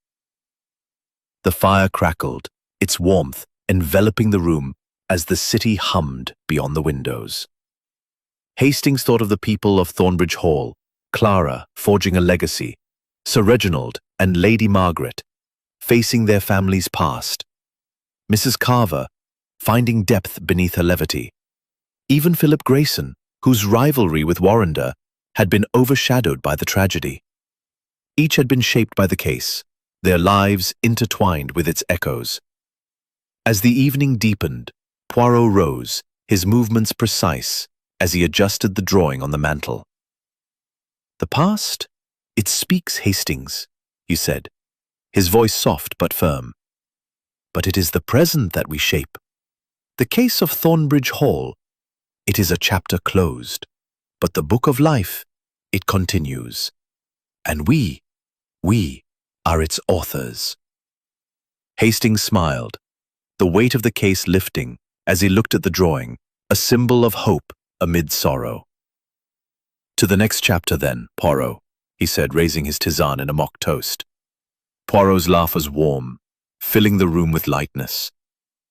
The fire crackled, its warmth enveloping the room as the city hummed beyond the windows. Hastings thought of the people of Thornbridge Hall, Clara forging a legacy, Sir Reginald and Lady Margaret facing their family's past, Mrs. Carver finding depth beneath her levity, even Philip Grayson, whose rivalry with Warrender had been overshadowed by the tragedy. Each had been shaped by the case, their lives intertwined with its echoes. As the evening deepened, Poirot rose, his movements precise, as he adjusted the drawing on the mantel. "The past? It speaks, Hastings," he said, his voice soft but firm. "But it is the present that we shape. The case of Thornbridge Hall, it is a chapter closed, but the book of life, it continues. And we are its authors." Hastings smiled, the weight of the case lifting as he looked at the drawing, a symbol of hope amid sorrow. "To the next chapter then, Poirot," he said, raising his tisane in a mock toast. Poirot's laugh was warm, filling the room with lightness.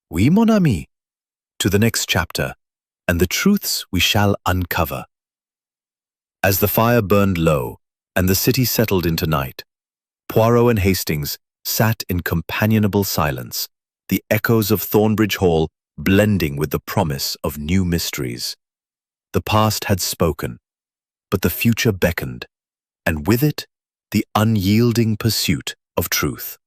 "Oui, mon ami. To the next chapter, and the truths we shall uncover." As the fire burned low and the city settled into night, Poirot and Hastings sat in companionable silence, the echoes of Thornbridge Hall blending with the promise of new mysteries. The past had spoken, but the future beckoned, and with it, the unyielding pursuit of truth.